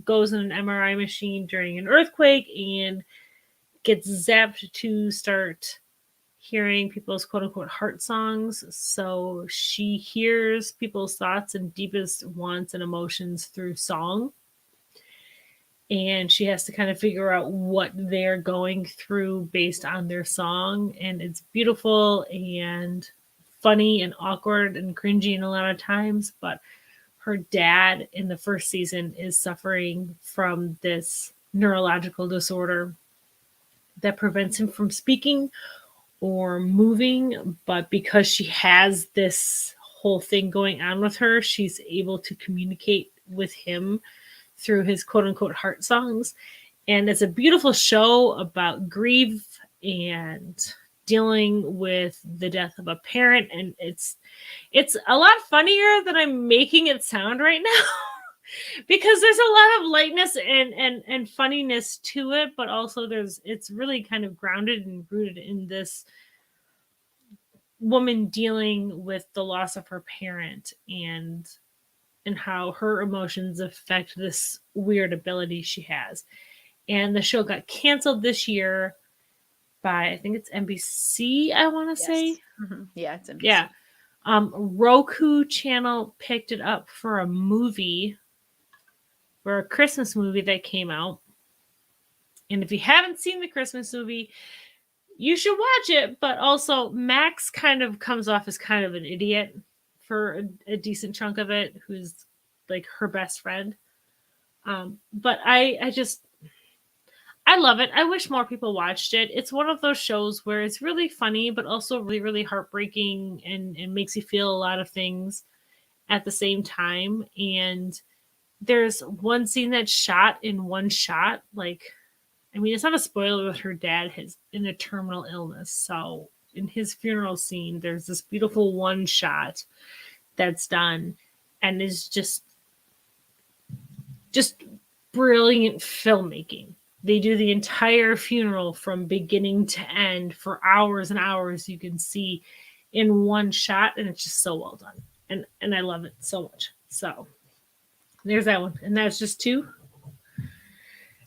goes in an MRI machine during an earthquake and gets zapped to start hearing people's quote unquote heart songs. So she hears people's thoughts and deepest wants and emotions through song. And she has to kind of figure out what they're going through based on their song. And it's beautiful and funny and awkward and cringy in a lot of times. But her dad in the first season is suffering from this neurological disorder that prevents him from speaking or moving. But because she has this whole thing going on with her, she's able to communicate with him through his quote unquote heart songs. And it's a beautiful show about grief and dealing with the death of a parent. And it's a lot funnier than I'm making it sound right now. Because there's a lot of lightness and funniness to it, but also it's really kind of grounded and rooted in this woman dealing with the loss of her parent and how her emotions affect this weird ability she has. And the show got canceled this year by, I think it's NBC, I want to say. Mm-hmm. Yeah, it's NBC. Yeah. Roku channel picked it up for a movie, for a Christmas movie that came out. And if you haven't seen the Christmas movie, you should watch it. But also, Max kind of comes off as kind of an idiot for a decent chunk of it, who's like her best friend. But I love it. I wish more people watched it. It's one of those shows where it's really funny, but also really, really heartbreaking and makes you feel a lot of things at the same time. And there's one scene that's shot in one shot. Like, I mean, it's not a spoiler, but her dad is in a terminal illness. So in his funeral scene, there's this beautiful one shot that's done and is just brilliant filmmaking. They do the entire funeral from beginning to end for hours and hours. You can see in one shot, and it's just so well done. And I love it so much. So there's that one. And that's just 2.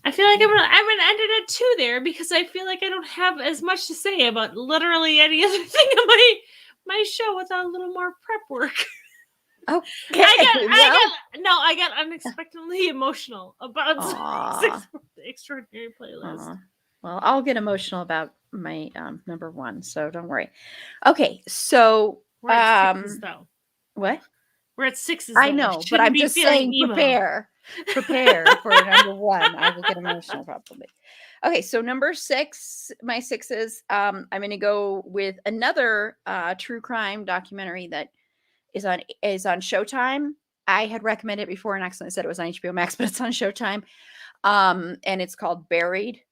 I feel like I'm gonna end it at 2 there because I feel like I don't have as much to say about literally any other thing in my show without a little more prep work. Okay. I got unexpectedly emotional about Extraordinary Playlist. Well, I'll get emotional about my number 1, so don't worry. Okay, so We're at 6s, though. What? We're at 6s. I know, but I'm just saying prepare for number 1. I will get emotional probably. Okay, so number 6, my 6s. I'm going to go with another true crime documentary that is on Showtime. I had recommended it before and accidentally said it was on HBO Max, but it's on Showtime. And it's called Buried,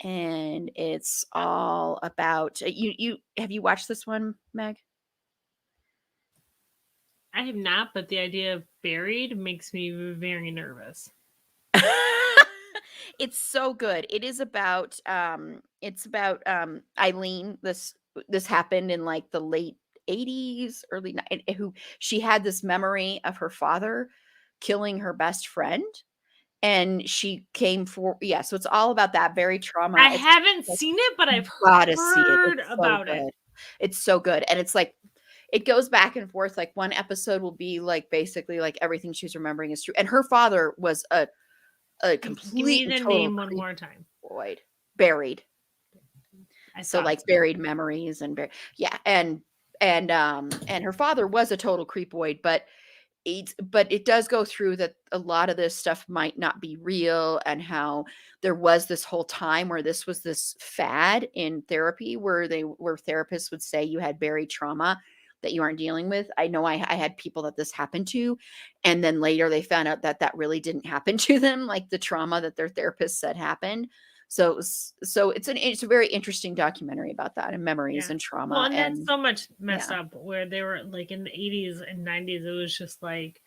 and it's all about you. Have you watched this one, Meg? I have not, but the idea of Buried makes me very nervous. It's so good. It is about Eileen. This happened in like the late 80s, early who she had this memory of her father killing her best friend, and she came for so it's all about that very trauma. I haven't seen it, but I've heard about it. It's so good, and it's like it goes back and forth. Like one episode will be like basically like everything she's remembering is true, and her father was a complete name one more time. Boyd. Buried. So like buried memories and and her father was a total creepoid, but it does go through that a lot of this stuff might not be real, and how there was this whole time where this was this fad in therapy where therapists would say you had buried trauma that you aren't dealing with. I know I had people that this happened to, and then later they found out that really didn't happen to them, like the trauma that their therapist said happened. So it's a very interesting documentary about that and memories and trauma. Well, and that's so much messed up where they were like in the 80s and 90s. It was just like,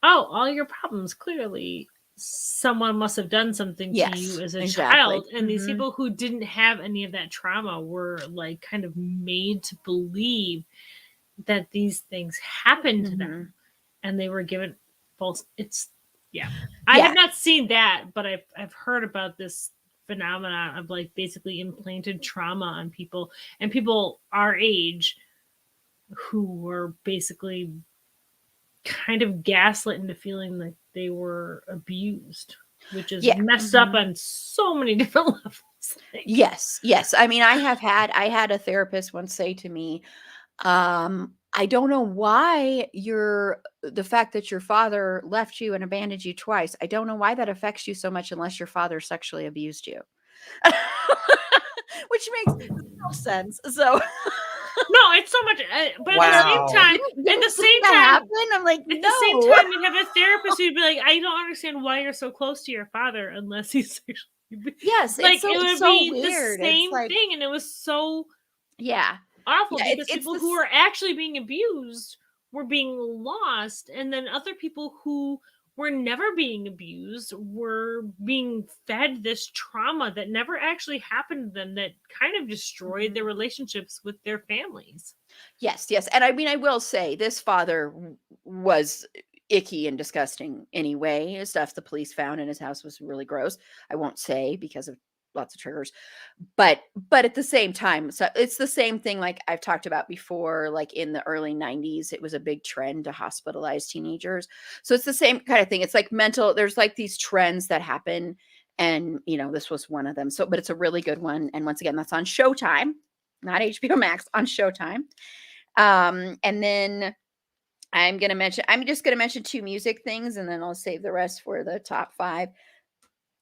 oh, all your problems, clearly someone must have done something to you as a child. And these people who didn't have any of that trauma were like kind of made to believe that these things happened to Mhm. them, and they were given false. I have not seen that, but I've heard about this phenomenon of like basically implanted trauma on people, and people our age who were basically kind of gaslit into feeling like they were abused, which is Yeah. messed up on so many different levels. Like, Yes, yes. I mean, I had a therapist once say to me, I don't know why the fact that your father left you and abandoned you twice. I don't know why that affects you so much unless your father sexually abused you. Which makes no sense. So no, it's so much, but at the Wow. same time, didn't at the same that time, happen? I'm like, at no. the same time, you'd have a therapist who'd be like, I don't understand why you're so close to your father unless he's sexually Yes, like it's so, it would it's so be weird. the same It's like, thing, and it was so yeah. awful Yeah, because it's people this- who were actually being abused were being lost, and then other people who were never being abused were being fed this trauma that never actually happened to them, that kind of destroyed their relationships with their families. Yes, yes. And I mean, I will say this father was icky and disgusting anyway. Stuff the police found in his house was really gross. I won't say because of lots of triggers. But at the same time, so it's the same thing like I've talked about before, like in the early 90s, it was a big trend to hospitalize teenagers. So it's the same kind of thing. It's like there's like these trends that happen. And, this was one of them. So, but it's a really good one. And once again, that's on Showtime, not HBO Max, on Showtime. And then I'm just gonna mention two music things, and then I'll save the rest for the top 5.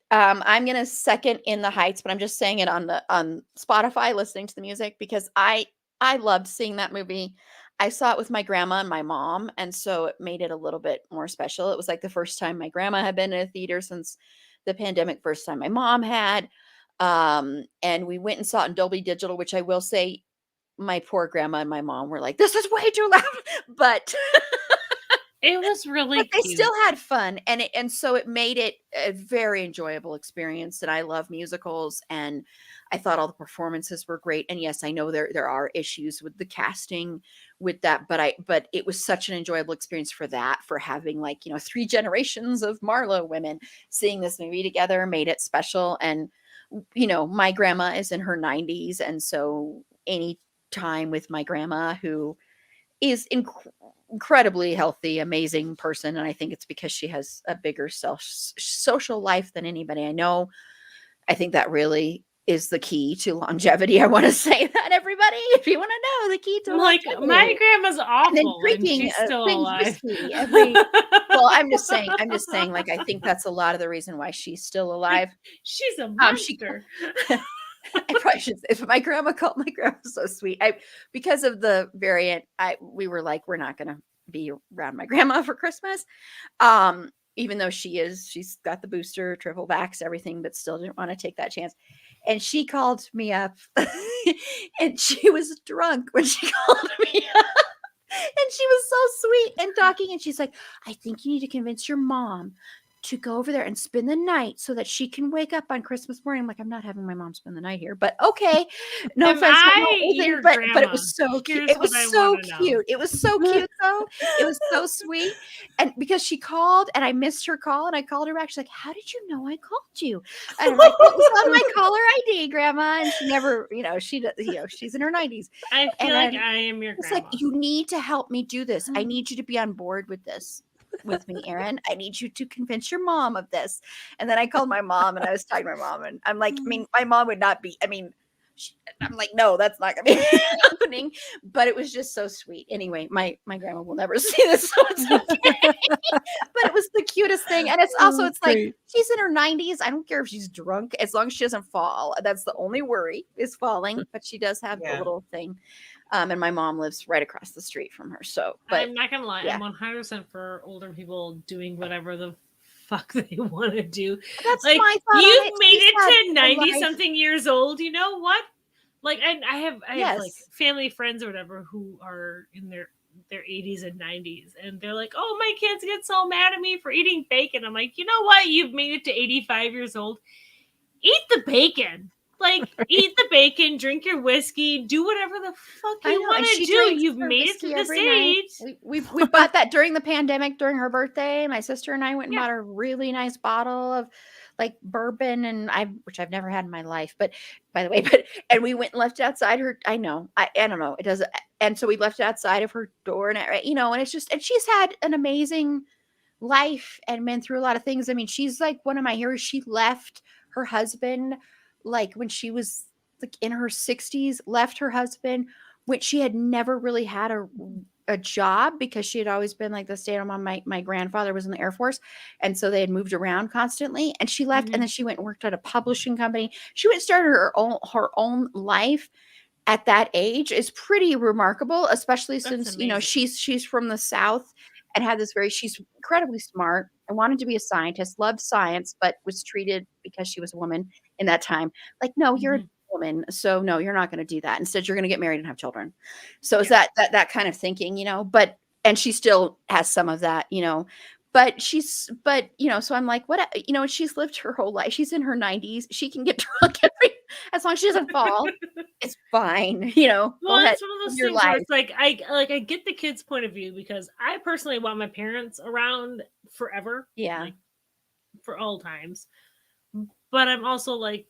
I'm gonna second In the Heights, but I'm just saying it on Spotify, listening to the music, because I loved seeing that movie. I saw it with my grandma and my mom, and so it made it a little bit more special. It was like the first time my grandma had been in a theater since the pandemic, first time my mom had. And we went and saw it in Dolby Digital, which I will say my poor grandma and my mom were like, "This is way too loud," but It was really but they cute. still had fun, and so it made it a very enjoyable experience. And I love musicals, and I thought all the performances were great. And yes, I know there are issues with the casting with that, but it was such an enjoyable experience for having like 3 generations of Marlowe women seeing this movie together made it special. And my grandma is in her 90s, and so any time with my grandma, who is incredibly healthy, amazing person, and I think it's because she has a bigger social life than anybody I know. I think that really is the key to longevity. I want to say that, everybody, if you want to know the key to Like, longevity. my grandma's And then awful, and drinking she's still alive. whiskey well, I'm just saying, like, I think that's a lot of the reason why she's still alive. She's a She- monster. I probably should say, if my grandma was so sweet. Because of the variant, we were like, we're not gonna be around my grandma for Christmas. Even though she's got the booster, triple vax, everything, but still didn't want to take that chance. And she called me up and she was drunk when she called me up. And she was so sweet and talking. And she's like, I think you need to convince your mom to go over there and spend the night so that she can wake up on Christmas morning. I'm like, I'm not having my mom spend the night here, but okay. No Am offense, I your but it grandma? was so cute. Here's It was what I so wanna know. cute. It was so cute though. It was so sweet. And because she called and I missed her call and I called her back, she's like, how did you know I called you? And I'm like, it was on my caller ID, grandma. And she never, she's in her 90s. I feel And like then I am your It's grandma. like, you need to help me do this. I need you to be on board with this with me, Erin. I need you to convince your mom of this. And then I called my mom and I was talking to my mom, and I'm like, my mom would not be, I'm like, no, that's not gonna be happening. But it was just so sweet. Anyway, my grandma will never see this, so it's okay. But it was the cutest thing. And it's also, it's like, Great. she's in her 90s. I don't care if she's drunk, as long as she doesn't fall. That's the only worry, is falling. But she does have the Yeah. little thing. And my mom lives right across the street from her. So, but I'm not gonna lie, yeah. I'm 100% for older people doing whatever the fuck they want to do. that's Like, my thought. you've made She's had it to a 90 life. something years old. You know what? Like, I have like Yes. family friends or whatever who are in their 80s and 90s, and they're like, oh, my kids get so mad at me for eating bacon. I'm like, you know what? You've made it to 85 years old. Eat the bacon. Like, eat the bacon, drink your whiskey, do whatever the fuck I you know, and want to she do. drinks You've her made it to whiskey this every night. age. We bought that during the pandemic during her birthday. My sister and I went and Yeah. bought a really nice bottle of like bourbon, and which I've never had in my life, but by the way, and we went and left it outside her. I know, I don't know, it doesn't. And so we left it outside of her door, and and it's just, and she's had an amazing life and been through a lot of things. I mean, she's like one of my heroes. She left her husband like when she was like in her 60s, left her husband when she had never really had a job because she had always been like the stay-at-home mom. My grandfather was in the Air Force, and so they had moved around constantly. And she left, and then she went and worked at a publishing company. She went and started her own life at that age is pretty remarkable, especially since amazing. she's from the South and had this she's incredibly smart and wanted to be a scientist, loved science, but was treated because she was a woman in that time like, no, you're a woman, so no, you're not going to do that. Instead, you're going to get married and have children. So it's that kind of thinking, but and she still has some of that, but so I'm like, what, she's lived her whole life. She's in her 90s. She can get drunk as long as she doesn't fall. It's fine, Well, go ahead, it's one of those your things where life. it's like I get the kids' point of view because I personally want my parents around forever. Yeah. Like, for all times. But I'm also like,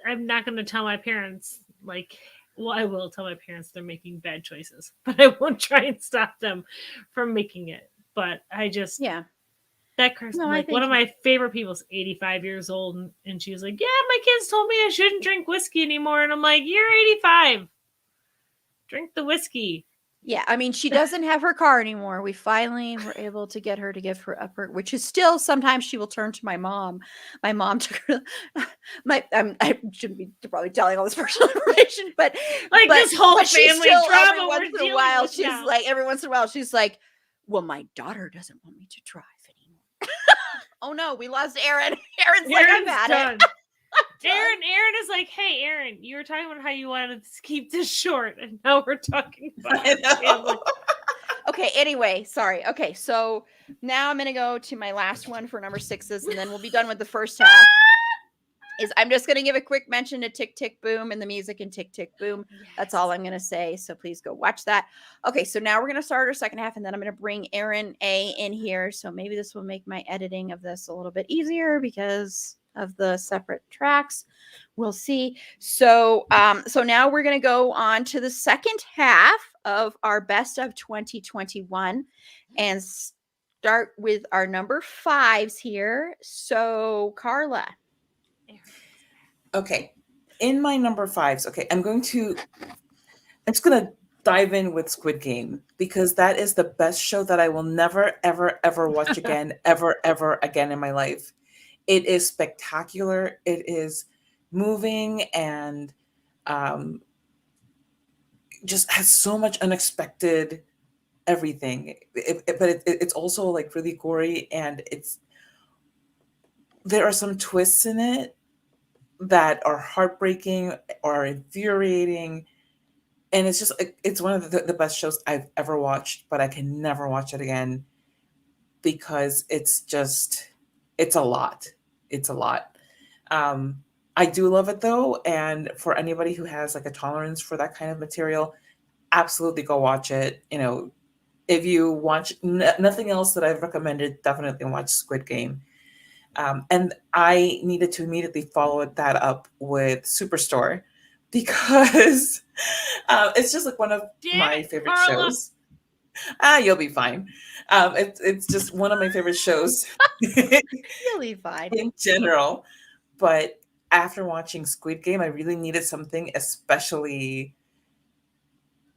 I'm not going to tell my parents, like, well, I will tell my parents they're making bad choices, but I won't try and stop them from making it. But I just, Yeah. that person, No, I like, one of think my favorite people's 85 years old, and she was like, yeah, my kids told me I shouldn't drink whiskey anymore. And I'm like, you're 85. Drink the whiskey. Yeah, I mean, she doesn't have her car anymore. We finally were able to get her to give her up her, which is still sometimes she will turn to my mom. My mom took her. I shouldn't be probably telling all this personal information, but Like, this whole she family still, drama every we're once in a dealing while, with she's now. like, every once in a while, she's like, "Well, my daughter doesn't want me to drive anymore." Oh no, we lost Aaron. Aaron's like, I've had it. Aaron is like, hey, Aaron, you were talking about how you wanted to keep this short, and now we're talking about I know. Okay, anyway, sorry. Okay, so now I'm going to go to my last one for number 6s, and then we'll be done with the first half. I'm just going to give a quick mention to Tick, Tick, Boom and the music in Tick, Tick, Boom. That's all I'm going to say, so please go watch that. Okay, so now we're going to start our second half, and then I'm going to bring Aaron A in here, so maybe this will make my editing of this a little bit easier because of the separate tracks. We'll see. So now we're going to go on to the second half of our best of 2021 and start with our number 5s here. So Carla. Okay. In my number 5s, okay, I'm just gonna dive in with Squid Game because that is the best show that I will never, ever, ever watch again, ever, ever again in my life. It is spectacular. It is moving and just has so much unexpected everything. But it's also like really gory, and there are some twists in it that are heartbreaking or infuriating. And it's just, it's one of the best shows I've ever watched, but I can never watch it again because it's a lot. It's a lot. I do love it though. And for anybody who has like a tolerance for that kind of material, absolutely go watch it. If you watch nothing else that I've recommended, definitely watch Squid Game. And I needed to immediately follow that up with Superstore because it's just like one of my favorite Carla. shows. You'll be fine. It's just one of my favorite shows Really fine. in general. But after watching Squid Game, I really needed something especially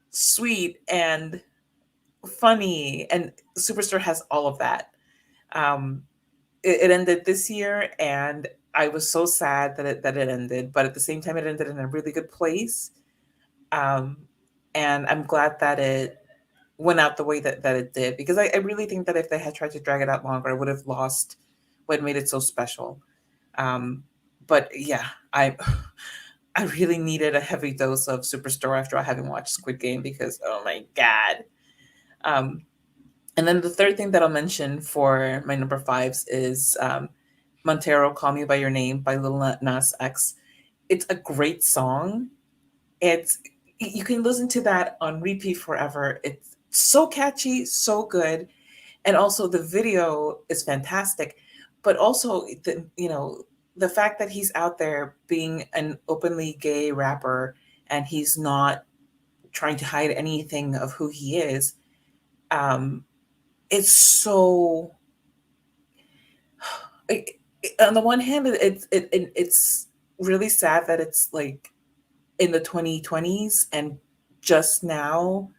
sweet and funny, and Superstore has all of that. It ended this year, and I was so sad that it ended, but at the same time, it ended in a really good place. And I'm glad that it went out the way that it did, because I really think that if they had tried to drag it out longer, I would have lost what made it so special. But yeah, I really needed a heavy dose of Superstore after having watched Squid Game because, oh my God. And then the third thing that I'll mention for my number 5s is Montero, Call Me By Your Name by Lil Nas X. it's a great song. It's you can listen to that on repeat forever. It's so catchy, so good, and also the video is fantastic. But also the fact that he's out there being an openly gay rapper and he's not trying to hide anything of who he is, it's so. On the one hand, it's really sad that it's like in the 2020s and just now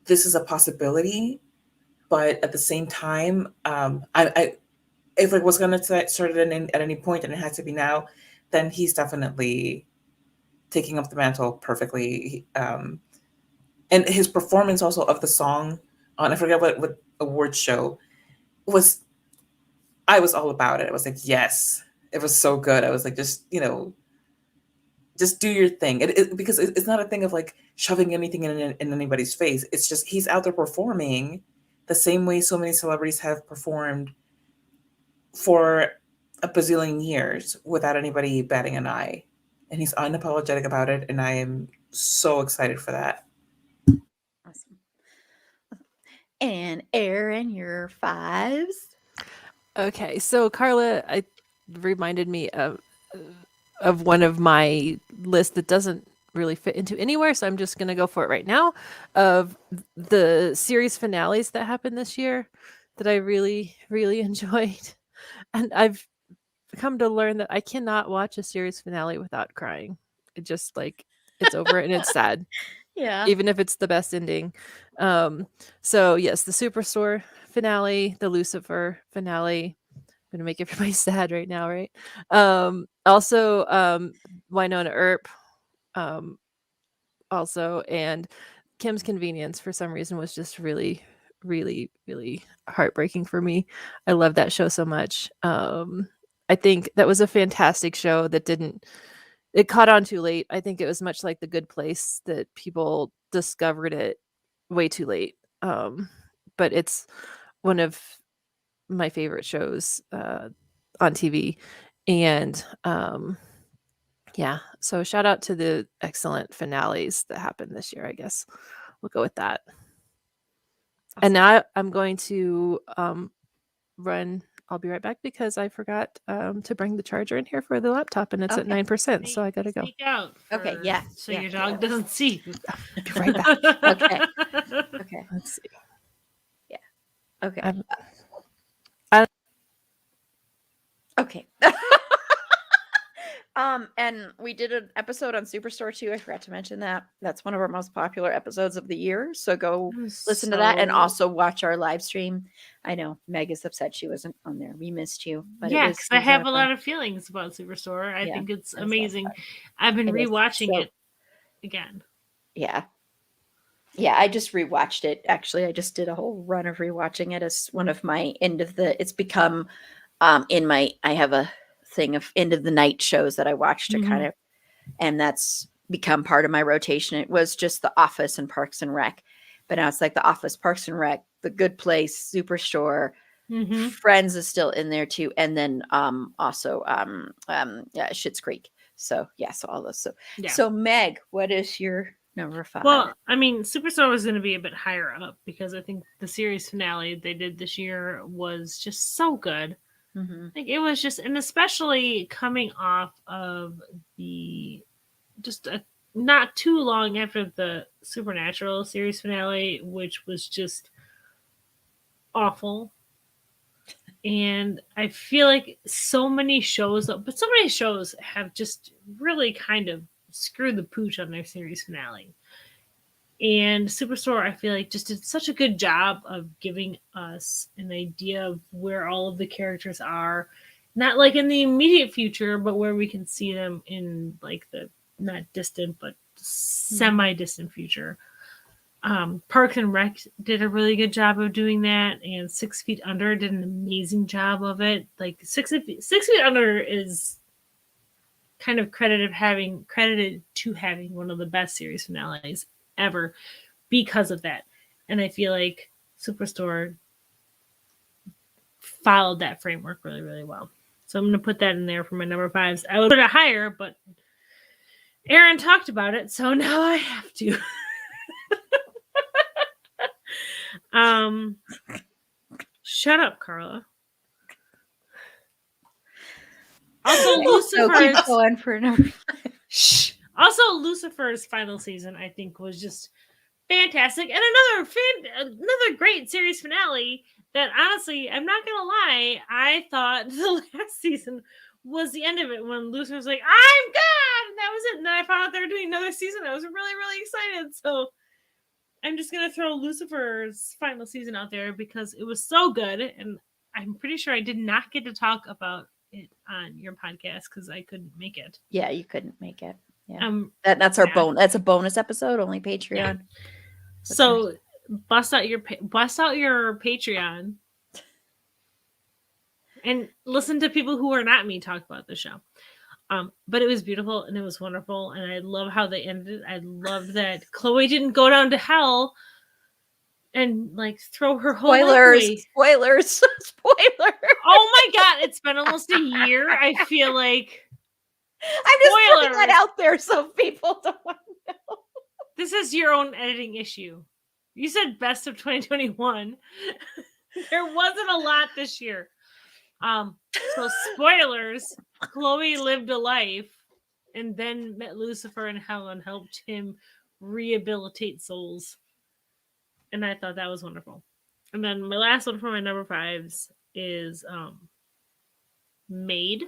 this is a possibility, but at the same time, I if it was going to start at any point and it has to be now, then he's definitely taking up the mantle perfectly. And his performance also of the song on, I forget what award show was, I was all about it. I was like, yes, it was so good. I was like, just do your thing. Because it's not a thing of like shoving anything in anybody's face. It's just he's out there performing the same way so many celebrities have performed for a bazillion years without anybody batting an eye. And he's unapologetic about it. And I am so excited for that. Awesome. And Aaron, your fives. Okay, so Carla, I reminded me of one of my list that doesn't really fit into anywhere, so I'm just gonna go for it right now. Of the series finales that happened this year that I really, really enjoyed, and I've come to learn that I cannot watch a series finale without crying. It just like it's over and it's sad. Yeah. Even if it's the best ending. So yes, the Superstore finale, the Lucifer finale. I'm gonna make everybody sad right now, right? Also, Winona Earp, also, and Kim's Convenience for some reason was just really, really, really heartbreaking for me. I love that show so much. I think that was a fantastic show that it caught on too late. I think it was much like The Good Place that people discovered it way too late. But it's one of my favorite shows on TV. And yeah, so shout out to the excellent finales that happened this year, I guess. We'll go with that. And now I'm going to run. I'll be right back because I forgot to bring the charger in here for the laptop and it's at 9%. So I got to go. Sneak out Okay, yeah. So yeah, your dog doesn't see you. Be right back. Okay. Okay. Let's see. Okay. Okay. And we did an episode on Superstore too. I forgot to mention that. That's one of our most popular episodes of the year. So go listen to that and also watch our live stream. I know Meg is upset she wasn't on there. We missed you. But yeah, it because I have a fun. lot of feelings about Superstore. I think it's a lot of amazing. fun. I've been It is. rewatching So- it again. Yeah. Yeah, I just rewatched it. Actually, I just did a whole run of rewatching it as one of my it's become I have a thing of end of the night shows that I watch to kind of, and that's become part of my rotation. It was just The Office and Parks and Rec, but now it's like The Office, Parks and Rec, The Good Place, Superstore, Friends is still in there too, and then also Schitt's Creek. So yeah, so all those. So Meg, what is your number 5? Well, I mean, Superstore was going to be a bit higher up because I think the series finale they did this year was just so good. Like it was just, and especially coming off of not too long after the Supernatural series finale, which was just awful. And I feel like so many shows have just really kind of screwed the pooch on their series finale. And Superstore, I feel like, just did such a good job of giving us an idea of where all of the characters are. Not like in the immediate future, but where we can see them in like the not distant, but semi-distant future. Parks and Rec did a really good job of doing that, and 6 Feet Under did an amazing job of it. Like 6 Feet Under is kind of credited to having one of the best series finales ever because of that. And I feel like Superstore followed that framework really, really well. So I'm going to put that in there for my number 5s. I would put it higher, but Aaron talked about it, so now I have to. Shut up, Carla. Also, So keep Lucifer's going for number 5. Shh. Also, Lucifer's final season, I think, was just fantastic, and another great series finale. That honestly, I'm not gonna lie, I thought the last season was the end of it when Lucifer was like, "I'm God," and that was it. And then I found out they were doing another season. I was really, really excited. So I'm just gonna throw Lucifer's final season out there because it was so good, and I'm pretty sure I did not get to talk about it on your podcast because I couldn't make it. Yeah, you couldn't make it. Yeah. That's our yeah. That's a bonus episode, only Patreon. So bust out your Patreon and listen to people who are not me talk about the show. But it was beautiful and it was wonderful, and I love how they ended. I loved that Chloe didn't go down to hell and like throw her whole life away. Spoilers. Oh my god, it's been almost a year. I feel like I'm just putting that out there so people don't know. This is your own editing issue. You said best of 2021. There wasn't a lot this year. So spoilers, Chloe lived a life and then met Lucifer in hell and helped him rehabilitate souls. And I thought that was wonderful. And then my last one for my number 5s is Maid.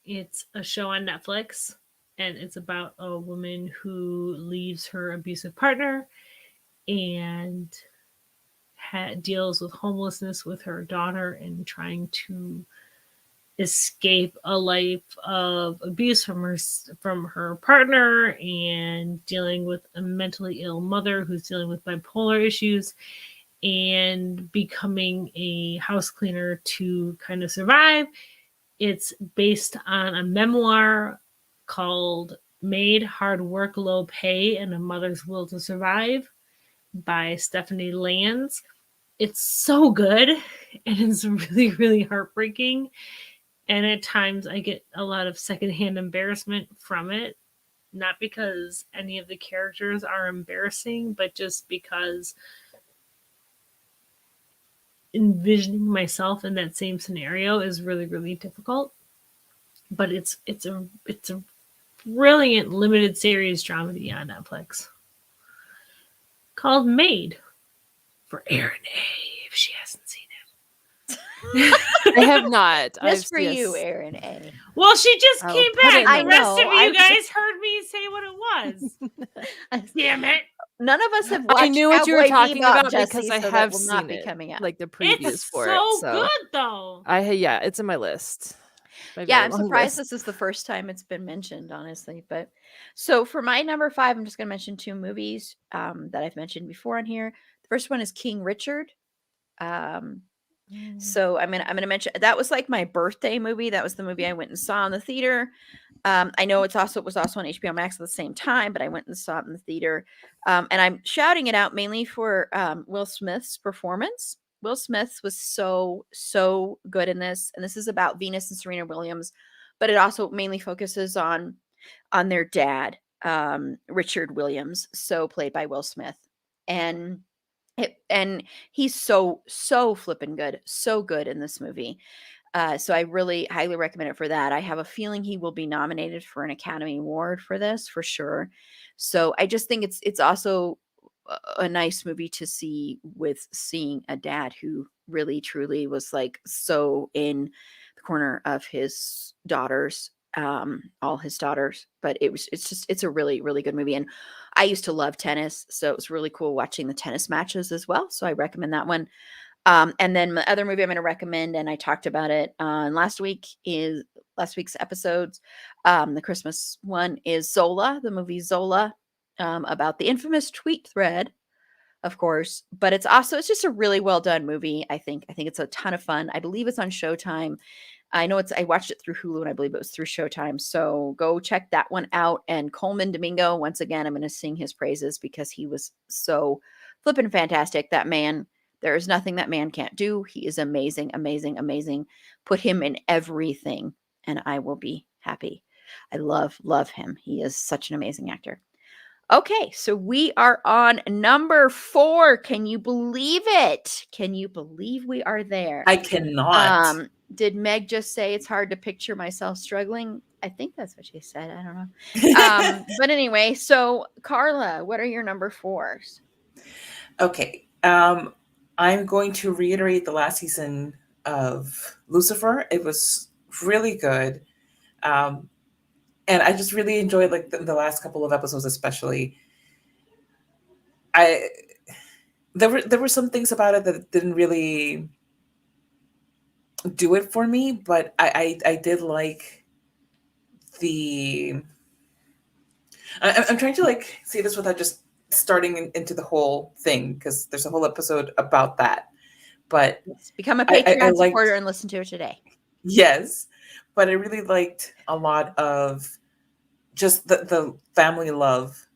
It's a show on Netflix, and it's about a woman who leaves her abusive partner and deals with homelessness with her daughter and trying to escape a life of abuse from her partner and dealing with a mentally ill mother who's dealing with bipolar issues and becoming a house cleaner to kind of survive. It's based on a memoir called Maid, Hard Work, Low Pay, and a Mother's Will to Survive by Stephanie Lands. It's so good, and it's really, really heartbreaking. And at times I get a lot of secondhand embarrassment from it. Not because any of the characters are embarrassing, but just because envisioning myself in that same scenario is really, really difficult. But it's a brilliant limited series dramedy on Netflix called Maid for Erin A. if she hasn't seen it. I have not. Just for you, Erin A. Well, she just I'll came put back. it The in rest there. of you guys heard me say what it was. Damn it. None of us have watched I knew what you were Cowboy talking Bebop, about Jesse, because I so that have will not seen be it, coming out. like the previews It's for so it. So good, though. yeah, it's in my list. My Yeah, very I'm long surprised list. this is the first time it's been mentioned, honestly. But so for my number 5, I'm just going to mention 2 movies that I've mentioned before on here. The first one is King Richard. So I'm gonna mention that was like my birthday movie. That was the movie I went and saw in the theater. I know it was also on HBO Max at the same time, but I went and saw it in the theater. And I'm shouting it out mainly for Will Smith's performance. Will Smith was so good in this, and this is about Venus and Serena Williams, but it also mainly focuses on their dad, Richard Williams, so played by Will Smith, and he's so flippin' good, so good in this movie. So I really highly recommend it for that. I have a feeling he will be nominated for an Academy Award for this for sure. So I just think it's also a nice movie to see, with seeing a dad who really truly was like so in the corner of his daughters, all his daughters. But it's a really, really good movie. And I used to love tennis, so it was really cool watching the tennis matches as well. So I recommend that one. And then my other movie I'm going to recommend, and I talked about it on last week's episodes. The Christmas one is Zola, the movie Zola, about the infamous tweet thread, of course. But it's just a really well done movie. I think it's a ton of fun. I believe it's on Showtime. I watched it through Hulu, and I believe it was through Showtime. So go check that one out. And Coleman Domingo, once again, I'm going to sing his praises because he was so flippin' fantastic. That man There is nothing that man can't do. He is amazing, amazing, amazing. Put him in everything, and I will be happy. I love him. He is such an amazing actor. Okay, so we are on number 4. Can you believe it? Can you believe we are there? I cannot. Did Meg just say it's hard to picture myself struggling? I think that's what she said. I don't know. But anyway, so Carla, what are your number 4s? Okay. I'm going to reiterate the last season of Lucifer. It was really good. And I just really enjoyed like the last couple of episodes, especially. There were some things about it that didn't really do it for me, but I did like the. I'm trying to like say this without just starting into the whole thing, because there's a whole episode about that. But Become a I Patreon liked- supporter and listen to it today. yes, but I really liked a lot of just the family love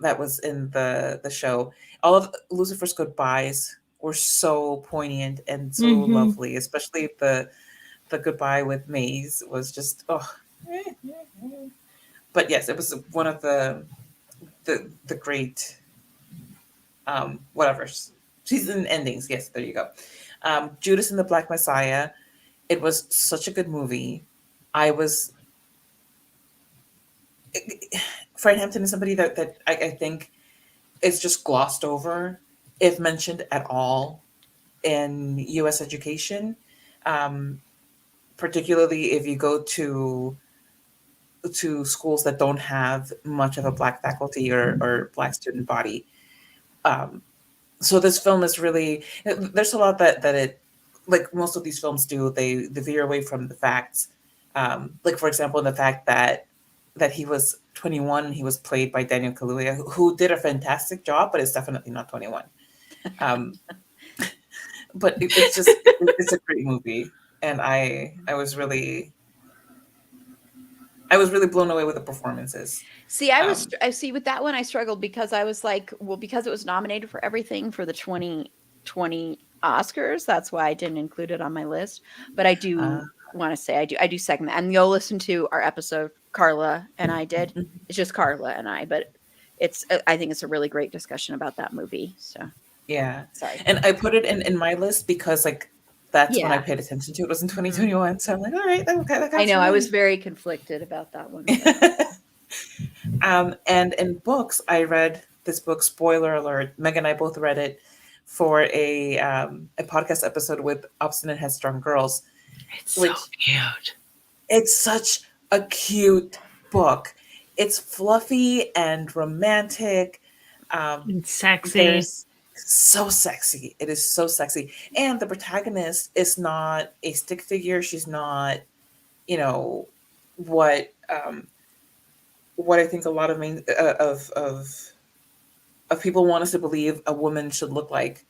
that was in the show. All of Lucifer's goodbyes were so poignant and so Mhm. lovely, especially the goodbye with Maze was just But yes, it was one of the great whatever season endings. Yes, there you go. Judas and the Black Messiah. It was such a good movie. Fred Hampton is somebody that I think is just glossed over, if mentioned at all, in U.S. education, particularly if you go to schools that don't have much of a Black faculty or Black student body. So this film is really, there's a lot that it, like most of these films do, they veer away from the facts. Like, for example, the fact that he was 21, he was played by Daniel Kaluuya, who did a fantastic job, but it's definitely not 21. But it's just, it's a great movie. And I was really blown away with the performances. See, I see with that one, I struggled because I was like, well, because it was nominated for everything for the 2020 Oscars. That's why I didn't include it on my list. But I do want to say I do second that. And you'll listen to our episode Carla and I did. It's just Carla and I, but I think it's a really great discussion about that movie. So yeah, sorry. And I put it in my list because like that's when I Yeah. paid attention to it. It was in 2021, so I'm like, all right, that I know I was me. very conflicted about that one. And in books, I read this book. Spoiler alert: Meg and I both read it for a podcast episode with Obstinate Headstrong Girls. It's so cute. It's such a cute book. It's fluffy and romantic. It's sexy. There's so sexy. It is so sexy. And the protagonist is not a stick figure. She's not, what I think a lot of of people want us to believe a woman should look like.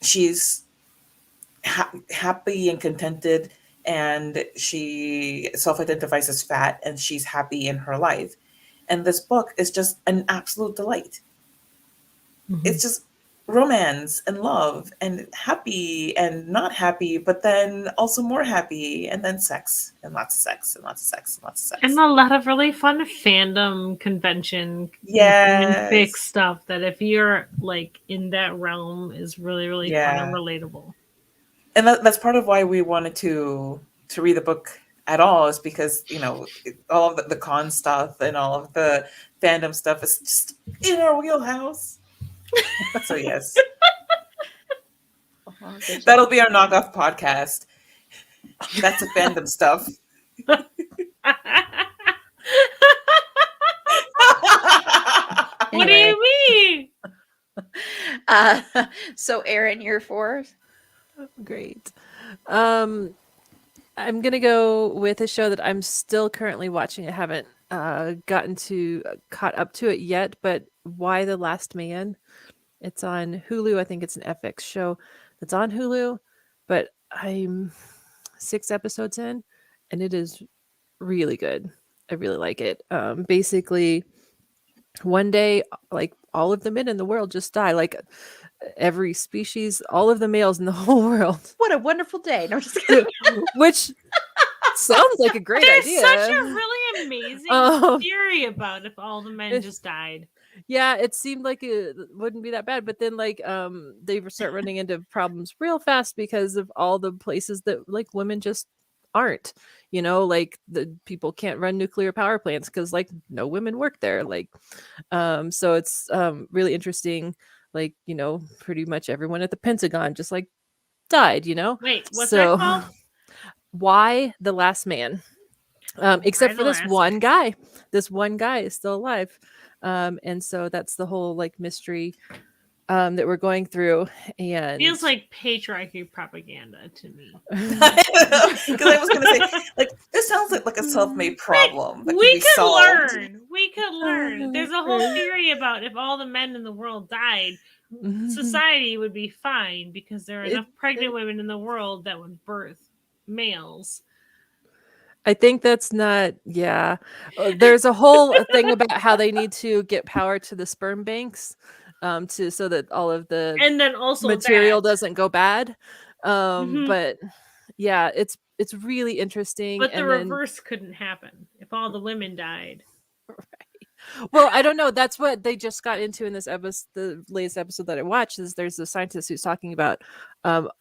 She's happy and contented, and she self-identifies as fat, and she's happy in her life. And this book is just an absolute delight. Mhm. It's just romance and love and happy and not happy, but then also more happy, and then sex and lots of sex and lots of sex and lots of sex. And a lot of really fun fandom convention Yes. fanfic stuff that if you're like in that realm is really, really fun and relatable. And that's part of why we wanted to read the book at all, is because, all of the con stuff and all of the fandom stuff is just in our wheelhouse. So yes. That'll be our knockoff podcast. That's the fandom stuff. What do you mean? So Erin, your 4? Great. I'm gonna go with a show that I'm still currently watching. I haven't caught up to it yet, but Why the Last Man? It's on Hulu. I think it's an FX show that's on Hulu, but I'm 6 episodes in, and it is really good. I really like it. Basically, one day, like all of the men in the world just die, like every species, all of the males in the whole world. What a wonderful day. No, I'm just kidding. Which sounds like a great There's idea. such a really amazing Um, theory about if all the men just died. Yeah, it seemed like it wouldn't be that bad, but then like they start running into problems real fast because of all the places that like women just aren't. Like the people can't run nuclear power plants because like no women work there. Like so it's really interesting. Like, pretty much everyone at the Pentagon just like died, Wait, what's So that called? why the last man? Except Why for the this last one guy. This one guy is still alive. And so that's the whole like mystery that we're going through. And Feels like patriarchy propaganda to me. Because I was going to say, like, this sounds like a self-made problem. That We be could solved. learn. We could learn. There's a whole theory about if all the men in the world died, society would be fine because there are enough pregnant women in the world that would birth males. I think that's not, yeah. There's a whole thing about how they need to get power to the sperm banks so that all of the And then also material that. doesn't go bad. Mhm. But yeah, it's really interesting. But the And then, reverse couldn't happen if all the women died. well, I don't know. That's what they just got into in this episode. The latest episode that I watched is there's a scientist who's talking about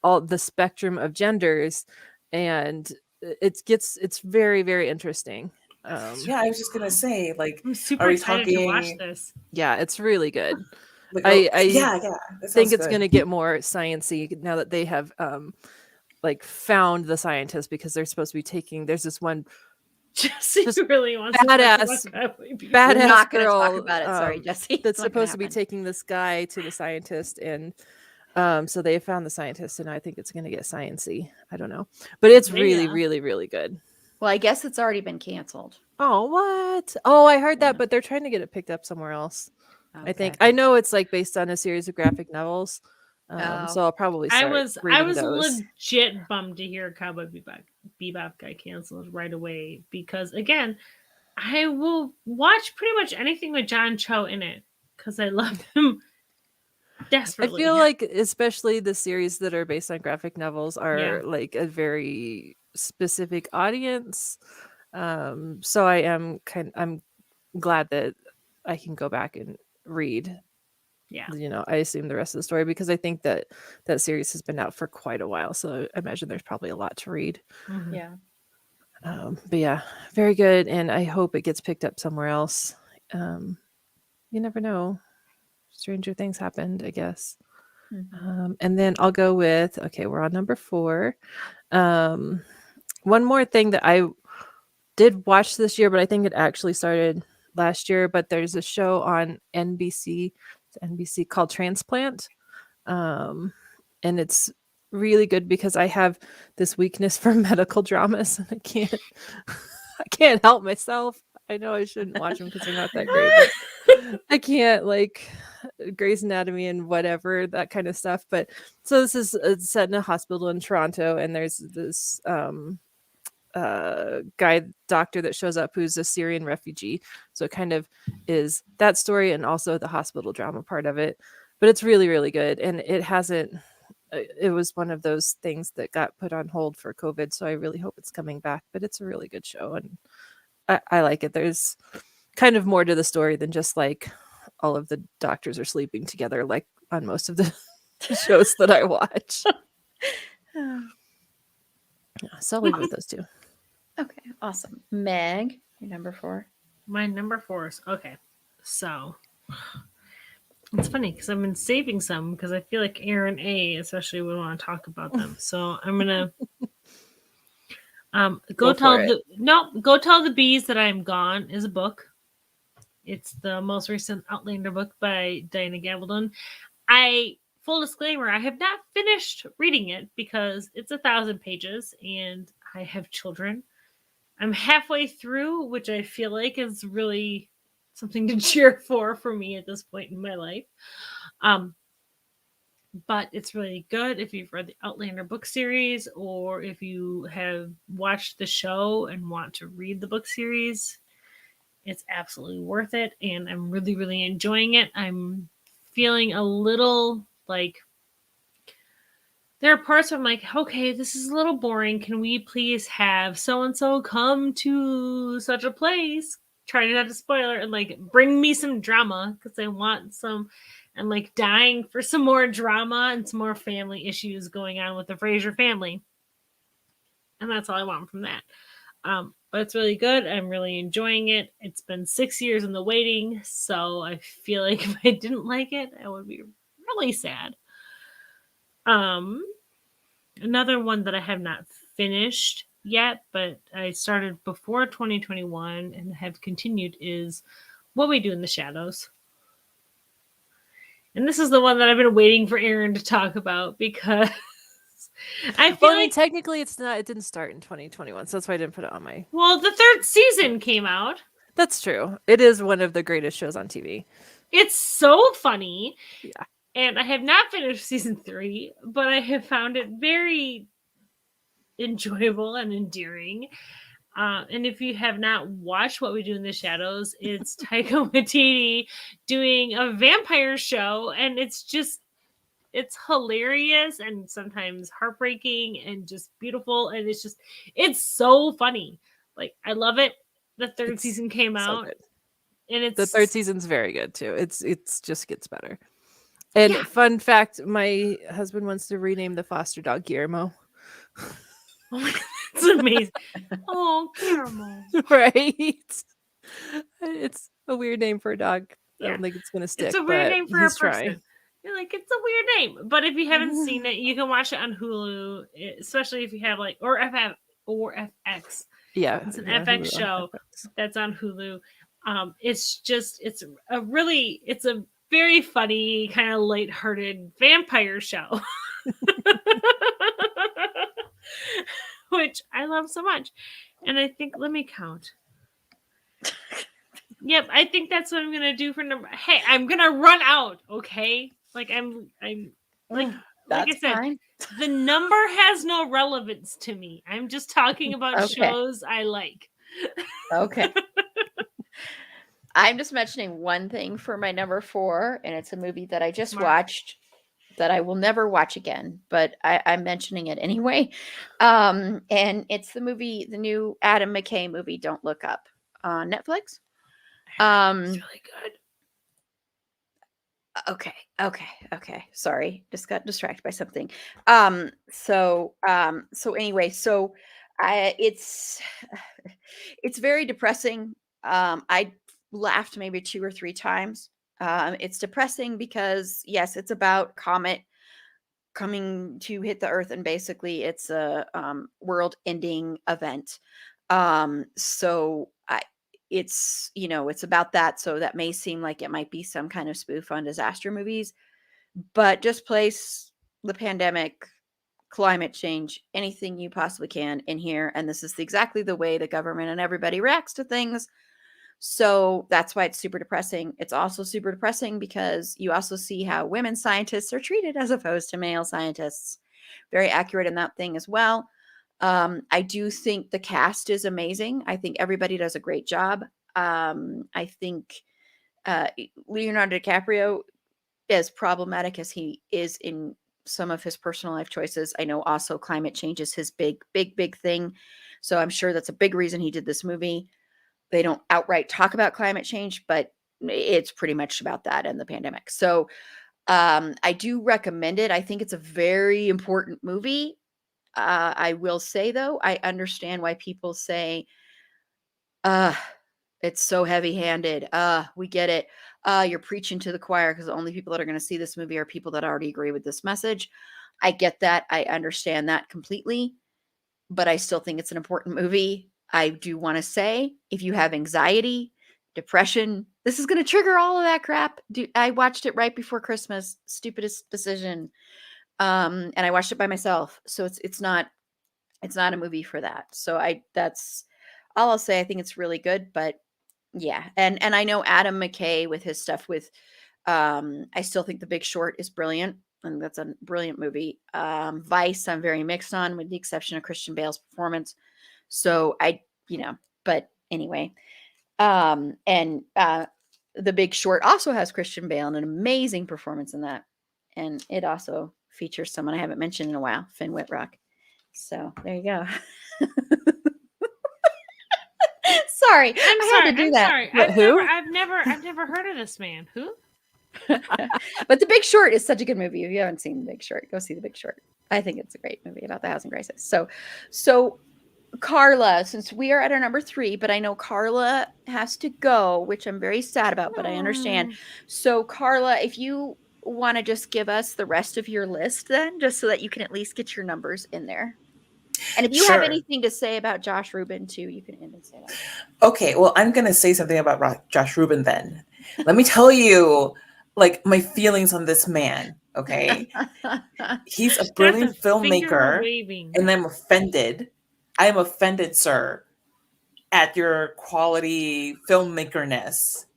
all the spectrum of genders, and it's very, very interesting. Yeah, I was just going to say, like, I'm super are we excited to watch talking? this. Yeah, it's really good. Like, I yeah, that think sounds it's good. going to get more sciencey now that they have like found the scientists, because they're supposed to be taking. There's this one Jesse just really wants to badass- talk about Cowboy Bebop. We're badass not going to talk girl, about it. Sorry, Jesse. that's It's not gonna supposed to be happen. taking this guy to the scientist, and so they found the scientist, and I think it's going to get sciencey. I don't know, but it's really, Yeah. really, really good. Well, I guess it's already been canceled. Oh, what? Oh, I heard Yeah. that, but they're trying to get it picked up somewhere else. I think. Okay. I know it's like based on a series of graphic novels. Oh. So I'll probably I start was reading those. legit bummed to hear Cowboy Bebop got canceled right away because again, I will watch pretty much anything with John Cho in it because I love him I desperately. feel like especially the series that are based on graphic novels are Yeah. like a very specific audience. So I'm glad that I can go back and read. Yeah. I assume the rest of the story, because I think that series has been out for quite a while. So I imagine there's probably a lot to read. Mhm. Yeah. But yeah, very good. And I hope it gets picked up somewhere else. You never know. Stranger things happened, I guess. Mhm. And then I'll go with, okay, we're on number 4. One more thing that I did watch this year, but I think it actually started last year, but there's a show on NBC called Transplant. And it's really good because I have this weakness for medical dramas, and I can't help myself. I know I shouldn't watch them because they're not that great, but I can't, like Grey's Anatomy and whatever, that kind of stuff. But so this is set in a hospital in Toronto, and there's this doctor that shows up who's a Syrian refugee. So it kind of is that story and also the hospital drama part of it. But it's really, really good. And it was one of those things that got put on hold for COVID. So I really hope it's coming back. But it's a really good show, and I like it. There's kind of more to the story than just like all of the doctors are sleeping together, like on most of the shows that I watch. Yeah, so I'll leave it with those two. Okay, awesome. Meg, your number 4. My number 4 is okay. So it's funny because I've been saving some because I feel like Aaron A especially would want to talk about them. So I'm gonna go tell the bees that I'm gone is a book. It's the most recent Outlander book by Diana Gabaldon. Full disclaimer, I have not finished reading it because it's 1,000 pages and I have children. I'm halfway through, which I feel like is really something to cheer for me at this point in my life. But it's really good if you've read the Outlander book series or if you have watched the show and want to read the book series. It's absolutely worth it, and I'm really, really enjoying it. I'm feeling a little like there are parts where I'm like, okay, this is a little boring. Can we please have so and so come to such a place? Try not to spoiler and like bring me some drama because I want some. I'm like dying for some more drama and some more family issues going on with the Fraser family, and that's all I want from that. But it's really good. I'm really enjoying it. It's been 6 years in the waiting, so I feel like if I didn't like it, I would be really sad. Another one that I have not finished yet, but I started before 2021 and have continued is What We Do in the Shadows. And this is the one that I've been waiting for Aaron to talk about because I feel Well, I mean, like technically, it's not. It didn't start in 2021, so that's why I didn't put it on my. well, the third season came out. That's true. It is one of the greatest shows on TV. It's so funny. Yeah. And I have not finished season 3, but I have found it very enjoyable and endearing. And if you have not watched What We Do in the Shadows, it's Taika Waititi doing a vampire show, and it's hilarious and sometimes heartbreaking and just beautiful, and it's so funny. Like, I love it. The third It's season came so out, good. and it's The third season's very good too. It's just gets better. And fun fact, my husband wants to rename the foster dog Guillermo. Oh my God, it's amazing. Oh, Caramel. Right? It's a weird name for a dog. I Yeah. don't think it's gonna stick. It's a weird but name for a he's person. trying. You're like, it's a weird name. But if you haven't seen it, you can watch it on Hulu, especially if you have like or FX. Yeah, It's an yeah, FX Hulu on show FX. that's on Hulu. It's a very funny, kind of lighthearted vampire show. Which I love so much. And I think, let me count. Yep, I think that's what I'm gonna do for number. Hey, I'm gonna run out, okay? Like I'm like I That's said, fine. the number has no relevance to me. I'm just talking about Okay. shows I like. Okay. I'm just mentioning one thing for my number 4, and it's a movie that I just Smart. watched that I will never watch again, but I'm mentioning it anyway. And it's the new Adam McKay movie, Don't Look Up, on Netflix. It's really good. Okay. Sorry, just got distracted by something. So anyway, it's very depressing. I laughed maybe 2 or 3 times. It's depressing because yes, it's about comet coming to hit the earth, and basically it's a world-ending event. So it's about that. So that may seem like it might be some kind of spoof on disaster movies, but just place the pandemic, climate change, anything you possibly can in here, and this is exactly the way the government and everybody reacts to things. So that's why it's super depressing. It's also super depressing because you also see how women scientists are treated as opposed to male scientists. Very accurate in that thing as well. I do think the cast is amazing. I think everybody does a great job. I think Leonardo DiCaprio, as problematic as he is in some of his personal life choices, I know also climate change is his big thing. So I'm sure that's a big reason he did this movie. They don't outright talk about climate change, but it's pretty much about that and the pandemic. So I do recommend it. I think it's a very important movie. I will say, though, I understand why people say, it's so heavy-handed. We get it. You're preaching to the choir because the only people that are going to see this movie are people that already agree with this message. I get that. I understand that completely, but I still think it's an important movie. I do want to say, if you have anxiety, depression, this is going to trigger all of that crap. I watched it right before Christmas. Stupidest decision. And I watched it by myself. So it's not a movie for that. So that's all I'll say. I think it's really good, but yeah. And I know Adam McKay with his stuff with, I still think The Big Short is brilliant. And that's a brilliant movie. Vice, I'm very mixed on, with the exception of Christian Bale's performance. So but anyway, And The Big Short also has Christian Bale and an amazing performance in that. And it also features someone I haven't mentioned in a while, Finn Whitrock. So there you go. Sorry, I had to do that. Sorry. What, who? I've never heard of this man. Who? But The Big Short is such a good movie. If you haven't seen The Big Short, go see The Big Short. I think it's a great movie about the housing crisis. So Carla, since we are at our number 3, but I know Carla has to go, which I'm very sad about, but I understand. So Carla, if you want to just give us the rest of your list then, just so that you can at least get your numbers in there. And if you have Sure. anything to say about Josh Rubin too, you can end and say that. Okay, well, I'm going to say something about Josh Rubin then. Let me tell you, like, my feelings on this man, okay? He's a brilliant filmmaker, Waving. and I'm offended. I am offended, sir, at your quality filmmakerness.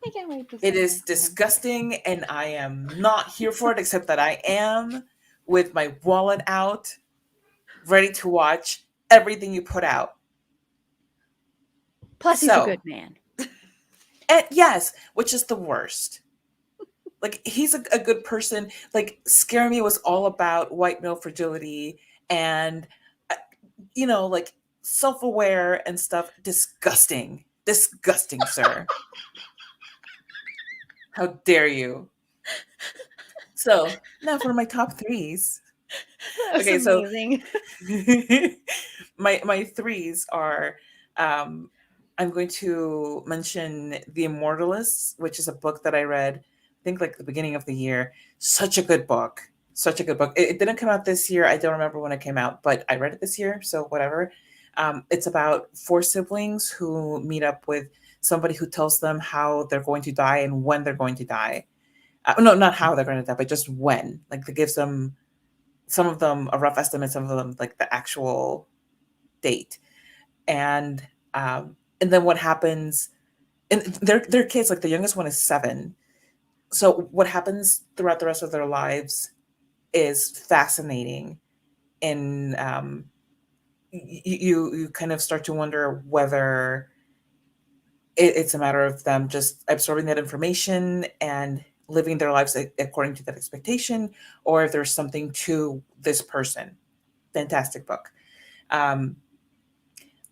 I can't wait to It see is it. disgusting, and I am not here for it, except that I am with my wallet out, ready to watch everything you put out. Plus, he's a So- good man. And yes, which is the worst. Like, he's a good person. Like, Scare Me was all about white male fragility and, like, self-aware and stuff. Disgusting. Disgusting, sir. How dare you? So, now for my top 3s. That was Okay, so- amazing. my 3s are I'm going to mention The Immortalists, which is a book that I read, I think, like the beginning of the year. Such a good book. Such a good book. It didn't come out this year. I don't remember when it came out, but I read it this year, so whatever. It's about 4 siblings who meet up with somebody who tells them how they're going to die and when they're going to die. No, not how they're going to die, but just when. Like, it gives them, some of them a rough estimate, some of them like the actual date. And then what happens, and they're kids, like the youngest one is 7. So what happens throughout the rest of their lives is fascinating. And you kind of start to wonder whether it's a matter of them just absorbing that information and living their lives according to that expectation, or if there's something to this person. Fantastic book.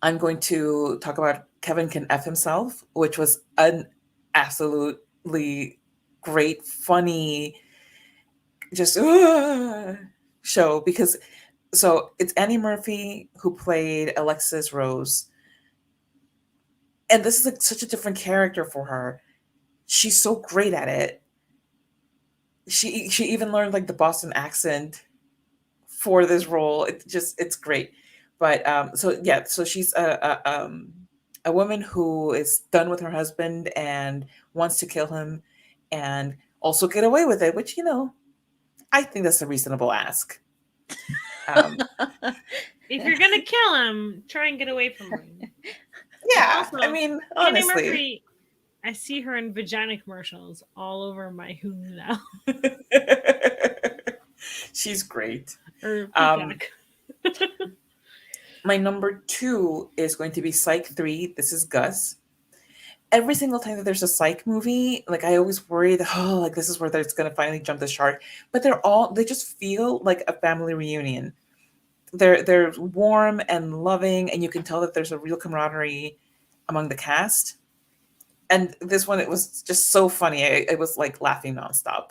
I'm going to talk about Kevin Can F Himself, which was an absolutely great, funny, just show, because so it's Annie Murphy who played Alexis Rose. And this is like such a different character for her. She's so great at it. She even learned like the Boston accent for this role. It's great. But so she's a woman who is done with her husband and wants to kill him and also get away with it, which, I think that's a reasonable ask. If you're gonna kill him, try and get away from him. Yeah, Also, I mean, Annie honestly. Murphy, I see her in vagina commercials all over my Hulu now. She's great. Or Um, Peacock. My number 2 is going to be Psych 3. This is Gus. Every single time that there's a Psych movie, like, I always worry that, like, this is where it's going to finally jump the shark. But they just feel like a family reunion. They're warm and loving, and you can tell that there's a real camaraderie among the cast. And this one, it was just so funny. I was like laughing nonstop.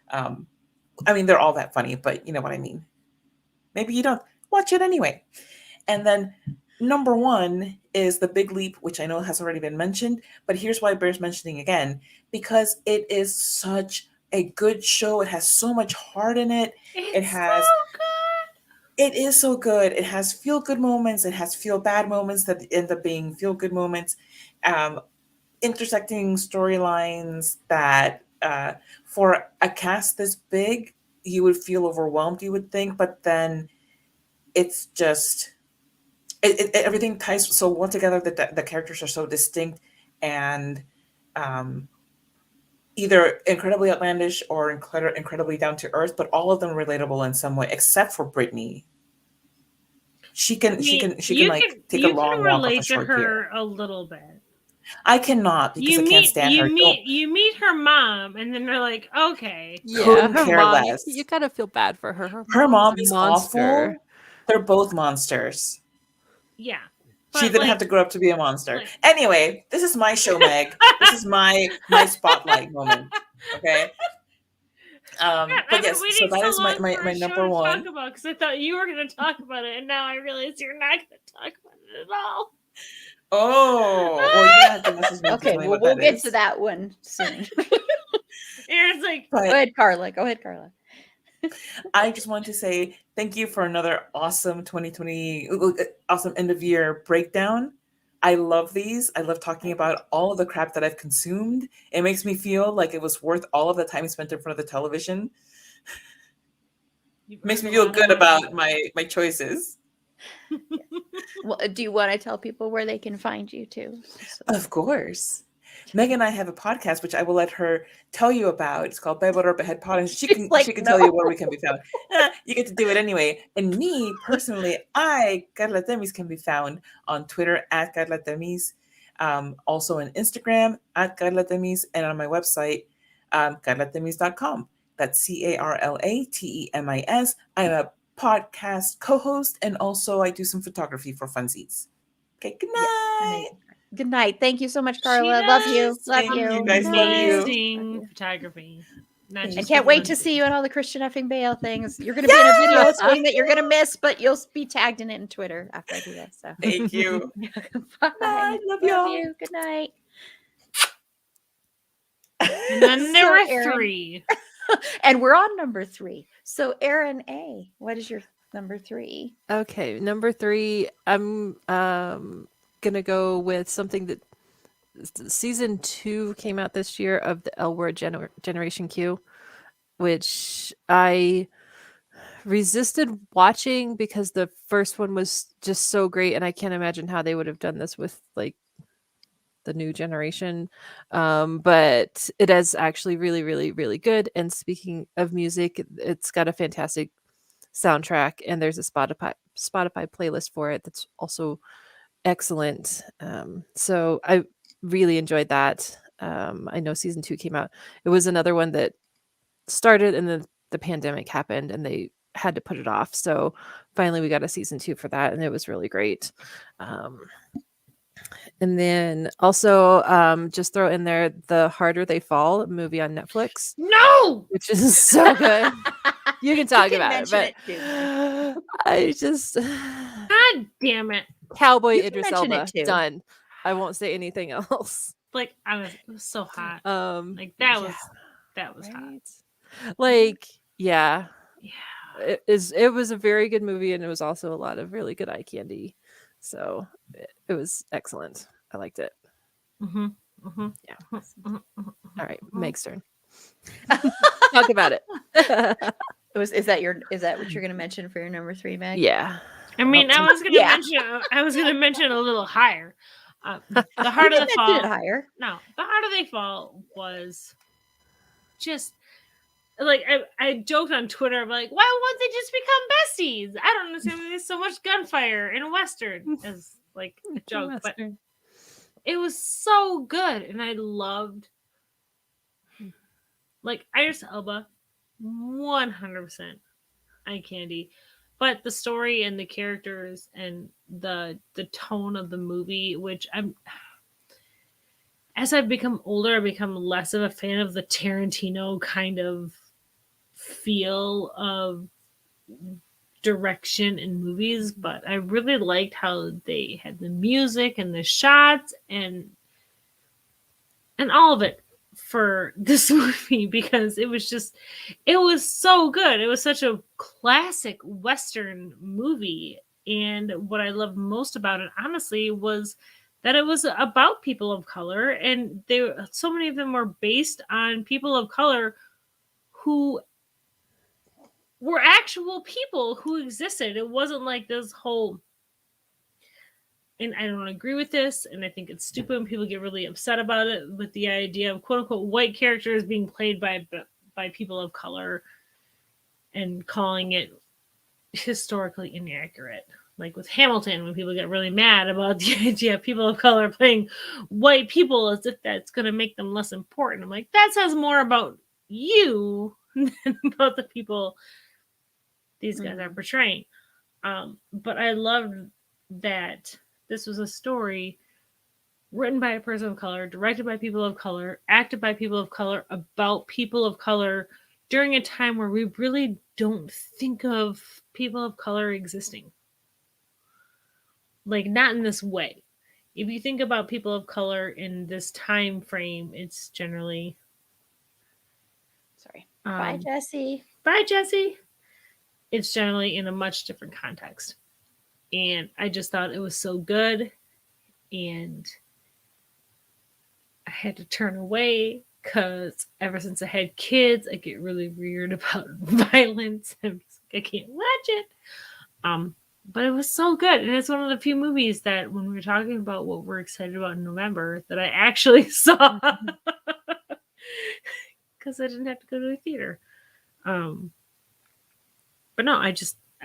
I mean, they're all that funny, but you know what I mean. Maybe you don't. Watch it anyway. And then number 1 is The Big Leap, which I know has already been mentioned, but here's why it bears mentioning again, because it is such a good show. It has so much heart in it. It has so good. It is so good. It has feel good moments. It has feel bad moments that end up being feel good moments. Intersecting storylines that for a cast this big, you would feel overwhelmed, you would think, but then it's just everything ties so well together that the characters are so distinct and either incredibly outlandish or incredibly down to earth, but all of them relatable in some way, except for Brittany. She can like take a long walk off a relate to short her pier. a little bit. I cannot because I can't stand her. You meet her mom, and then they're like, okay, Yeah, Couldn't her care mom. less. You gotta feel bad for her. Her mom a is monster. awful. They're both monsters. yeah. She But, didn't have to grow up to be a monster. like- Anyway, this is my show, Meg. This is my spotlight moment. Okay. God, But I've yes, been so waiting that so is long my for a show number to one. talk about because I thought you were going to talk about it, and now I realize you're not going to talk about it at all. Oh, well, you have to message me. To Okay, tell me well, what we'll that get is. to that one soon. Aaron's like, Go But ahead, Carla. Go ahead, Carla. I just want to say thank you for another awesome 2020, awesome end of year breakdown. I love these. I love talking about all of the crap that I've consumed. It makes me feel like it was worth all of the time spent in front of the television. you've Makes earned me a feel lot good of money. about my choices. Well, do you want to tell people where they can find you too? Of course. Meg and I have a podcast which I will let her tell you about. It's called Bebo Rope Head Pod, and she She's can like, tell you "No." where we can be found. You get to do it anyway. And me personally, Carla Temis, can be found on Twitter at Carla Temis, also on Instagram at Carla Temis, and on my website, carlatemis.com. That's CarlaTemis. I'm a podcast co-host, and also I do some photography for funsies. Okay, good night. Amazing. Good night. Thank you so much, She Carla. Love you. does Love Thank you. you, guys. Love you. amazing photography. Not And just can't for wait to funsies. see you on all the Christian effing Bale things. You're going to be in a video swing that you're going to miss, but you'll be tagged in it in Twitter after I do this. So Thank you. bye. Night. Love y'all. you. Good night. And then there So, were Erin- 3. And we're on number 3. So, Aaron A., what is your number 3? Okay, number 3. I'm gonna go with something that season 2 came out this year of the L Word Generation Q, which I resisted watching because the first one was just so great, and I can't imagine how they would have done this with like the new generation. But it is actually really, really, really good. And speaking of music, it's got a fantastic soundtrack, and there's a Spotify playlist for it that's also excellent. So I really enjoyed that. I know season 2 came out. It was another one that started and then the pandemic happened and they had to put it off. So finally we got a season 2 for that, and it was really great. And then also just throw in there The Harder They Fall movie on Netflix, No! which is so good. You can talk can about it, mention but it too. I just God damn it. Cowboy You can Idris mention it Elba too. done. I won't say anything else. Like, it was so hot. Like, yeah, that was hot. right? Like, yeah. Yeah. It was a very good movie, and it was also a lot of really good eye candy. So it was excellent. I liked it. Mm-hmm. Mm-hmm. Yeah. Mm-hmm. All right, Meg's turn. Talk about it. Is that what you're going to mention for your number 3, Meg? Yeah. I mean, I was gonna Yeah. mention a little higher. The Harder You They can mention it Fall. higher. No, The Harder They Fall was just like I joked on Twitter. I'm like, why won't they just become besties? I don't understand why there's so much gunfire in a Western as like a joke, but it was so good, and I loved like Idris Elba, 100% eye candy. But the story and the characters and the tone of the movie, which as I've become older, I've become less of a fan of the Tarantino kind of feel of direction in movies, but I really liked how they had the music and the shots and all of it for this movie, because it was so good. It was such a classic Western movie. And what I loved most about it, honestly, was that it was about people of color, and so many of them were based on people of color who were actual people who existed. It wasn't like this whole, and I don't agree with this, and I think it's stupid when people get really upset about it, with the idea of quote unquote white characters being played by people of color and calling it historically inaccurate. like with Hamilton, when people get really mad about the idea of people of color playing white people as if that's going to make them less important. I'm like, that says more about you than about the people these guys are portraying. But I loved that this was a story written by a person of color, directed by people of color, acted by people of color, about people of color during a time where we really don't think of people of color existing. Like, not in this way. If you think about people of color in this time frame, it's generally Sorry. Bye, Jesse. Bye, Jesse. It's generally in a much different context. And I just thought it was so good. And I had to turn away because ever since I had kids, I get really weird about violence. I'm just like, I can't watch it. But it was so good. And it's one of the few movies that when we were talking about what we're excited about in November that I actually saw. Because I didn't have to go to a theater. But no, I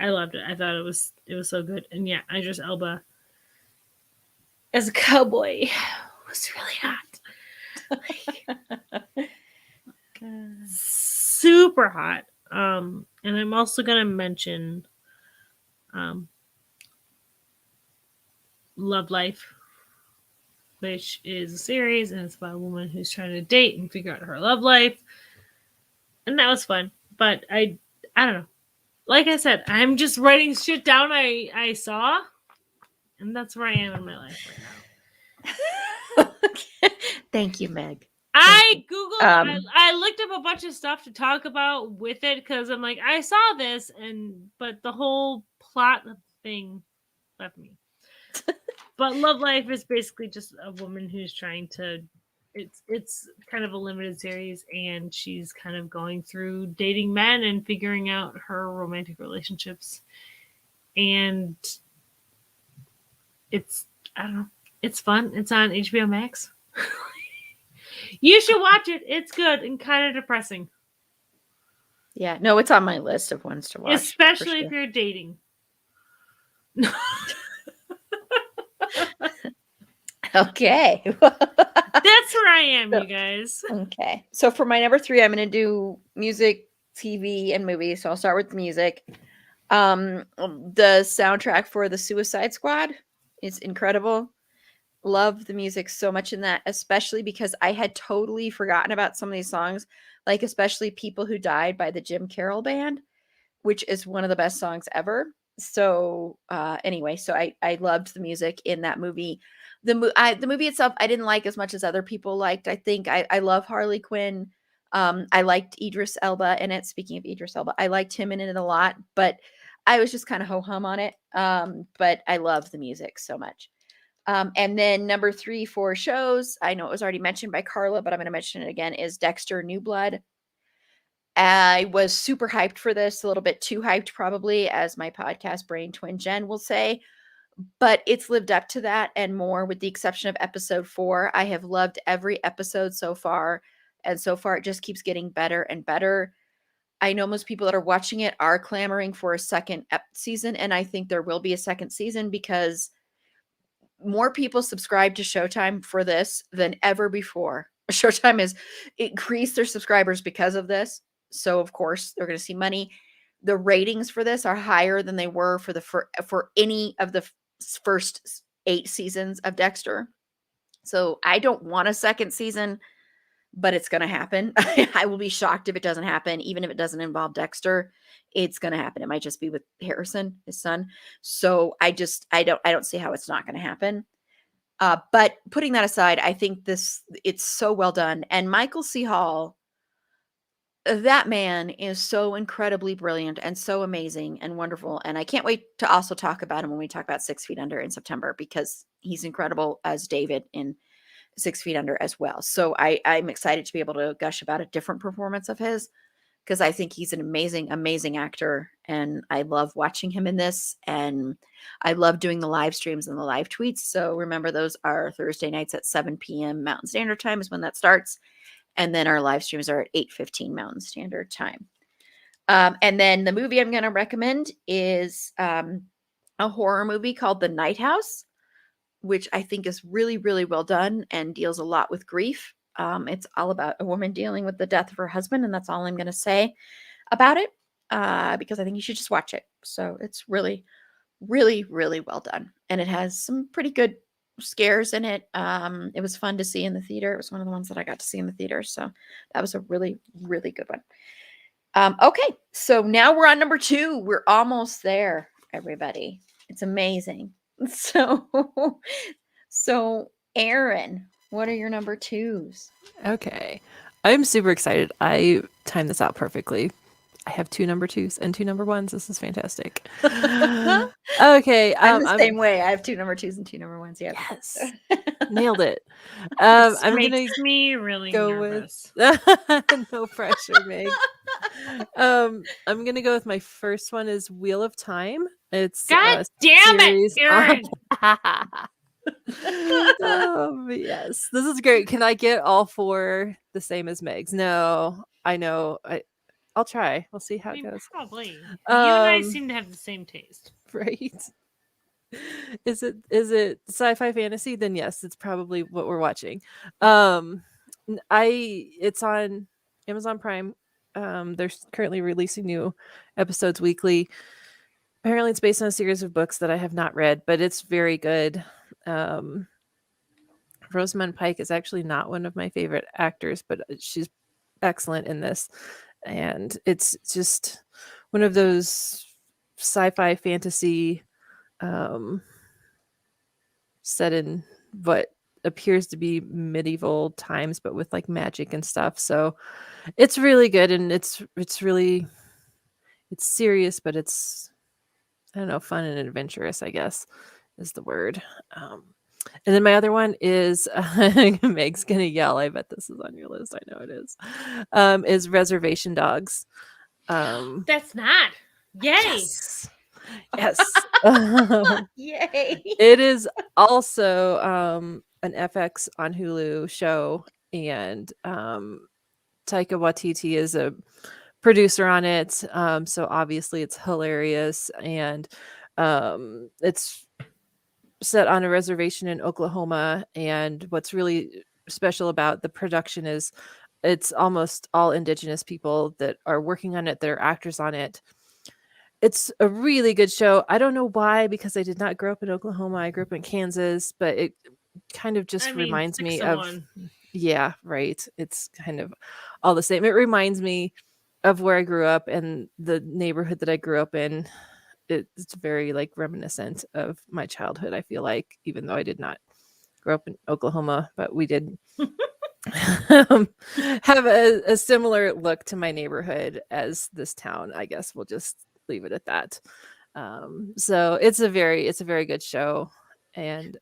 loved it. I thought it was so good. And yeah, Idris Elba as a cowboy was really hot. Super hot. And I'm also gonna mention Love Life, which is a series, and it's about a woman who's trying to date and figure out her love life. And that was fun. But I don't know. Like I said, I'm just writing shit down I saw, and that's where I am in my life right now. Thank you, Meg. I Googled, I looked up a bunch of stuff to talk about with it because I'm like, I saw this, but the whole plot thing left me. But Love Life is basically just a woman who's trying to. It's kind of a limited series, and she's kind of going through dating men and figuring out her romantic relationships. And it's, I don't know, it's fun. It's on HBO Max. You should watch it. It's good and kind of depressing. Yeah, no, it's on my list of ones to watch. Especially if you're dating. Okay. That's where I am, you guys. Okay. So for my number 3, I'm going to do music, TV, and movies. So I'll start with music. The soundtrack for The Suicide Squad is incredible. Love the music so much in that, especially because I had totally forgotten about some of these songs, like especially People Who Died by the Jim Carroll Band, which is one of the best songs ever. So anyway, so I loved the music in that movie. The movie itself, I didn't like as much as other people liked. I think I love Harley Quinn. I liked Idris Elba in it. Speaking of Idris Elba, I liked him in it a lot, but I was just kind of ho-hum on it. But I love the music so much. And then number 3 for shows, I know it was already mentioned by Carla, but I'm going to mention it again, is Dexter New Blood. I was super hyped for this, a little bit too hyped probably, as my podcast brain twin Jen will say, but it's lived up to that and more, with the exception of episode 4. I have loved every episode so far, and so far it just keeps getting better and better. I know most people that are watching it are clamoring for a second season, and I think there will be a second season because more people subscribe to Showtime for this than ever before. Showtime has increased their subscribers because of this. So of course they're going to see money. The ratings for this are higher than they were for any of the first 8 seasons of Dexter. So I don't want a second season, but it's going to happen. I will be shocked if it doesn't happen, even if it doesn't involve Dexter. It's going to happen. It might just be with Harrison, his son. So I don't see how it's not going to happen. But putting that aside, I think it's so well done. And Michael C. Hall, that man is so incredibly brilliant and so amazing and wonderful. And I can't wait to also talk about him when we talk about 6 Feet Under in September, because he's incredible as David in 6 Feet Under as well. So I'm excited to be able to gush about a different performance of his, because I think he's an amazing, amazing actor. And I love watching him in this. And I love doing the live streams and the live tweets. So remember, those are Thursday nights at 7 p.m. Mountain Standard Time is when that starts. And then our live streams are at 8:15 Mountain Standard Time. And then the movie I'm going to recommend is, I'm a horror movie called The Night House, which I think is really, really well done and deals a lot with grief. It's all about a woman dealing with the death of her husband, and that's all I'm going to say about it because I think you should just watch it. So it's really, really, really well done, and it has some pretty good scares in it. It was fun to see in the theater. It was one of the ones that I got to see in the theater, so that was a really, really good one. Okay, so now we're on number 2. We're almost there, everybody. It's amazing. So Aaron, what are your number 2s? Okay. I'm super excited. I timed this out perfectly. I have 2 number 2s and 2 number 1s. This is fantastic. Okay. I'm the same way. I have 2 number 2s and 2 number 1s. Yeah. Yes. Nailed it. This I'm makes going to me really go nervous. no pressure, Meg. I'm going to go with my first one is Wheel of Time. It's God damn it, series Aaron! yes, this is great. Can I get all 4 the same as Meg's? No, I know. I'll try. We'll see how I it mean, goes. probably. You and I Um, seem to have the same taste. Right? Is it sci-fi fantasy? Then yes, it's probably what we're watching. It's on Amazon Prime. They're currently releasing new episodes weekly. Apparently, it's based on a series of books that I have not read, but it's very good. Rosamund Pike is actually not one of my favorite actors, but she's excellent in this. And it's just one of those sci-fi fantasy set in what appears to be medieval times, but with like magic and stuff. So it's really good, and it's serious, but it's, I don't know, fun and adventurous, I guess is the word. And then my other one is Meg's gonna yell. I bet this is on your list. I know it is Reservation Dogs. That's not. Yay! Yes. Yes. Yay. It is also an FX on Hulu show, and Taika Waititi is a producer on it. So obviously it's hilarious, and it's set on a reservation in Oklahoma. And what's really special about the production is it's almost all indigenous people that are working on it, that are actors on it. It's a really good show. I don't know why, because I did not grow up in Oklahoma. I grew up in Kansas, but it kind of just reminds me of, yeah, right. It's kind of all the same. It reminds me of where I grew up and the neighborhood that I grew up in. It's very like reminiscent of my childhood, I feel like, even though I did not grow up in Oklahoma, but we did have a similar look to my neighborhood as this town. I guess we'll just leave it at that. So it's a very good show, and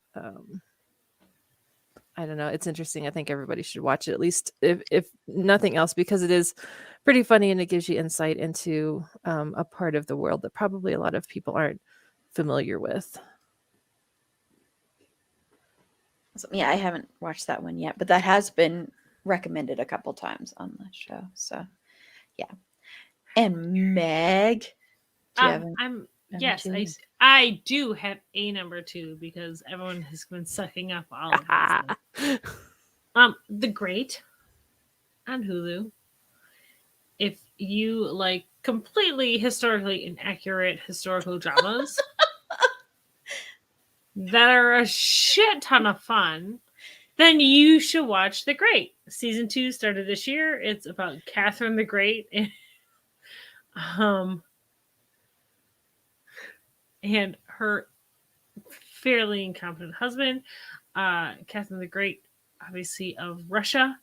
I don't know, it's interesting. I think everybody should watch it, at least if nothing else, because it is pretty funny and it gives you insight into a part of the world that probably a lot of people aren't familiar with. So, yeah, I haven't watched that one yet, but that has been recommended a couple times on the show. So, yeah. And Meg, do you have number yes, 2? I do have a number 2 because everyone has been sucking up all of this. The Great on Hulu. If you like completely historically inaccurate historical dramas that are a shit ton of fun, then you should watch The Great. Season 2 started this year. It's about Catherine the Great and her fairly incompetent husband, Catherine the Great, obviously of Russia.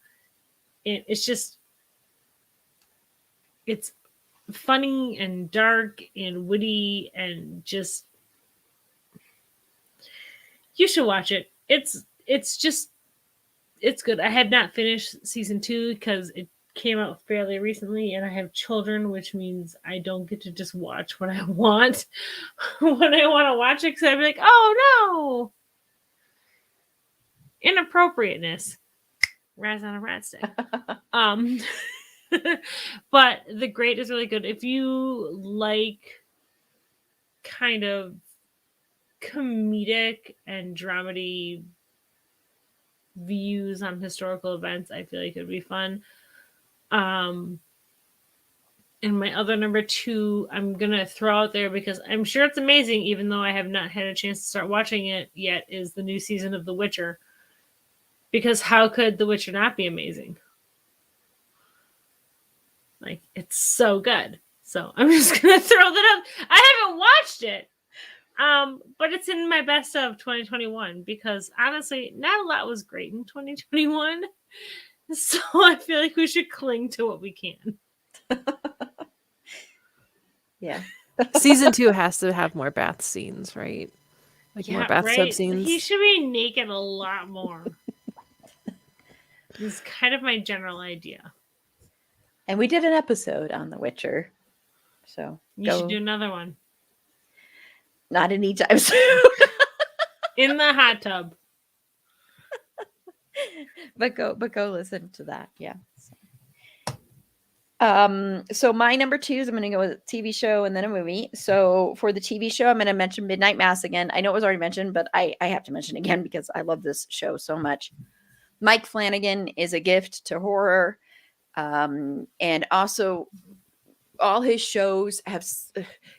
It's funny and dark and witty, and just, you should watch it. It's good. I had not finished season 2 because it came out fairly recently, and I have children, which means I don't get to just watch what I want when I want to watch it, because I'd be like, oh no, inappropriateness, rise on a rat stick. But The Great is really good if you like kind of comedic and dramedy views on historical events, I feel like it would be fun. And my other number 2, I'm gonna throw out there because I'm sure it's amazing, even though I have not had a chance to start watching it yet, is the new season of The Witcher. Because how could The Witcher not be amazing? Like, it's so good. So I'm just gonna throw that up. I haven't watched it, but it's in my best of 2021 because honestly, not a lot was great in 2021. So I feel like we should cling to what we can. Yeah. Season 2 has to have more bath scenes, right? Like more bathtub right. scenes. He should be naked a lot more. It's kind of my general idea. And we did an episode on The Witcher. So You should do another one not anytime soon. in the hot tub. but go listen to that. Yeah. So my number 2 is I'm going to go with a TV show and then a movie. So for the TV show, I'm going to mention Midnight Mass again. I know it was already mentioned, but I have to mention it again because I love this show so much. Mike Flanagan is a gift to horror. And also all his shows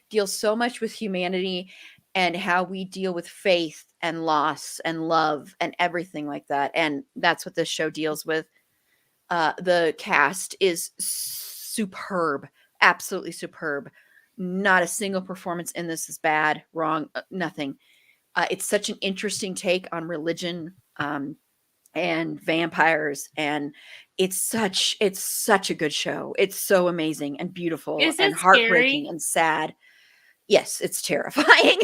deal so much with humanity and how we deal with faith and loss and love and everything like that. And that's what this show deals with. The cast is superb, absolutely superb. Not a single performance in this is bad, wrong, nothing. It's such an interesting take on religion and vampires, and it's such a good show. It's so amazing and beautiful Is and it heartbreaking scary? and sad. Yes, it's terrifying.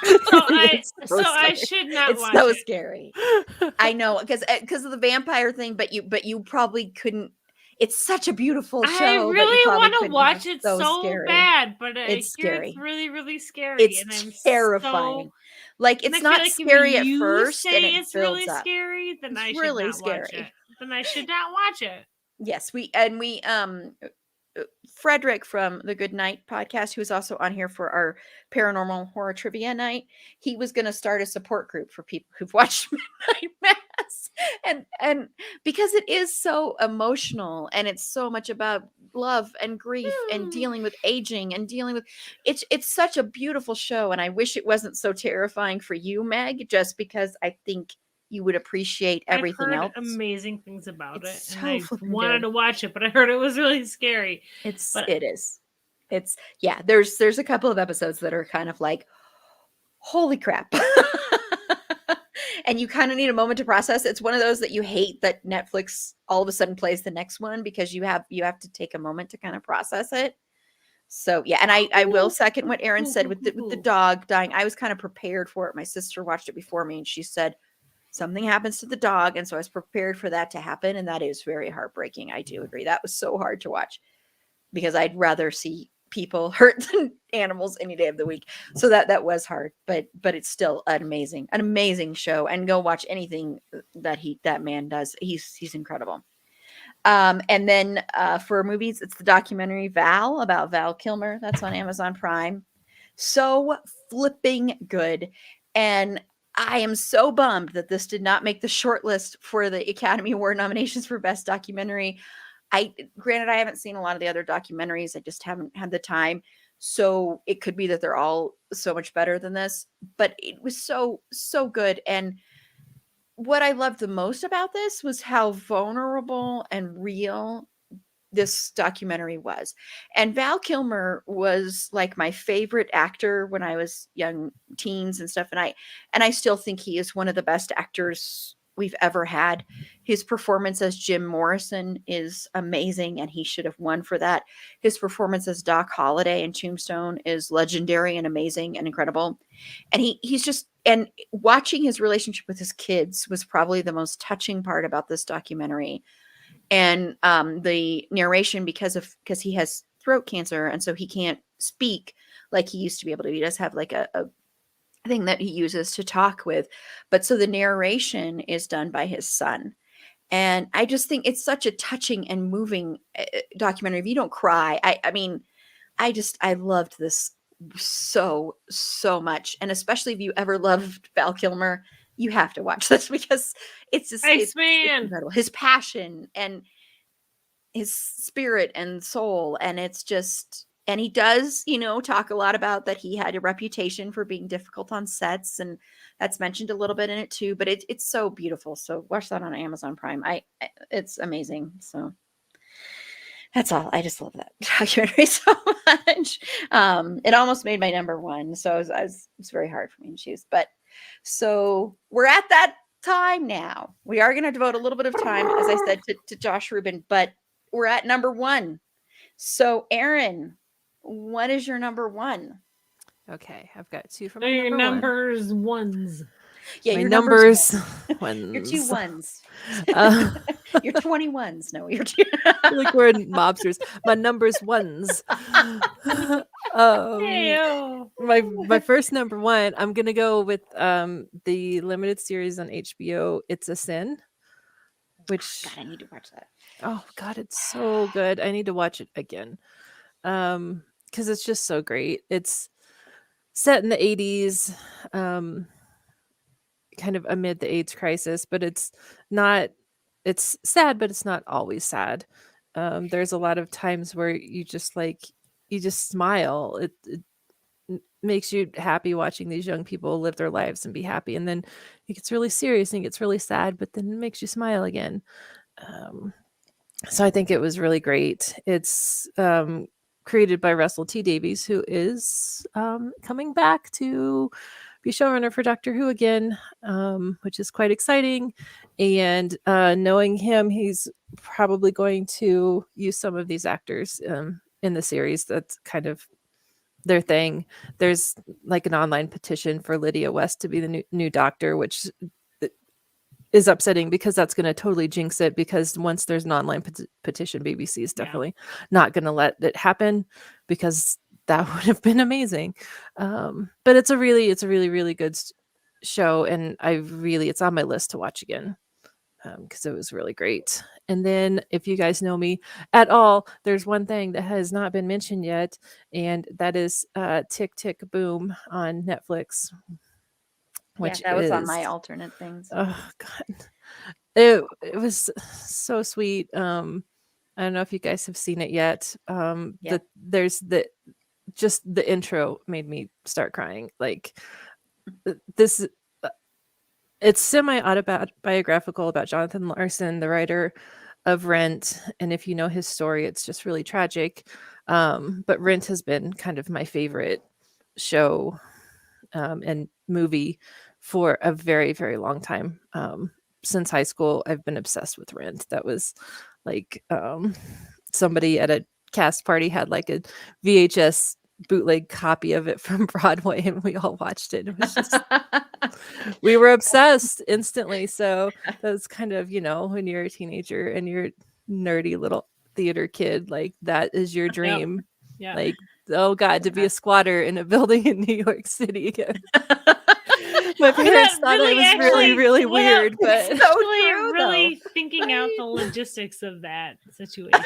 I scary. should not It's watch so it. scary. I know because of the vampire thing, but you probably couldn't. It's such a beautiful show. I really want to watch it so scary. bad, but I It's hear scary. it's really, really scary. It's and I'm terrifying. So, Like and I it's feel not like if scary at you first, and say it it's builds really up. scary, then It's I should really not watch scary. it. Then I should not watch it. Yes, we Frederick from the Good Night podcast, who is also on here for our paranormal horror trivia night, he was going to start a support group for people who've watched Midnight Mass, and because it is so emotional and it's so much about love and grief and dealing with aging and dealing with it's such a beautiful show, and I wish it wasn't so terrifying for you, Meg, just because I think you would appreciate everything I've heard else. amazing things about It's it, so and I flippin' wanted good. to watch it, but I heard it was really scary. But It is. It's yeah, there's a couple of episodes that are kind of like, holy crap. And you kind of need a moment to process. It's one of those that you hate that Netflix all of a sudden plays the next one because you have to take a moment to kind of process it. So yeah, and I will second what Erin said with the dog dying. I was kind of prepared for it. My sister watched it before me and she said something happens to the dog, and so I was prepared for that to happen, and that is very heartbreaking. I do agree. That was so hard to watch because I'd rather see people hurt than animals any day of the week. So that was hard, but it's still an amazing show, and go watch anything that man does. He's incredible. And then for movies, it's the documentary Val about Val Kilmer. That's on Amazon Prime. So flipping good. And I am so bummed that this did not make the short list for the Academy Award nominations for Best Documentary. Granted, I haven't seen a lot of the other documentaries. I just haven't had the time. So it could be that they're all so much better than this, but it was so good. And what I loved the most about this was how vulnerable and real this documentary was. And Val Kilmer was like my favorite actor when I was young teens and stuff. And I still think he is one of the best actors we've ever had. His performance as Jim Morrison is amazing, and he should have won for that. His performance as Doc Holliday in Tombstone is legendary and amazing and incredible. And he's just, and watching his relationship with his kids was probably the most touching part about this documentary. And the narration, because he has throat cancer, and so he can't speak like he used to be able to. He does have like a thing that he uses to talk with, but so the narration is done by his son. And I just think it's such a touching and moving documentary. If you don't cry, I mean, I loved this so much, and especially if you ever loved Val Kilmer, you have to watch this because it's just it's Iceman. incredible. His passion and his spirit and soul, and it's just, and he does, talk a lot about that he had a reputation for being difficult on sets, and that's mentioned a little bit in it too, but it's so beautiful. So watch that on Amazon Prime. It's amazing. So that's all. I just love that documentary so much. It almost made my number one, so it's very hard for me to choose. But so we're at that time now. We are going to devote a little bit of time, as I said, to Josh Rubin, but we're at number one. So, Aaron, what is your number one? Okay, I've got two from So my your number one. numbers ones. Yeah, My your numbers ones. Your two ones. Uh, Your 21s. No, your two. like we're mobsters. My numbers ones. Heyo. My first number one, I'm gonna go with the limited series on HBO, It's a Sin, which God, I need to watch that. oh god, it's so good. I need to watch it again. Because it's just so great. It's set in the 80s, kind of amid the AIDS crisis, but it's sad, but it's not always sad. There's a lot of times where you just smile. It makes you happy watching these young people live their lives and be happy, and then it gets really serious and it gets really sad, but then it makes you smile again. So I think it was really great. It's created by Russell T Davies, who is coming back to be showrunner for Doctor Who again, which is quite exciting. And knowing him, he's probably going to use some of these actors in the series. That's kind of their thing. There's like an online petition for Lydia West to be the new Doctor, which is upsetting because that's going to totally jinx it, because once there's an online petition, BBC is definitely not going to let it happen, because that would have been amazing. But it's a really good show, and it's on my list to watch again because it was really great. And then if you guys know me at all, there's one thing that has not been mentioned yet, and that is Tick Tick Boom on Netflix. Which that was on my alternate things. Oh god, it was so sweet. I don't know if you guys have seen it yet. There's the intro made me start crying. Like this, it's semi-autobiographical about Jonathan Larson, the writer of Rent, and if you know his story, it's just really tragic. But Rent has been kind of my favorite show and movie for a very, very long time. Since high school, I've been obsessed with Rent. That was like somebody at a cast party had like a VHS bootleg copy of it from Broadway, and we all watched it. It was just we were obsessed instantly. So that's kind of, when you're a teenager and you're a nerdy little theater kid, like that is your dream. Yeah. Like, oh god, to be a squatter in a building in New York City again. My parents thought I was really weird, but really thinking out the logistics of that situation.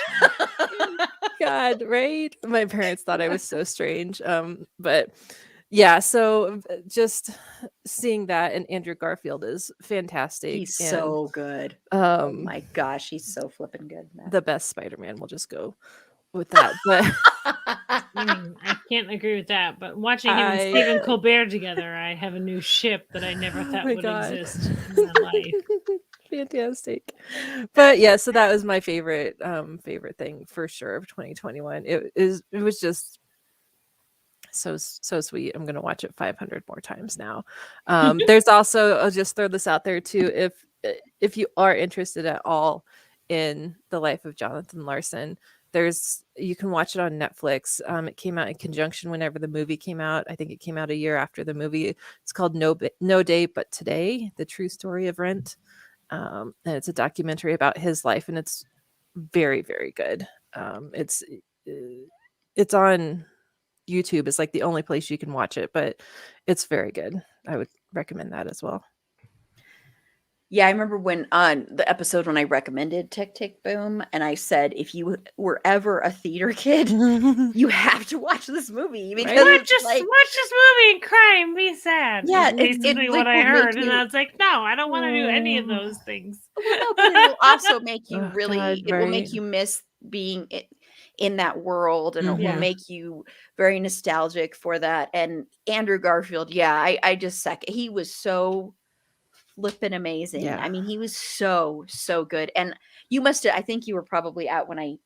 God, right? My parents thought I was so strange. But yeah, so just seeing that, and Andrew Garfield is fantastic. He's so good. Oh my gosh, he's so flipping good. The best Spider-Man. We'll just go with that. But I can't agree with that. But watching him and Stephen Colbert together, I have a new ship that I never thought would exist in my life. Fantastic. But yeah, so that was my favorite thing for sure of 2021. It was just so sweet. I'm gonna watch it 500 more times now. There's also, I'll just throw this out there too, if you are interested at all in the life of Jonathan Larson, you can watch it on Netflix. It came out in conjunction whenever the movie came out. I think it came out a year after the movie. It's called No Day But Today: The True Story of Rent. And it's a documentary about his life, and it's very, very good. It's on YouTube. It's like the only place you can watch it, but it's very good. I would recommend that as well. Yeah, I remember when on the episode when I recommended Tick Tick Boom, and I said if you were ever a theater kid, you have to watch this movie because Watch it's like this movie and cry and be sad. Yeah, is it basically like what I will make heard, and you I was like, no, I don't want to do any of Oh. those things. well, no, but it will also make you Oh, really God, it will make right. you miss being in that world, and it will Yeah. make you very nostalgic for that. And Andrew Garfield, yeah, I just he was so flippin' amazing. Yeah. I mean, he was so good. And you must have, I think you were probably out when I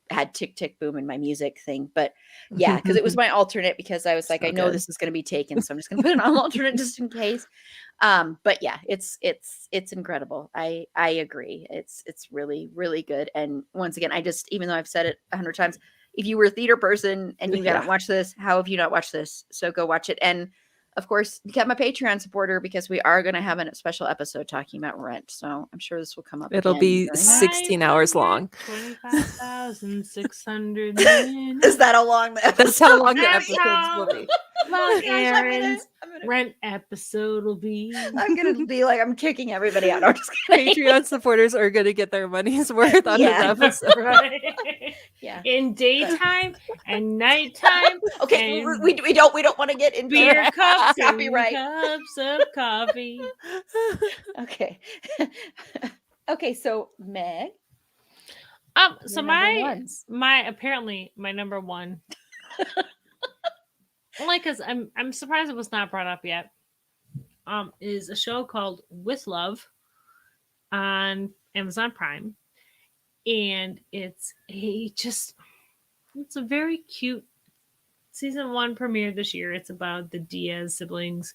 had Tick Tick Boom in my music thing, but yeah, because it was my alternate, because I was like, So I know good. this is going to be taken, so I'm just going to put it on alternate just in case. But yeah, it's incredible. I agree. It's really good. And once again, I just, even though I've said it 100 times, if you were a theater person and you haven't watched this, how have you not watched this? So go watch it. And of course, become a Patreon supporter, because we are going to have a special episode talking about Rent. So I'm sure this will come up. It'll again be during that. 16 hours long. 25,600 minutes. Is that how long the That's how long the That's episodes how will be. long Gosh, Aaron's I'm gonna- Rent episode will be. I'm gonna be like, I'm kicking everybody out. I'm just kidding. Patreon supporters are going to get their money's worth on Yeah. this episode. Right. Yeah. In daytime and nighttime, Okay, and we don't want to get into beer cups and copyright. cups of coffee. Okay. Okay, so Meg. So your number my ones. apparently my number one. Only because I'm surprised it was not brought up yet. Is a show called With Love on Amazon Prime, and it's a very cute season 1 premiered this year. It's about the Diaz siblings,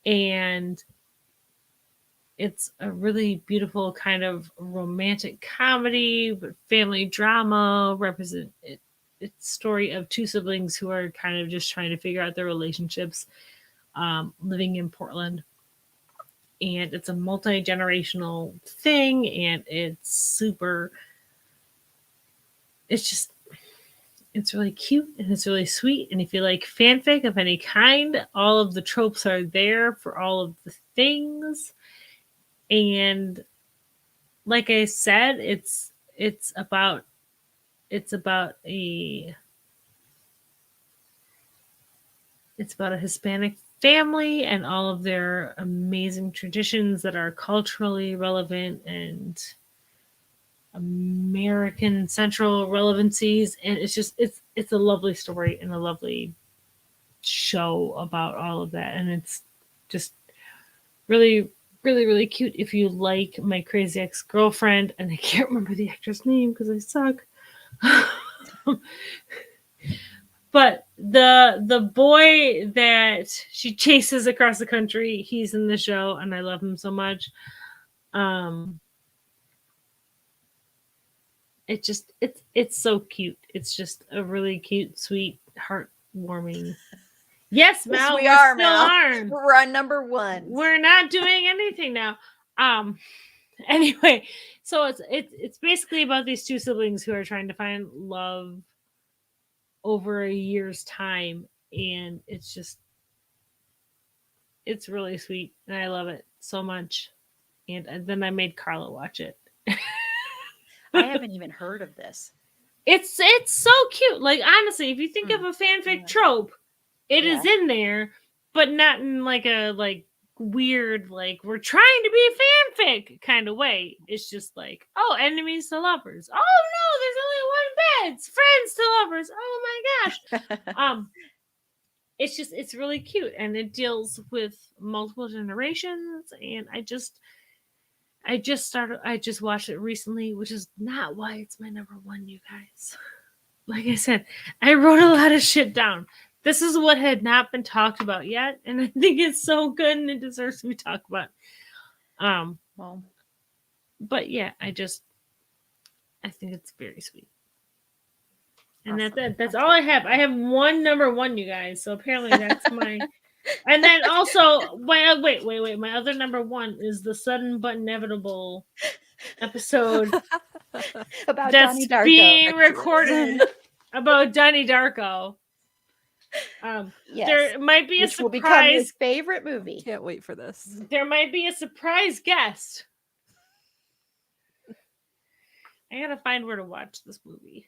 and it's a really beautiful kind of romantic comedy, but family drama. It's story of two siblings who are kind of just trying to figure out their relationships, living in Portland. And it's a multi-generational thing, and it's really cute, and it's really sweet. And if you like fanfic of any kind, all of the tropes are there for all of the things. And like I said, it's about a Hispanic family and all of their amazing traditions that are culturally relevant and American central relevancies. And it's a lovely story and a lovely show about all of that. And it's just really, really, really cute. If you like My Crazy Ex-Girlfriend, and I can't remember the actor's name because I suck. But the boy that she chases across the country, he's in the show, and I love him so much. It's so cute. It's just a really cute, sweet, heartwarming. Yes, Mal, we are, still Mal. on. We're on number one. We're not doing anything now. Anyway, so it's basically about these two siblings who are trying to find love over a year's time, and it's really sweet, and I love it so much. And then I made Carla watch it. I haven't even heard of this. It's so cute. Like, honestly, if you think of a fanfic trope, it is in there, but not in like a weird, like, we're trying to be fanfic kind of way. It's just like, oh, enemies to lovers. Oh no, there's only one bed. It's friends to lovers. Oh my gosh. It's really cute, and it deals with multiple generations. And I just watched it recently, which is not why it's my number one, you guys. Like I said, I wrote a lot of shit down. This is what had not been talked about yet, and I think it's so good and it deserves to be talked about. Well, but yeah, I think it's very sweet. And awesome. that's it. That's all I have. I have one number one, you guys. So apparently that's my. And then also, wait. My other number one is the sudden but inevitable episode about that's Donnie Darko. being recorded about Donnie Darko. Yes. There might be a Which will become his surprise. favorite movie. Can't wait for this. There might be a surprise guest. I gotta find where to watch this movie.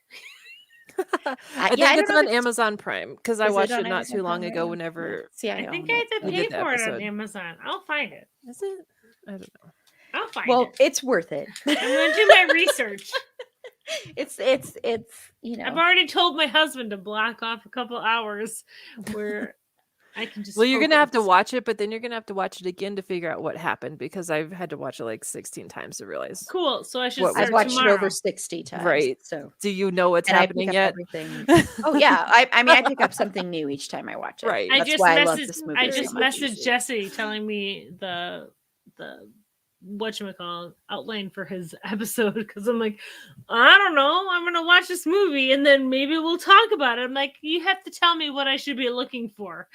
I think yeah, I don't it's know if on it's- Amazon Prime because I Is it watched on it not Amazon too long Prime ago. right now? Whenever See, I think own I it. have to We pay did the for it on episode. Amazon. I'll find it. is it? I don't know. I'll find Well, it. it's worth it. I'm gonna do my research. it's you know. I've already told my husband to block off a couple hours where I can just. Well, you're gonna have to focus. watch it, but then you're gonna have to watch it again to figure out what happened because I've had to watch it like 16 times to realize. Cool. So I should What- start I've watched tomorrow. it over 60 times. Right. So Do you know what's and I happening pick yet? up everything. Oh yeah. I mean I pick up something new each time I watch it. Right. I That's just why I love messaged. this movie. I so just much. messaged Jesse telling me the whatchamacallit outline for his episode because I'm like, I don't know. I'm gonna watch this movie and then maybe we'll talk about it. I'm like, you have to tell me what I should be looking for.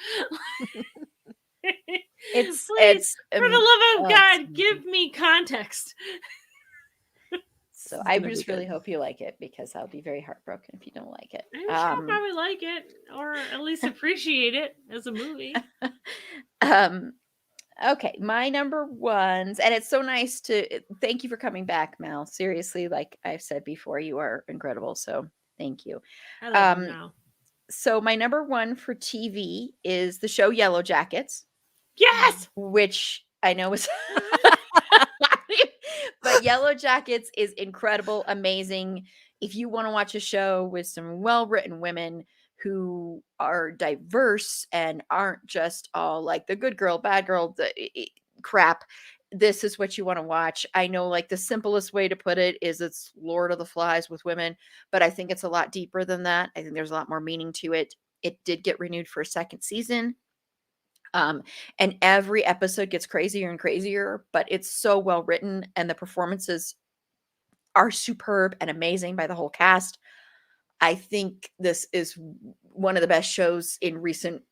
It's Please, for the love of oh, it's God, amazing. give me context. So It's I gonna be just really good. hope you like it because I'll be very heartbroken if you don't like it. I'm sure I'll probably like it or at least appreciate it as a movie. Okay, my number ones, and it's so nice to thank you for coming back, Mel. Seriously, like I've said before, you are incredible. So thank you. I love you Um, now. So my number one for TV is the show Yellow Jackets, Yes. which I know is but Yellow Jackets is incredible, amazing. If you want to watch a show with some well-written women who are diverse and aren't just all like the good girl, bad girl crap, this is what you want to watch. I know like the simplest way to put it is it's Lord of the Flies with women, but I think it's a lot deeper than that. I think there's a lot more meaning to it. It did get renewed for a second season. And every episode gets crazier and crazier, but it's so well written and the performances are superb and amazing by the whole cast. I think this is one of the best shows in recent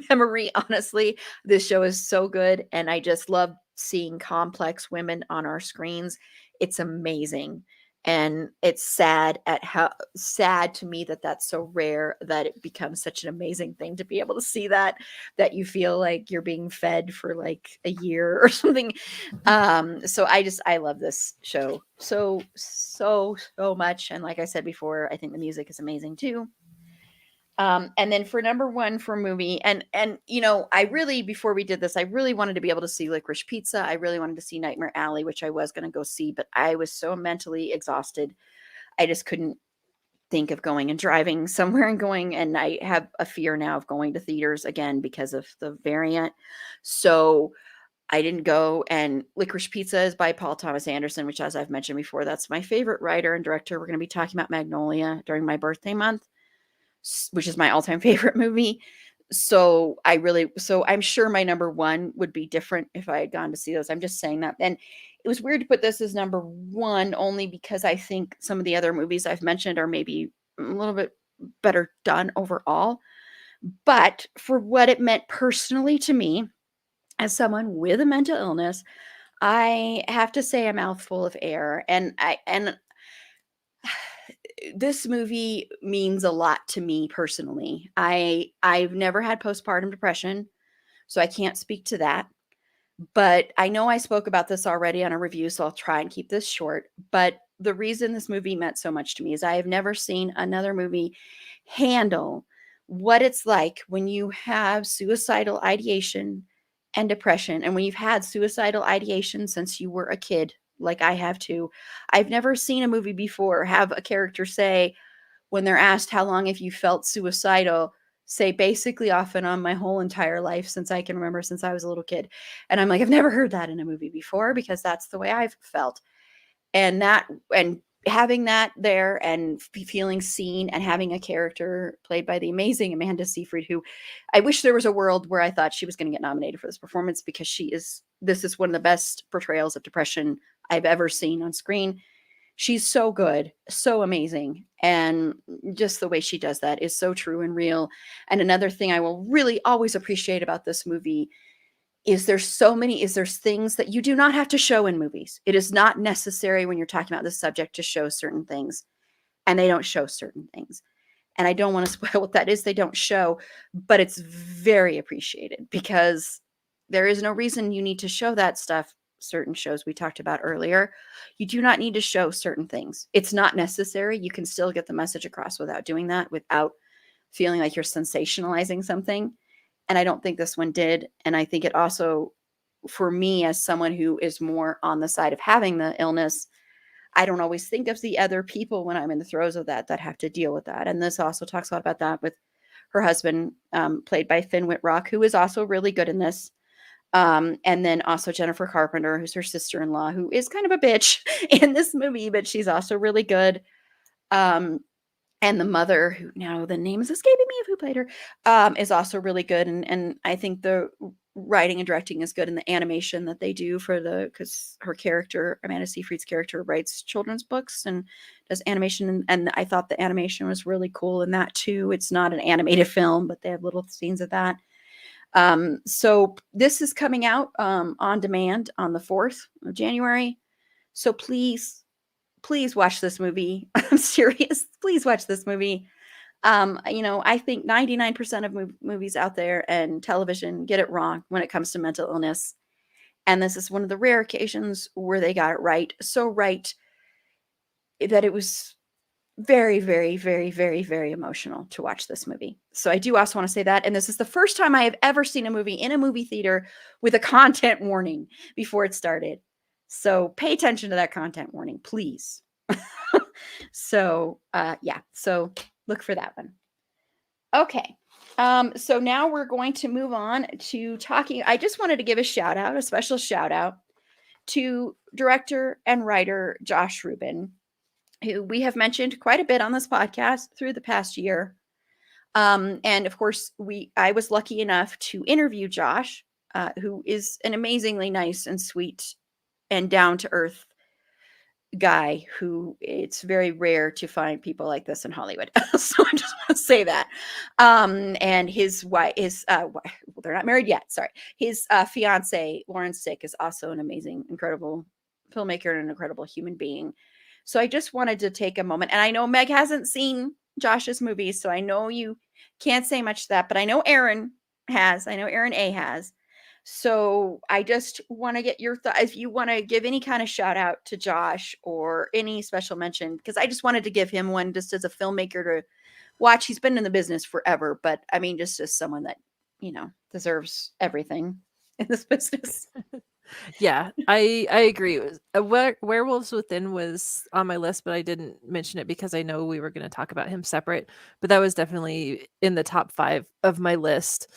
memory, honestly. This show is so good and I just love seeing complex women on our screens. It's amazing. And it's sad to me that that's so rare that it becomes such an amazing thing to be able to see that you feel like you're being fed for like a year or something. So I love this show so much. And like I said before, I think the music is amazing too. And then for number one for movie, and you know, I really, before we did this, I really wanted to be able to see Licorice Pizza. I really wanted to see Nightmare Alley, which I was going to go see, but I was so mentally exhausted. I just couldn't think of going and driving somewhere and going. And I have a fear now of going to theaters again because of the variant. So I didn't go. And Licorice Pizza is by Paul Thomas Anderson, which, as I've mentioned before, that's my favorite writer and director. We're going to be talking about Magnolia during my birthday month, which is my all-time favorite movie. So I'm sure my number one would be different if I had gone to see those. I'm just saying that. And it was weird to put this as number one only because I think some of the other movies I've mentioned are maybe a little bit better done overall. But for what it meant personally to me, as someone with a mental illness, I have to say a mouthful of air. And this movie means a lot to me personally. I've never had postpartum depression, so I can't speak to that. But I know I spoke about this already on a review, so I'll try and keep this short. But the reason this movie meant so much to me is I have never seen another movie handle what it's like when you have suicidal ideation and depression, and when you've had suicidal ideation since you were a kid, like I have too. I've never seen a movie before have a character say, when they're asked how long have you felt suicidal, say basically off and on my whole entire life since I can remember, since I was a little kid. And I'm like, I've never heard that in a movie before because that's the way I've felt. And having that there and feeling seen and having a character played by the amazing Amanda Seyfried, who I wish there was a world where I thought she was going to get nominated for this performance because this is one of the best portrayals of depression I've ever seen on screen. She's so good, so amazing. And just the way she does that is so true and real. And another thing I will really always appreciate about this movie is there's things that you do not have to show in movies. It is not necessary when you're talking about this subject to show certain things, and they don't show certain things. And I don't want to spoil what that is. They don't show, but it's very appreciated because there is no reason you need to show that stuff. Certain shows we talked about earlier, you do not need to show certain things. It's not necessary. You can still get the message across without doing that, without feeling like you're sensationalizing something. And I don't think this one did. And I think it also, for me, as someone who is more on the side of having the illness, I don't always think of the other people when I'm in the throes of that have to deal with that. And this also talks a lot about that with her husband, played by Finn Whitrock, who is also really good in this. And then also Jennifer Carpenter, who's her sister-in-law, who is kind of a bitch in this movie, but she's also really good. And the mother, who now the name is escaping me of who played her, is also really good. And I think the writing and directing is good, and the animation that they do because her character, Amanda Seyfried's character, writes children's books and does animation. And I thought the animation was really cool in that too. It's not an animated film, but they have little scenes of that. So this is coming out on demand on the 4th of January. So please watch this movie. I'm serious. Please watch this movie. I think 99% of movies out there and television get it wrong when it comes to mental illness. And this is one of the rare occasions where they got it right. So right that it was very, very, very, very, very emotional to watch this movie. So I do also want to say that. And this is the first time I have ever seen a movie in a movie theater with a content warning before it started. So pay attention to that content warning, please. So look for that one. Okay. So now we're going to move on to talking. I just wanted to give a special shout out to director and writer Josh Rubin, who we have mentioned quite a bit on this podcast through the past year. And of course, I was lucky enough to interview Josh, who is an amazingly nice and sweet and down-to-earth guy who it's very rare to find people like this in Hollywood. So I just want to say that. And his wife they're not married yet. Sorry. His fiance, Lauren Sick, is also an amazing, incredible filmmaker and an incredible human being. So I just wanted to take a moment, and I know Meg hasn't seen Josh's movies, so I know you can't say much to that, but I know Aaron has. I know Aaron A has. So I just want to get your thoughts. If you want to give any kind of shout out to Josh or any special mention, because I just wanted to give him one just as a filmmaker to watch. He's been in the business forever, but I mean, just as someone that, deserves everything in this business. Yeah, I agree. Werewolves Within was on my list, but I didn't mention it because I know we were going to talk about him separate. But that was definitely in the top 5 of my list.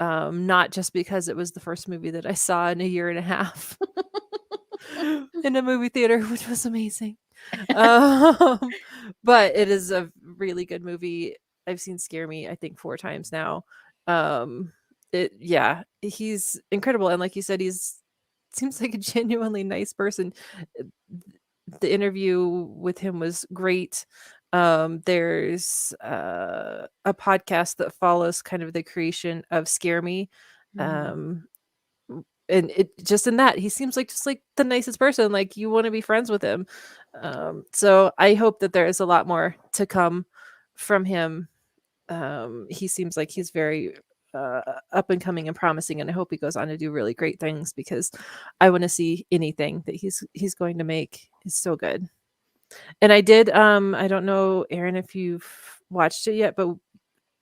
Not just because it was the first movie that I saw in a year and a half in a movie theater, which was amazing. But it is a really good movie. I've seen Scare Me, I think 4 times now. He's incredible. And like you said, seems like a genuinely nice person. The interview with him was great. There's a podcast that follows kind of the creation of Scare Me. And it just in that he seems like just like the nicest person, like you want to be friends with him. So I hope that there is a lot more to come from him. He seems like he's very up and coming and promising, and I hope he goes on to do really great things because I want to see anything that he's going to make. Is so good. And I did I don't know, Aaron, if you've watched it yet, but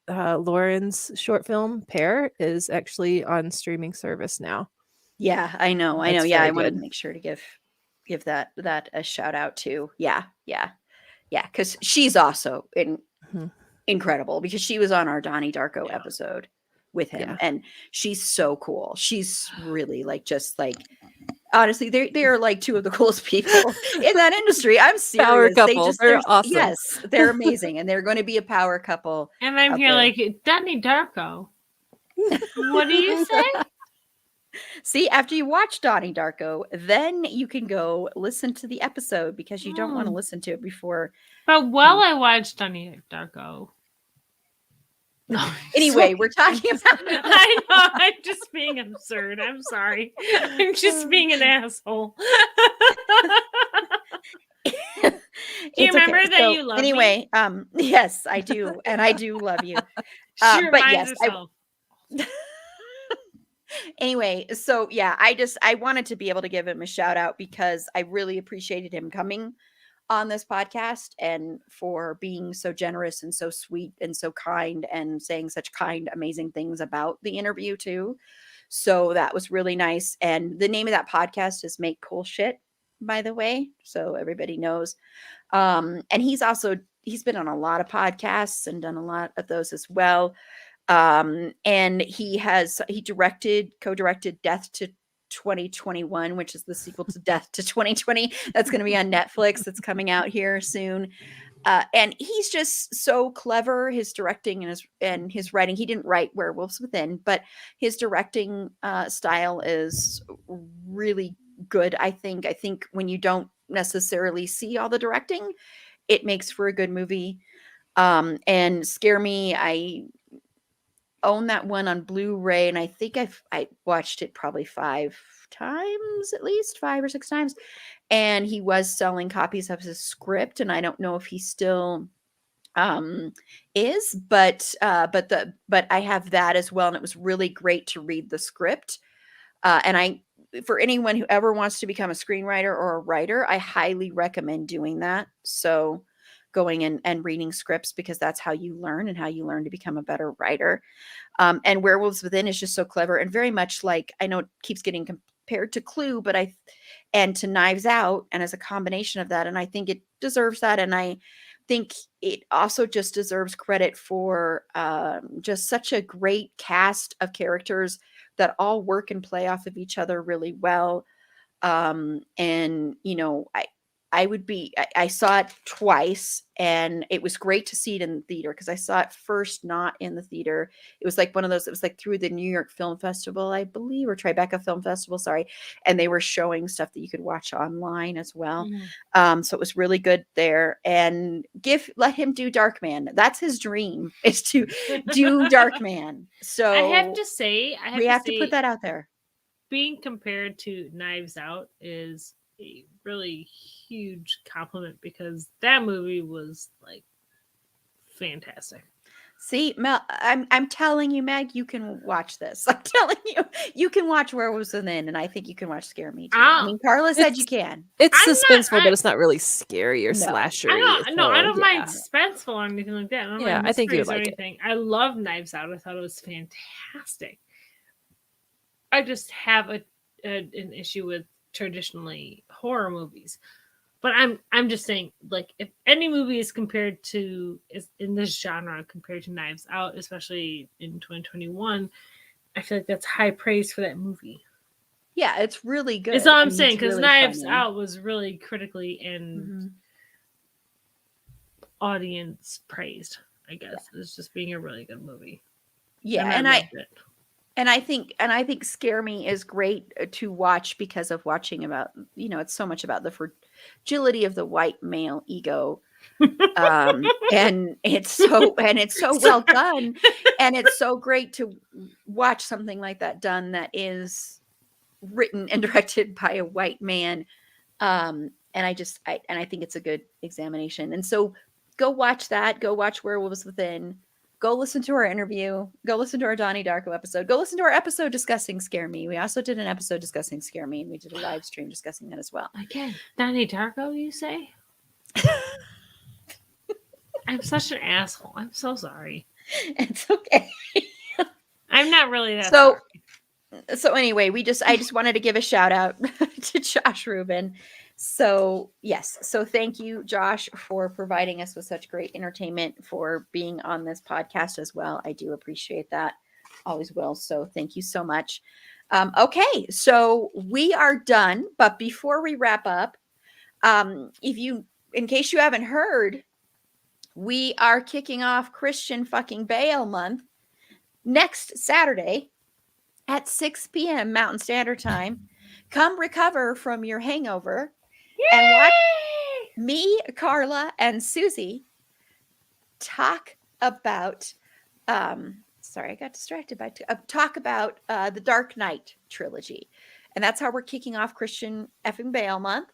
Lauren's short film Pear is actually on streaming service now. Yeah, I know. That's Yeah, very I wanted to good. make sure to give that a shout out too. Yeah, because she's also incredible because she was on our Donnie Darko episode with him, and she's so cool. She's really honestly, they are like 2 of the coolest people in that industry. I'm serious. Power couple. They're awesome. Yes, they're amazing, and they're going to be a power couple. And I'm here like Donnie Darko. What do you say? See, after you watch Donnie Darko, then you can go listen to the episode because you don't want to listen to it before. But while I watch Donnie Darko. No, anyway, we're talking about. I know, I'm just being absurd. I'm sorry. I'm just being an asshole. Do you remember that So, you love me? anyway, yes, I do, and I do love you. She But reminds yes, herself. anyway, so yeah, I wanted to be able to give him a shout out because I really appreciated him coming on this podcast and for being so generous and so sweet and so kind and saying such kind, amazing things about the interview too. So that was really nice. And the name of that podcast is Make Cool Shit, by the way, so everybody knows. And he's been on a lot of podcasts and done a lot of those as well. And he co-directed Death to 2021, which is the sequel to Death to 2020. That's going to be on Netflix. That's coming out here soon. And he's just so clever. His directing and his writing. He didn't write Werewolves Within, but his directing style is really good. I think when you don't necessarily see all the directing, it makes for a good movie. And Scare Me, I own that one on Blu-ray, and I think I watched it probably 5 times, at least 5 or 6 times. And he was selling copies of his script, and I don't know if he still is, but I have that as well, and it was really great to read the script. And for anyone who ever wants to become a screenwriter or a writer, I highly recommend doing that. So going and reading scripts, because that's how you learn and how you learn to become a better writer. And Werewolves Within is just so clever and very much like, I know it keeps getting compared to Clue, and to Knives Out, and as a combination of that. And I think it deserves that. And I think it also just deserves credit for just such a great cast of characters that all work and play off of each other really well. And, I saw it twice, and it was great to see it in the theater because I saw it first not in the theater. It was like one of those, it was like through the New York Film Festival, I believe, or Tribeca Film Festival, sorry. And they were showing stuff that you could watch online as well. So it was really good there. And let him do Darkman. That's his dream, is to do Darkman. So I have to say, we have to put that out there. Being compared to Knives Out is a really huge compliment because that movie was like fantastic. See, Mel, I'm telling you, Meg, you can watch this. I'm telling you, you can watch Werewolves Within, and I think you can watch Scare Me too. I mean, Carla said you can. It's I'm suspenseful, not- but it's not really scary or No. slasher. I don't mind suspenseful or anything like that. I don't Yeah, mind I think you would mysteries or like it. anything. I love Knives Out. I thought it was fantastic. I just have an issue with traditionally horror movies. But I'm just saying, like, if any movie is compared to is in this genre compared to Knives Out, especially in 2021, I feel like that's high praise for that movie. Yeah, it's really good. That's all I'm and saying, it's because really Knives funny. Out was really critically and Mhm. audience praised. I guess it's just being a really good movie. Yeah, and I loved it. And I think Scare Me is great to watch because of watching about, it's so much about the fragility of the white male ego. And it's so well done. And it's so great to watch something like that done that is written and directed by a white man. And I think it's a good examination. And so go watch that. Go watch Werewolves Within. Go listen to our interview. Go listen to our Donnie Darko episode. Go listen to our episode discussing Scare Me. We also did an episode discussing Scare Me, and we did a live stream discussing that as well. Again, Donnie Darko, you say? I'm such an asshole. I'm so sorry. It's okay. I'm not really that So- sorry. So anyway, I just wanted to give a shout out to Josh Rubin. So yes, so thank you, Josh, for providing us with such great entertainment, for being on this podcast as well. I do appreciate that. Always will. So thank you so much. Okay, so we are done. But before we wrap up, in case you haven't heard, we are kicking off Christian fucking Bale month next Saturday at 6 p.m. Mountain Standard Time. Come recover from your hangover and watch me, Carla, and Susie talk about sorry, I got distracted by talk about the Dark Knight trilogy. And that's how we're kicking off Christian effing Bale month.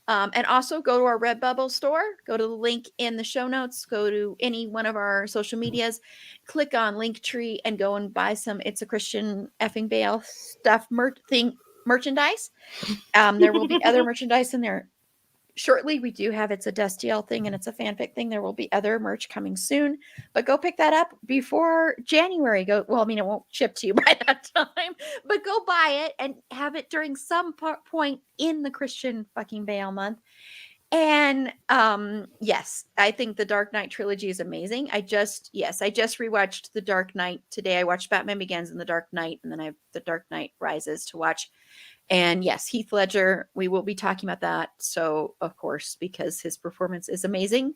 And also go to our Redbubble store, go to the link in the show notes, go to any one of our social medias, click on Linktree and go and buy some It's a Christian effing Bale stuff merchandise. There will be other merchandise in there shortly. We do have It's a Destiel thing and It's a fanfic thing. There will be other merch coming soon, but go pick that up before January. It won't ship to you by that time, but go buy it and have it during some point in the Christian fucking Bale month. And yes, I think the Dark Knight trilogy is amazing. I just rewatched The Dark Knight today. I watched Batman Begins and The Dark Knight, and then I have The Dark Knight Rises to watch. And yes, Heath Ledger, we will be talking about that. So, of course, because his performance is amazing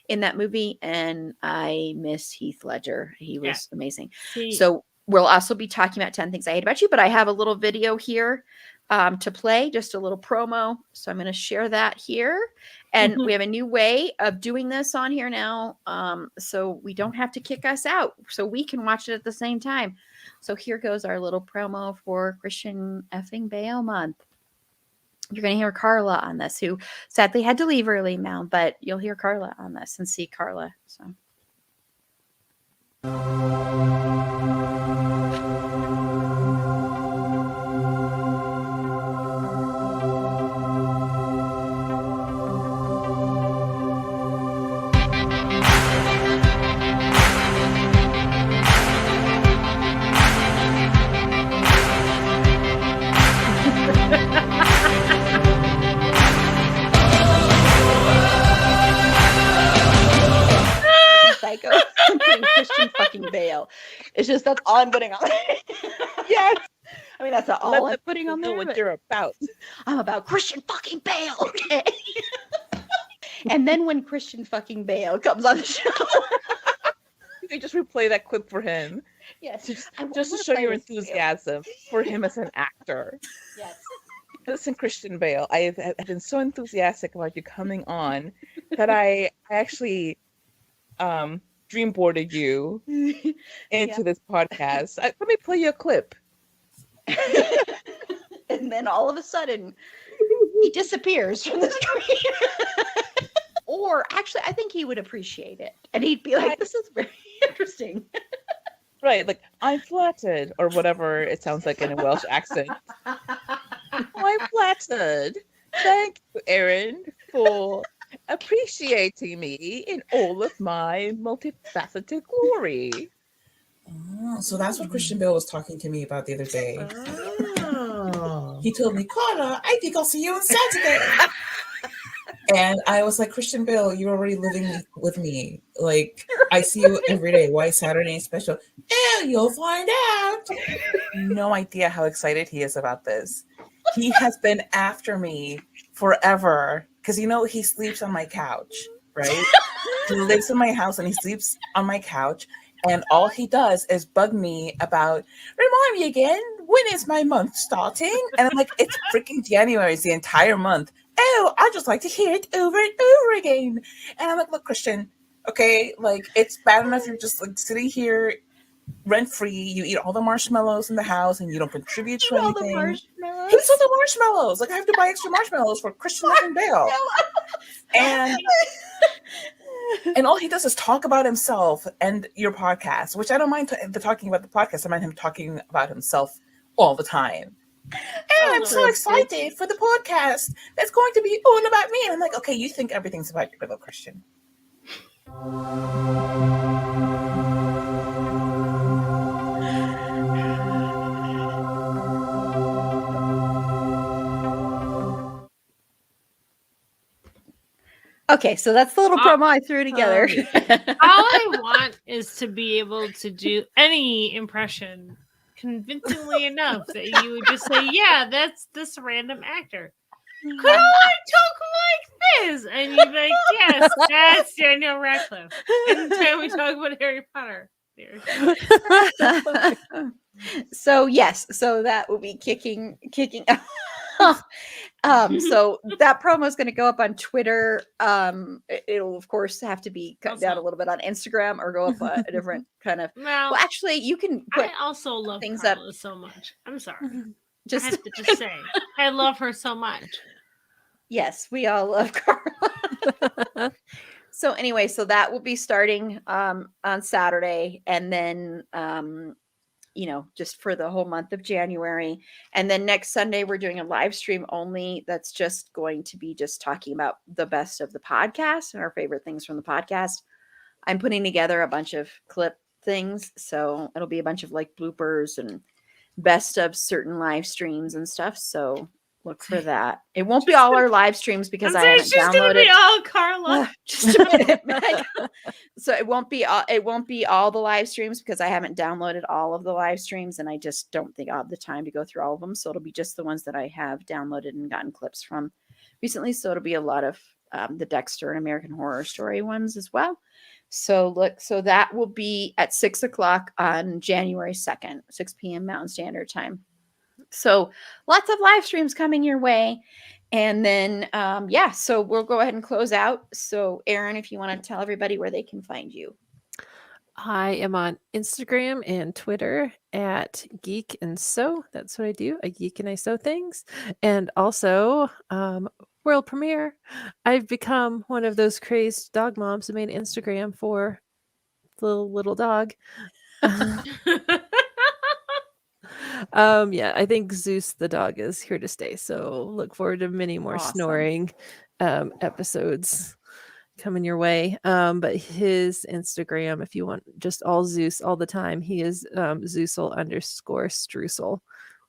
in that movie. And I miss Heath Ledger. He was amazing. So we'll also be talking about 10 Things I Hate About You. But I have a little video here to play, just a little promo. So I'm going to share that here. And we have a new way of doing this on here now. So we don't have to kick us out. So we can watch it at the same time. So here goes our little promo for Christian effing Bale month. You're going to hear Carla on this, who sadly had to leave early now, but you'll hear Carla on this and see Carla. So. Psycho. I'm putting Christian fucking Bale. It's just that's all I'm putting on. Yes. I mean, that's all Let I'm the putting on know there. what but you're about. I'm about Christian fucking Bale. Okay. And then when Christian fucking Bale comes on the show, You can just replay that clip for him. yes, Just to show your enthusiasm for him as an actor. Yes. Listen, Christian Bale, I've been so enthusiastic about you coming on that I actually dreamboarded you into this podcast. Let me play you a clip. And then all of a sudden, he disappears from the screen. Or actually, I think he would appreciate it, and he'd be like, "This is very interesting." Right, like, I'm flattered, or whatever it sounds like in a Welsh accent. I'm flattered. Thank you, Erin, for appreciating me in all of my multifaceted glory. Oh, so that's what Christian Bale was talking to me about the other day. Oh. He told me, Carla, I think I'll see you on Saturday. And I was like, Christian Bale, you're already living with me. Like, I see you every day. Why Saturday is special? Yeah, you'll find out. No idea how excited he is about this. He has been after me forever. Because, he sleeps on my couch, right? He lives in my house and he sleeps on my couch. And all he does is bug me about, remind me again, when is my month starting? And I'm like, it's freaking January. It's the entire month. Oh, I just like to hear it over and over again. And I'm like, look, Christian, okay, like, it's bad enough you're just like sitting here rent-free. You eat all the marshmallows in the house and you don't contribute to anything. He eats all the marshmallows. Like, I have to buy extra marshmallows for Christian and Bale. And all he does is talk about himself and your podcast, which I don't mind talking about the podcast. I mind him talking about himself all the time. And I'm so excited for the podcast that's going to be all about me. And I'm like, okay, you think everything's about your little Christian. Okay, so that's the little promo I threw together. All I want is to be able to do any impression convincingly enough that you would just say, yeah, that's this random actor. Could I talk like this? And you'd be like, yes, that's Daniel Radcliffe. Until we talk about Harry Potter. So yes, so that will be kicking so that promo is going to go up on Twitter. It'll of course have to be cut down a little bit on Instagram or go up a different kind of. Well, actually, you can put. I also love things Carla up so much. I'm sorry. Just I have to just say, I love her so much. Yes, we all love Carla. So anyway, so that will be starting on Saturday, and then just for the whole month of January. And then next Sunday we're doing a live stream only that's just going to be just talking about the best of the podcast and our favorite things from the podcast. I'm putting together a bunch of clip things, so it'll be a bunch of like bloopers and best of certain live streams and stuff. So look for that. It won't be all our live streams because I haven't she's gonna be downloaded. all Carla. Just a minute, Meg. So it won't be all the live streams because I haven't downloaded all of the live streams, and I just don't think I'll have the time to go through all of them. So it'll be just the ones that I have downloaded and gotten clips from recently. So it'll be a lot of the Dexter and American Horror Story ones as well. So that will be at 6:00 on January 2nd, 6 p.m. Mountain Standard Time. So lots of live streams coming your way. And then, so we'll go ahead and close out. So Erin, if you want to tell everybody where they can find you. I am on Instagram and Twitter at Geek and Sew. That's what I do. I geek and I sew things. And also, world premiere. I've become one of those crazed dog moms who made Instagram for the little dog. I think Zeus the dog is here to stay. So look forward to many more Awesome. snoring episodes coming your way. But his Instagram, if you want just all Zeus all the time, he is Zeusel_Streusel.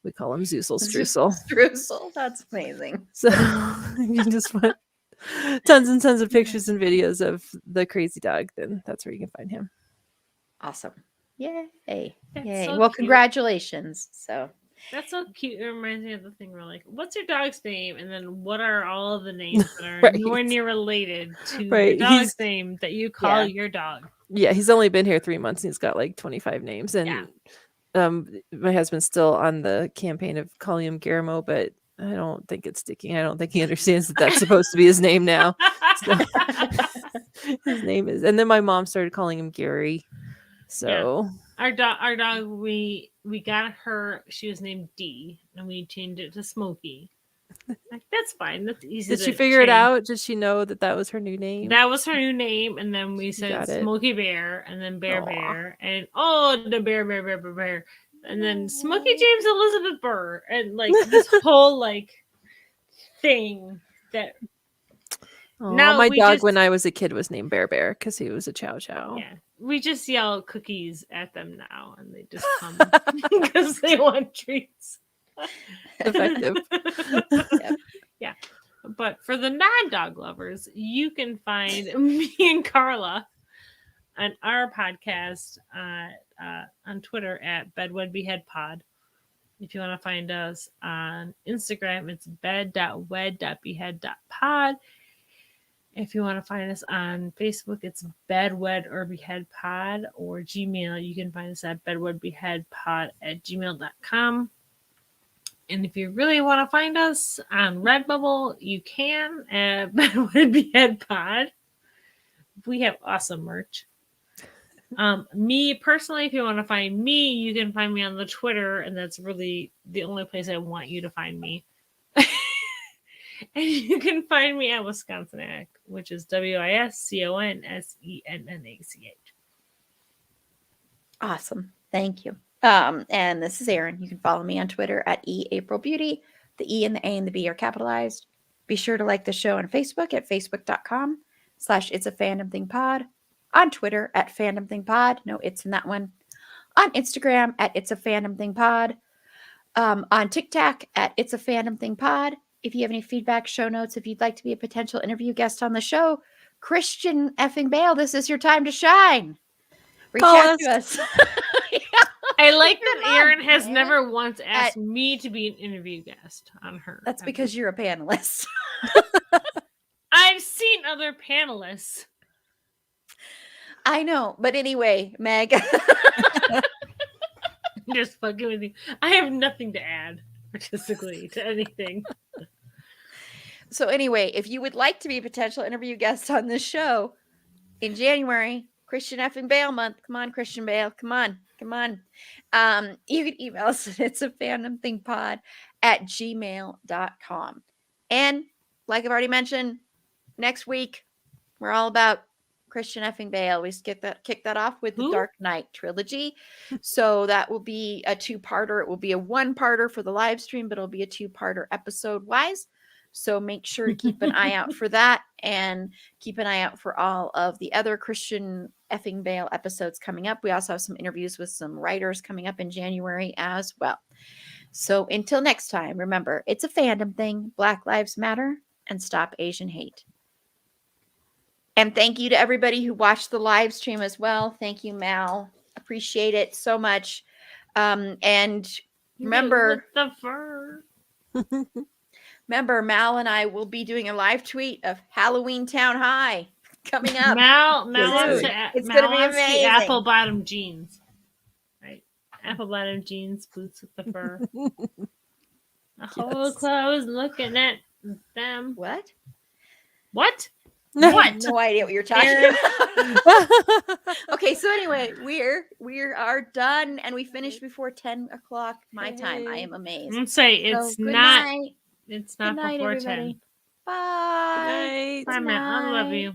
We call him Zeusel Streusel. Streusel. That's amazing. So you just want tons and tons of pictures and videos of the crazy dog, then that's where you can find him. Awesome. Yay. That's Yay. so Well, cute. congratulations. So That's so cute. It reminds me of the thing where like, what's your dog's name? And then what are all of the names that are Right. nowhere near related to Right. the dog's name that you call Yeah. your dog? Yeah, he's only been here 3 months and he's got like 25 names. And my husband's still on the campaign of calling him Guillermo, but I don't think it's sticking. I don't think he understands that that's supposed to be his name now. So, his name is, and then my mom started calling him Gary. So Our dog, we got her. She was named Dee, and we changed it to Smokey. Like, that's fine. That's easy. did she to figure it change. out? Did she know that that was her new name? That was her new name, and then we said got it. Smokey Bear, and then Bear Aw. Bear, and the bear, and then Smokey James Elizabeth Burr, and like this whole like thing that Oh, now my we dog just- when I was a kid was named Bear Bear because he was a Chow Chow. yeah, we just yell cookies at them now, and they just come because they want treats. Effective. Yep. Yeah. But for the non-dog lovers, you can find me and Carla on our podcast on Twitter at bedwedbeheadpod. If you want to find us on Instagram, it's bed.wed.behead.pod. If you want to find us on Facebook, it's bedwed or behead pod, or Gmail. You can find us at bedwedbeheadpod@gmail.com. And if you really want to find us on Redbubble, you can at bedwedbeheadpod. We have awesome merch. Me personally, if you want to find me, you can find me on the Twitter, and that's really the only place I want you to find me. And you can find me at Wisconsinac, which is WISCONSENNACH. awesome. Thank you. And this is Erin. You can follow me on Twitter at eAprilBeauty. The E and the A and the B are capitalized. Be sure to like the show on Facebook at facebook.com/itsafandom_thing_pod. On Twitter at fandomthingpod. No, it's in that one. On Instagram at itsafandom_thing_pod. On TikTok at itsafandom_thing_pod. If you have any feedback, show notes, if you'd like to be a potential interview guest on the show, Christian effing Bale, this is your time to shine. Reach Call out to us. us. I like Come that on, Erin has man. never once asked me to be an interview guest on her. That's because you're a panelist. I've seen other panelists. I know. But anyway, Meg. I'm just fucking with you. I have nothing to add artistically to anything. So anyway, if you would like to be a potential interview guest on this show in January, Christian effing Bale month. Come on, Christian Bale. Come on. You can email us at itsafandom_thing_pod@gmail.com. And like I've already mentioned, next week we're all about Christian effing Bale. We kick that off with the Who? Dark Knight trilogy. So that will be a two-parter. It will be a one-parter for the live stream, but it'll be a two-parter episode-wise. So make sure to keep an eye out for that, and keep an eye out for all of the other Christian effing Bale episodes coming up. We also have some interviews with some writers coming up in January as well. So until next time, remember, it's a fandom thing. Black Lives Matter, and stop Asian hate. And thank you to everybody who watched the live stream as well. Thank you, Mal. Appreciate it so much. And remember, With the fur. remember, Mal and I will be doing a live tweet of Halloween Town High coming up. Mal Yes, wants sir. to, It's Mal gonna be wants the amazing. apple bottom jeans. Right. Apple bottom jeans, boots with the fur. The whole Yes. clothes looking at them. What? What? I have What? no idea what you're talking Aaron. about. Okay, so anyway, we are done, and we finished before 10 o'clock my time. I Yay. am amazed. I'm say So, it's good not. night. It's Good not night, before everybody. 10. Bye. Night. Bye, Matt. I love night. you.